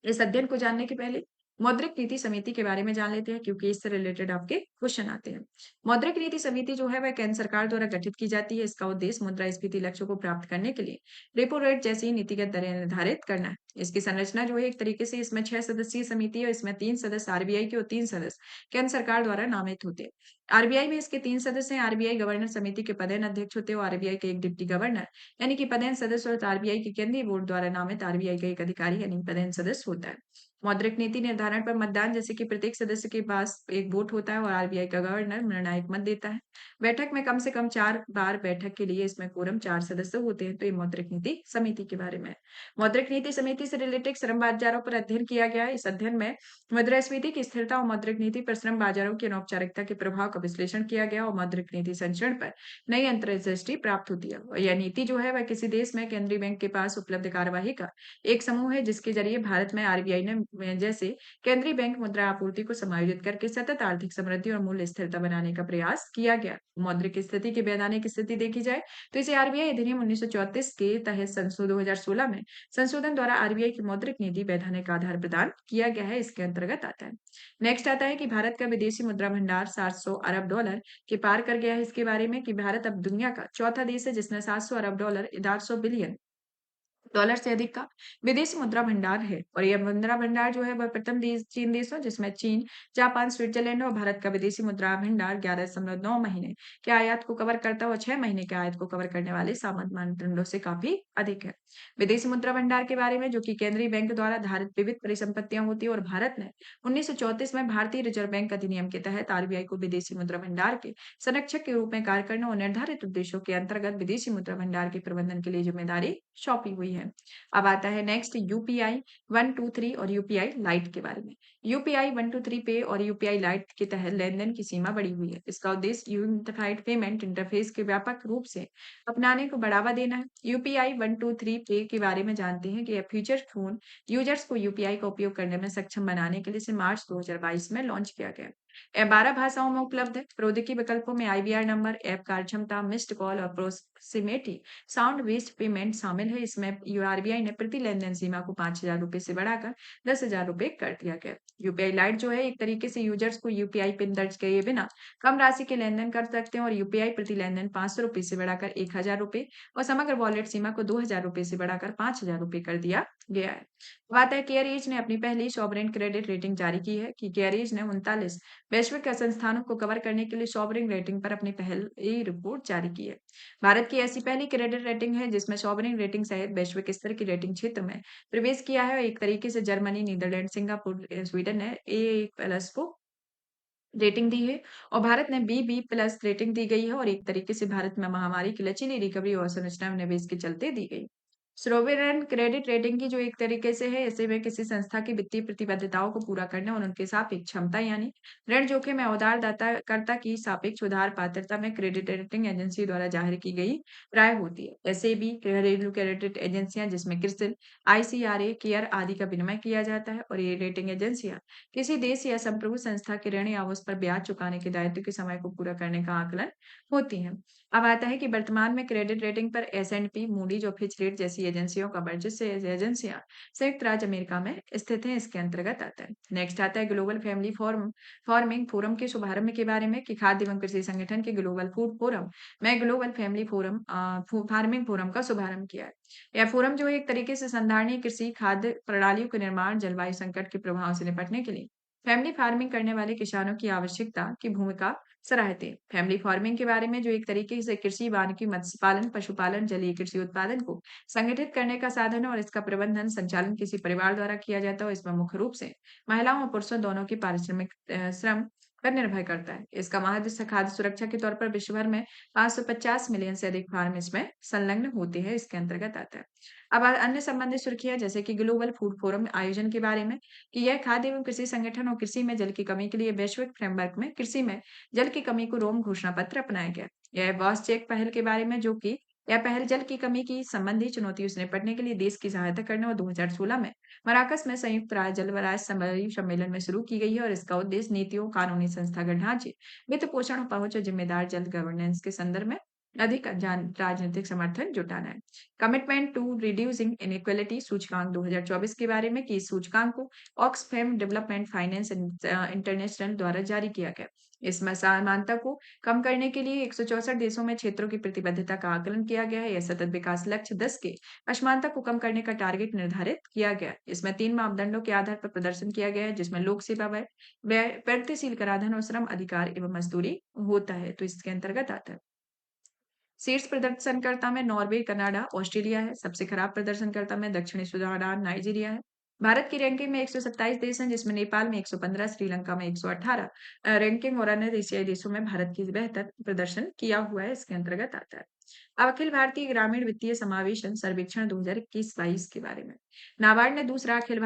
इस अध्ययन को जानने के पहले मौद्रिक नीति समिति के बारे में जान लेते हैं क्योंकि इससे रिलेटेड आपके क्वेश्चन आते हैं। मौद्रिक नीति समिति जो है वह केंद्र सरकार द्वारा गठित की जाती है। इसका उद्देश्य मुद्रास्फीति लक्ष्यों को प्राप्त करने के लिए रेपो रेट जैसी नीतिगत दरें निर्धारित करना है। इसकी संरचना जो है एक तरीके से इसमें 6 सदस्यीय समिति है। इसमें 3 सदस्य आरबीआई के और 3 सदस्य केंद्र सरकार द्वारा नामित होते हैं। आरबीआई में इसके 3 सदस्य हैं। आरबीआई गवर्नर समिति के पदेन अध्यक्ष होते हैं और आरबीआई के एक डिप्टी गवर्नर यानी कि पदेन सदस्य और आरबीआई के केंद्रीय बोर्ड द्वारा नामित आरबीआई का एक अधिकारी यानी पदेन सदस्य होता है। मौद्रिक नीति निर्धारण पर मतदान जैसे कि प्रत्येक सदस्य के पास एक वोट होता है और आरबीआई का गवर्नर निर्णायक मत देता है। बैठक में कम से कम 4 बार बैठक के लिए इसमें कोरम 4 सदस्य होते हैं। तो ये मौद्रिक नीति समिति के बारे में है। मौद्रिक नीति समिति से रिलेटेड श्रम बाजारों पर अध्ययन किया गया है। इस अध्ययन में मुद्रास्फीति की स्थिरता और मौद्रिक नीति पर श्रम बाजारों की अनौपचारिकता के प्रभाव का विश्लेषण किया गया और मौद्रिक नीति संचरण पर नई अंतर्दृष्टि प्राप्त होती है। और यह नीति जो है वह किसी देश में केंद्रीय बैंक के पास उपलब्ध कार्यवाही का एक समूह है जिसके जरिए भारत में आरबीआई ने जैसे केंद्रीय बैंक मुद्रा आपूर्ति को समायोजित करके सतत आर्थिक समृद्धि और मूल्य स्थिरता बनाने का प्रयास किया गया। मौद्रिक स्थिति की वैधानिक स्थिति देखी जाए तो इसे आरबीआई अधिनियम 1934 के तहत संशोधन 2016 में संशोधन द्वारा आरबीआई की मौद्रिक नीति वैधानिक आधार प्रदान किया गया है। इसके अंतर्गत आता है। नेक्स्ट आता है कि भारत का विदेशी मुद्रा भंडार 700 अरब डॉलर के पार कर गया है। इसके बारे में कि भारत अब दुनिया का चौथा देश है जिसने 700 अरब डॉलर 800 बिलियन डॉलर से अधिक का विदेशी मुद्रा भंडार है और यह मुद्रा भंडार जो है वह प्रथम देश चीन देश हो जिसमें चीन, जापान, स्विट्जरलैंड और भारत का विदेशी मुद्रा भंडार 11.9 महीने के आयात को कवर करता है और 6 महीने के आयात को कवर करने वाले सामान्य मानदंडों से काफी अधिक है। विदेशी मुद्रा भंडार के बारे में जो कि केंद्रीय बैंक द्वारा धारित विविध परिसंपत्तियां होती है और भारत ने 1934 में भारतीय रिजर्व बैंक अधिनियम के तहत आरबीआई को विदेशी मुद्रा भंडार के संरक्षक के रूप में कार्य करने और निर्धारित उद्देश्यों के अंतर्गत विदेशी मुद्रा भंडार के प्रबंधन के लिए जिम्मेदारी सौंपी हुई है। अब आता है नेक्स्ट यूपीआई 123 और यूपीआई लाइट के बारे में। यूपीआई 123 पे और यूपीआई लाइट के तहत लेन-देन की सीमा बढ़ी हुई है। इसका उद्देश्य यूनिफाइड पेमेंट इंटरफेस के व्यापक रूप से अपनाने को बढ़ावा देना है। यूपीआई 123 पे के बारे में जानते हैं कि यह फीचर फोन यूजर्स को यूपीआई का उपयोग करने में सक्षम बनाने के लिए इसे मार्च 2022 में लॉन्च किया गया। यह 12 भाषाओं में उपलब्ध है। प्रौद्योगिकी विकल्पों में आईवीआर नंबर, ऐप कार्यक्षमता, मिस्ड कॉल और प्रोक्सिमिटी साउंड बेस्ड पेमेंट शामिल है। इसमें आरबीआई ने प्रति लेनदेन सीमा को 5,000 रुपए से बढ़ाकर 10,000 रुपए कर दिया गया। यूपीआई लाइट जो है एक तरीके से यूजर्स को यूपीआई पिन दर्ज किए बिना कम राशि के लेनदेन कर सकते हैं और यूपीआई प्रति लेनदेन 500 रुपए से बढ़ाकर 1,000 रुपए और समग्र वॉलेट सीमा को 2,000 रुपए से बढ़ाकर 5,000 रुपए कर दिया गया है। बात है केयरएज ने अपनी पहली सॉवरेन क्रेडिट रेटिंग जारी की है कि केयरएज ने 39 वैश्विक संस्थानों को कवर करने के लिए सॉवरेन रेटिंग पर अपनी पहली रिपोर्ट जारी की है। भारत की ऐसी पहली क्रेडिट रेटिंग है जिसमें सॉवरेन रेटिंग सहित वैश्विक स्तर की रेटिंग क्षेत्र में प्रवेश किया है और एक तरीके से जर्मनी, नीदरलैंड, सिंगापुर, स्वीडन ने ए प्लस को रेटिंग दी है और भारत ने बी प्लस रेटिंग दी गई है और एक तरीके से भारत में महामारी की लचीली रिकवरी और संरचना में निवेश के चलते दी गई। सोवरेन क्रेडिट रेटिंग की जो एक तरीके से है ऐसे में किसी संस्था की वित्तीय प्रतिबद्धताओं को पूरा करने और उनके सापेक्ष क्षमता यानी ऋण जोखिम में उधारदाता कर्ता की सापेक्ष उधार पात्रता में क्रेडिट रेटिंग एजेंसी द्वारा जाहिर की गई राय होती है। ऐसे भी घरेलू क्रेडिट एजेंसियां जिसमें क्रिसिल, आईसीआरए, केयर आदि का विनिमय किया जाता है और ये रेटिंग एजेंसियां किसी देश या संप्रभु संस्था के ऋण या उस पर ब्याज चुकाने के दायित्व के समय को पूरा करने का आकलन होती हैं। अब आता है कि वर्तमान में क्रेडिट रेटिंग पर एस&पी, मूडीज और फिच रेट जैसी एजेंसियों का वर्चस्व एजेंसियां संयुक्त राज्य अमेरिका में स्थित हैं इसके अंतर्गत आता है। नेक्स्ट आता है ग्लोबल फैमिली फार्मिंग फोरम के शुभारंभ के बारे में कि खाद्य एवं कृषि संगठन के ग्लोबल फूड फोरम में ग्लोबल फैमिली फार्मिंग फोरम का शुभारंभ किया है। यह फोरम जो है एक तरीके से संधारणीय कृषि खाद्य प्रणालियों के निर्माण, जलवायु संकट के प्रभाव से निपटने के लिए फैमिली फार्मिंग करने वाले किसानों की आवश्यकता की भूमिका सराहते हैं। फैमिली फार्मिंग के बारे में जो एक तरीके से कृषि, वानिकी, मत्स्य पालन, पशुपालन, जलीय कृषि उत्पादन को संगठित करने का साधन है और इसका प्रबंधन संचालन किसी परिवार द्वारा किया जाता है और इसमें मुख्य रूप से महिलाओं और पुरुषों दोनों की पारिश्रमिक श्रम पर निर्भर करता है। इसका महाउद्देश्य खाद्य सुरक्षा के तौर पर विश्व भर में 550 मिलियन से अधिक फार्म इसमें संलग्न होते हैं इसके अंतर्गत आता है। अब अन्य संबंधित सुर्खियां जैसे कि ग्लोबल फूड फोरम आयोजन के बारे में कि यह खाद्य एवं कृषि संगठन और कृषि में जल की कमी के लिए वैश्विक फ्रेमवर्क में कृषि में जल की कमी को रोम घोषणा पत्र अपनाया गया। यह बॉस चेक पहल के बारे में जो कि यह पहल जल की कमी की संबंधी चुनौतियों से निपटने के लिए देश की सहायता करने और 2016 में मराकस में संयुक्त राज्य जलवायु सम्मेलन में शुरू की गई है और इसका उद्देश्य नीतियों, कानूनी संस्थागत ढांचे, वित्त पोषण, पहुंच और जिम्मेदार जल गवर्नेंस के संदर्भ में अधिक राजनीतिक समर्थन जुटाना है। कमिटमेंट टू रिड्यूसिंग इनइक्वालिटी सूचकांक 2024 के बारे में कि इस सूचकांक को ऑक्सफैम डेवलपमेंट फाइनेंस इंटरनेशनल द्वारा जारी किया गया। इस असमानता को कम करने के लिए 164 देशों में क्षेत्रों की प्रतिबद्धता का आकलन किया गया है। यह सतत विकास लक्ष्य 10 के असमानता को कम करने का टारगेट निर्धारित किया गया है। इसमें 3 मापदंडों के आधार पर प्रदर्शन किया गया है जिसमें लोक सेवा व्यय, प्रगतिशील कराधान और श्रम अधिकार एवं मजदूरी होता है। तो इसके अंतर्गत आता है। शीर्ष प्रदर्शनकर्ता में नॉर्वे, कनाडा, ऑस्ट्रेलिया है। सबसे खराब प्रदर्शनकर्ता में दक्षिणी सुडान, नाइजीरिया है। भारत की रैंकिंग में 127 देश हैं जिसमें नेपाल में 115, श्रीलंका में 118 रैंकिंग और अन्य एशियाई देशों में भारत की बेहतर प्रदर्शन किया हुआ है इसके अंतर्गत आता है। अब अखिल भारतीय ग्रामीण वित्तीय समावेशन सर्वेक्षण 2021-22 के बारे में। नाबार्ड ने दूसरा अखिल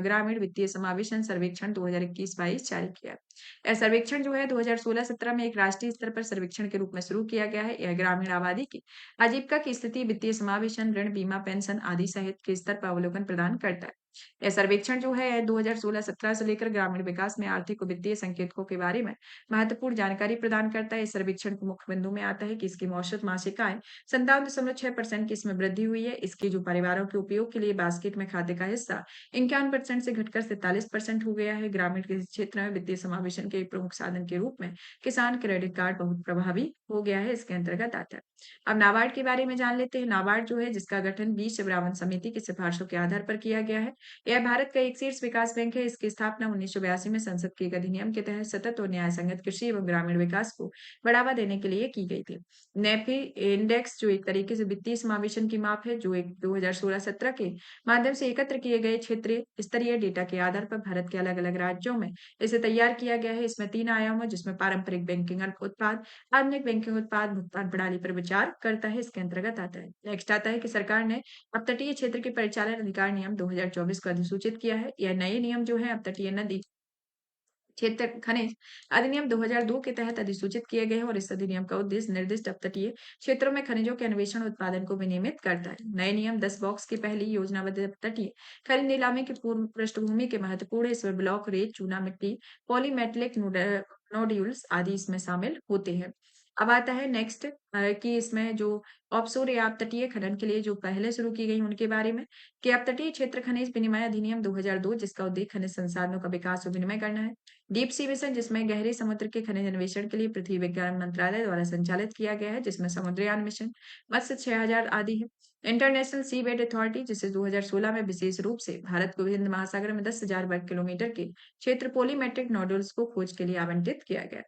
ग्रामीण वित्तीय समावेशन सर्वेक्षण 2021-22 जारी किया। यह सर्वेक्षण जो है 2016-17 में एक राष्ट्रीय स्तर पर सर्वेक्षण के रूप में शुरू किया गया है। यह ग्रामीण आबादी की आजीविका की स्थिति, वित्तीय समावेशन, ऋण, बीमा, पेंशन आदि सहित के स्तर पर अवलोकन प्रदान करता है। यह सर्वेक्षण जो है 2016-17 से लेकर ग्रामीण विकास में आर्थिक और वित्तीय संकेतकों के बारे में महत्वपूर्ण जानकारी प्रदान करता है। इस सर्वेक्षण के मुख्य बिंदु में आता है कि इसकी औसत मासिक आय 57.6% की इसमें वृद्धि हुई है। इसकी जो परिवारों के उपयोग के लिए बास्केट में खाते का हिस्सा 51% से घटकर 43% हो गया है। ग्रामीण कृषि क्षेत्र में वित्तीय समावेशन के एक प्रमुख साधन के रूप में किसान क्रेडिट कार्ड बहुत प्रभावी हो गया है इसके अंतर्गत आता है। अब नाबार्ड के बारे में जान लेते हैं। नाबार्ड जो है जिसका गठन 20 शिवरावन समिति की सिफारिशों के आधार पर किया गया है। यह भारत का एक शीर्ष विकास बैंक है। इसकी स्थापना 1982 में संसद के एक अधिनियम के तहत सतत और न्याय संगत कृषि एवं ग्रामीण विकास को बढ़ावा देने के लिए की गई थी। नेफी इंडेक्स जो एक तरीके से वित्तीय समावेशन की माप है, जो एक 2016-17 के माध्यम से एकत्र किए गए क्षेत्रीय स्तरीय डेटा के आधार पर भारत के अलग अलग राज्यों में इसे तैयार किया गया है। इसमें 3 आयाम है, जिसमें पारंपरिक बैंकिंग उत्पाद, आधुनिक बैंकिंग उत्पाद, भुगतान प्रणाली पर विचार करता है। इसके अंतर्गत आता है। नेक्स्ट आता है कि सरकार ने अपतटीय क्षेत्र के परिचालन अधिकार नियम 2024 को अधिसूचित किया है। यह नए नियम जो है अपतटीय नदी क्षेत्र खनिज अधिनियम 2002 के तहत अधिसूचित किए गए हैं और इस अधिनियम का उद्देश्य निर्दिष्ट अपतटीय क्षेत्रों में खनिजों के अन्वेषण उत्पादन को विनियमित करता है। नए नियम 10 बॉक्स की पहली योजनाबद्ध अपतटीय खनिज नीलामी की पूर्व पृष्ठभूमि के महत्वपूर्ण है। इसमें ब्लॉक, रेत, चूना मिट्टी, पॉलीमेटेलिक नोड्यूल्स आदि इसमें शामिल होते हैं। अब आता है नेक्स्ट कि इसमें जो ऑफशोर या अपतटीय खनन के लिए जो पहले शुरू की गई उनके बारे में, कि अपतटीय क्षेत्र खनिज विनिमय अधिनियम 2002 जिसका उद्देश्य खनिज संसाधनों का विकास और विनिमय करना है। डीप सी मिशन जिसमें गहरे समुद्र के खनिज अन्वेषण के लिए पृथ्वी विज्ञान मंत्रालय द्वारा संचालित किया गया है, जिसमें समुद्रयान मिशन, मत्स्य 6000 आदि है। इंटरनेशनल सीबेड अथॉरिटी जिसे 2016 में विशेष रूप से भारत को हिंद महासागर में 10,000 वर्ग किलोमीटर के क्षेत्र पोलीमेट्रिक नोडुल्स को खोज के लिए आवंटित किया गया।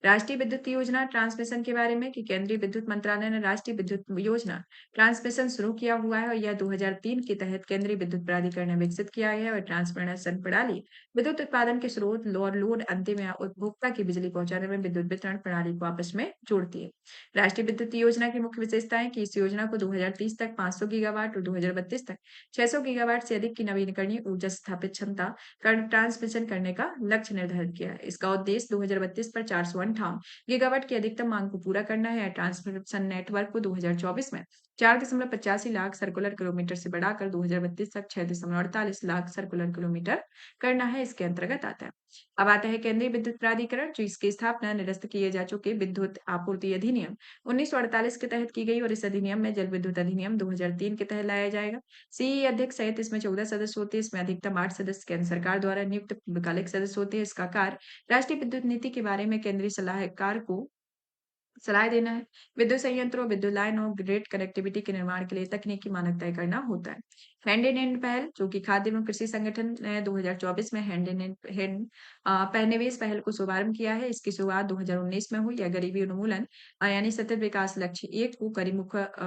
राष्ट्रीय विद्युत योजना ट्रांसमिशन के बारे में, कि केंद्रीय विद्युत मंत्रालय ने राष्ट्रीय विद्युत योजना ट्रांसमिशन शुरू किया हुआ है और यह 2003 के तहत केंद्रीय विद्युत प्राधिकरण ने विकसित किया है और ट्रांसमिशन प्रणाली विद्युत उत्पादन के स्रोत और लोड अंतिम या उपभोक्ता की बिजली पहुंचाने में विद्युत वितरण प्रणाली को आपस में जोड़ती है। राष्ट्रीय विद्युत योजना की मुख्य विशेषताएं कि इस योजना को 2030 तक 500 गीगावाट और 2032 तक 600 गीगावाट से अधिक की नवीनकरणीय ऊर्जा स्थापित क्षमता का ट्रांसमिशन करने का लक्ष्य निर्धारित किया है। इसका उद्देश्य 2032 पर 458 गीगावाट की अधिकतम मांग को पूरा करना है। ट्रांसमिशन नेटवर्क को 2024 में 4.85 लाख सर्कुलर किलोमीटर से बढ़ाकर 2032 तक 6.48 लाख सर्कुलर किलोमीटर करना है। इसके अंतर्गत आता है। अब आता है केंद्रीय विद्युत प्राधिकरण, जो इसकी स्थापना निरस्त किए जा चुके विद्युत आपूर्ति अधिनियम 1948 के तहत की गई और इस अधिनियम में जल विद्युत अधिनियम 2003 के तहत लाया जाएगा। सीई अध्यक्ष सहित इसमें 14 सदस्य होते हैं। इसमें अधिकतम 8 सदस्य केंद्र सरकार द्वारा नियुक्त वैकल्पिक सदस्य होते हैं। इसका कार्य राष्ट्रीय विद्युत नीति के बारे में केंद्रीय सलाहकार को सलाह देना है। विद्युत संयंत्रों, विद्युत लाइन और ग्रिड कनेक्टिविटी के निर्माण के लिए तकनीकी मानक तय करना होता है। हैंड इन हैंड पहल, जो कि खाद्य एवं कृषि संगठन ने 2024 में हैंड इन हैंड निवेश पहल को शुभारंभ किया है। इसकी शुरुआत 2019 में हुई। यह गरीबी उन्मूलन यानी सतत विकास लक्ष्य 1 को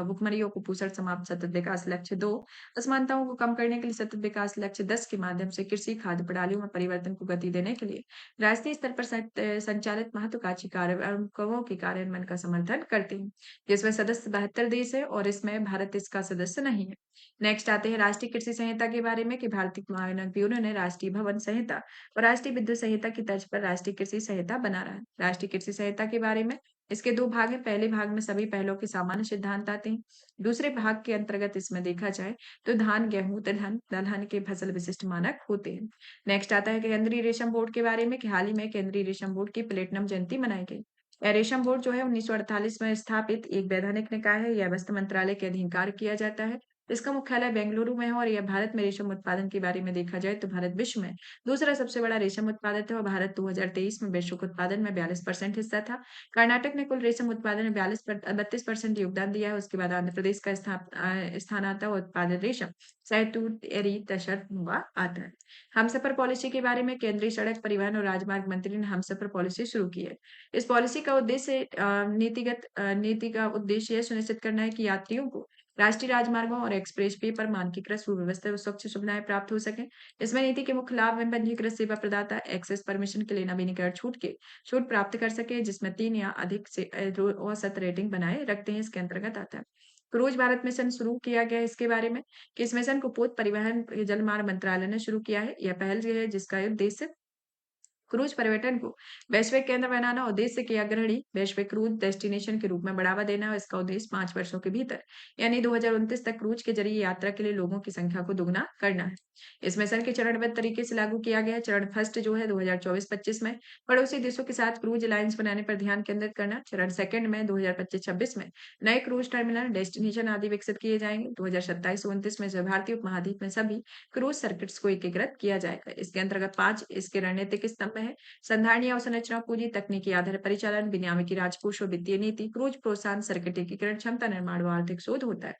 भुखमरियों को कुपोषण समाप्त सतत विकास लक्ष्य 2 असमानताओं को कम करने के लिए सतत विकास लक्ष्य 10 के माध्यम से कृषि खाद्य प्रणालियों में परिवर्तन को गति देने के लिए राष्ट्रीय स्तर पर संचालित महत्वाकांक्षी कार्यक्रमों के कार्यान्वयन का समर्थन करते हैं, जिसमें सदस्य 72 देश है और इसमें भारत इसका सदस्य नहीं है। नेक्स्ट आते हैं राष्ट्रीय कृषि संहिता के बारे में, कि भारतीय मानक ब्यूरो ने राष्ट्रीय भवन संहिता और राष्ट्रीय विद्युत संहिता की तर्ज पर राष्ट्रीय कृषि संहिता बना रहा है। राष्ट्रीय कृषि संहिता के बारे में, इसके 2 भाग हैं। पहले भाग में सभी पहलों के सामान्य सिद्धांत आते हैं। दूसरे भाग के अंतर्गत इसमें देखा जाए तो धान, गेहूं, दलहन के फसल विशिष्ट मानक होते हैं। नेक्स्ट आता है केंद्रीय रेशम बोर्ड के बारे में, कि हाल ही में केंद्रीय रेशम बोर्ड की प्लेटिनम जयंती मनाई गई। यह रेशम बोर्ड जो है 1948 में स्थापित एक वैधानिक निकाय है। यह वस्त्र मंत्रालय के अधीन कार्य किया जाता है। इसका मुख्यालय बेंगलुरु में है और यह भारत में रेशम उत्पादन के बारे में देखा जाए तो भारत विश्व में दूसरा सबसे बड़ा रेशम उत्पादक है और भारत 2023 में वैश्विक उत्पादन में 42% हिस्सा था। कर्नाटक ने कुल रेशम उत्पादन में 32% योगदान दिया है। उसके बाद आंध्र प्रदेश का स्थान आता है और उत्पादित रेशम सहतूत, एरी, तसर, मुगा आता है। हमसफर पॉलिसी के बारे में, केंद्रीय सड़क परिवहन और राजमार्ग मंत्री ने हमसफर पॉलिसी शुरू की है। इस पॉलिसी का उद्देश्य नीति का उद्देश्य यह सुनिश्चित करना है कि यात्रियों को राष्ट्रीय राजमार्गों और एक्सप्रेस वे पर मानकीकृत सुव्यवस्थित और स्वच्छ सुविधाएं प्राप्त हो सके। इसमें नीति के मुख्य लाभ में पंजीकृत सेवा प्रदाता एक्सेस परमिशन के लिए नवीनीकरण छूट प्राप्त कर सके, जिसमें 3 या अधिक से औसत रेटिंग बनाए रखते हैं। इसके अंतर्गत आता है क्रूज भारत मिशन शुरू किया गया है। इसके बारे में, कि इस मिशन को पोत परिवहन जलमार्ग मंत्रालय ने शुरू किया है। यह पहल जो है जिसका उद्देश्य क्रूज पर्यटन को वैश्विक केंद्र बनाना और देश के अग्रणी वैश्विक क्रूज डेस्टिनेशन के रूप में बढ़ावा देना है। इसका उद्देश्य 5 वर्षों के भीतर यानी 2029 तक क्रूज के जरिए यात्रा के लिए लोगों की संख्या को दुगना करना है। इस मिशन के चरणबद्ध तरीके से लागू किया गया है। चरण फर्स्ट जो है 2024-25 में पड़ोसी देशों के साथ क्रूज अलायंस बनाने पर ध्यान केंद्रित करना। चरण सेकंड में 2025-26 में नए क्रूज टर्मिनल डेस्टिनेशन आदि विकसित किए जाएंगे। 2027-29 में भारतीय उपमहाद्वीप में सभी क्रूज सर्किट्स को एकीकृत किया जाएगा। इसके अंतर्गत 5 इसके रणनीतिक स्तंभ में है संधारणीय अवसंरचना पूंजी, तकनीकी आधारित परिचालन, विनियामकी राजकोष और वित्तीय नीति, क्रूज प्रोत्साहन, सर्किट एकीकरण, क्षमता निर्माण व आर्थिक शोध होता है।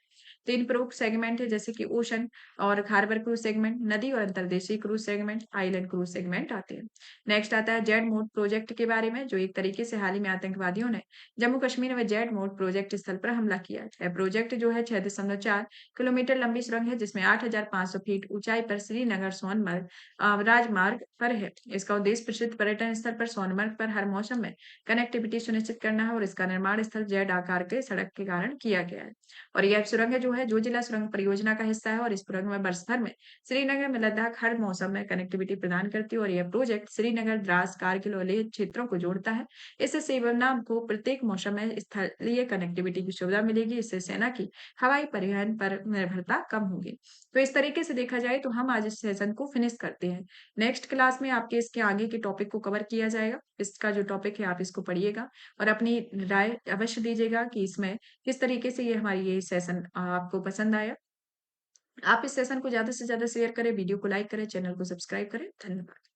3 प्रमुख सेगमेंट है जैसे कि ओशन और हार्बर क्रूज सेगमेंट, नदी और अंतर्देशीय cruise segment, island cruise segment आते हैं। नेक्स्ट आता है जेड मोड प्रोजेक्ट के बारे में, जो एक तरीके से हाल ही में आतंकवादियों ने जम्मू कश्मीर में जेड मोड प्रोजेक्ट स्थल पर हमला किया। यह प्रोजेक्ट जो है 6.4 किलोमीटर लंबी सुरंग है जिसमें 8,500 फीट ऊंचाई पर श्रीनगर सोनमर्ग राजमार्ग पर है। इसका उद्देश्य प्रसिद्ध पर्यटन स्थल पर सोनमर्ग पर हर मौसम में कनेक्टिविटी सुनिश्चित करना है और इसका निर्माण स्थल जेड आकार के सड़क के कारण किया गया है। और यह सुरंग जो है जोजिला सुरंग परियोजना का हिस्सा है और इस सुरंग में वर्ष भर में श्रीनगर में लद्दाख हर मौसम में कनेक्टिविटी प्रदान करती है और यह प्रोजेक्ट श्रीनगर, द्रास, कारगिल और लेह क्षेत्रों को जोड़ता है। इससे सेना को प्रत्येक मौसम में स्थलीय कनेक्टिविटी की सुविधा मिलेगी। इससे सेना की हवाई परिवहन पर निर्भरता कम होगी। तो इस तरीके से देखा जाए तो हम आज इस सेशन को फिनिश करते हैं। नेक्स्ट क्लास में आपके इसके आगे के टॉपिक को कवर किया जाएगा। इसका जो टॉपिक है आप इसको पढ़िएगा और अपनी राय अवश्य दीजिएगा कि इसमें किस तरीके से ये हमारी ये सेशन आपको पसंद आया। आप इस सेशन को ज़्यादा से ज़्यादा शेयर करें, वीडियो को लाइक करें, चैनल को सब्सक्राइब करें। धन्यवाद।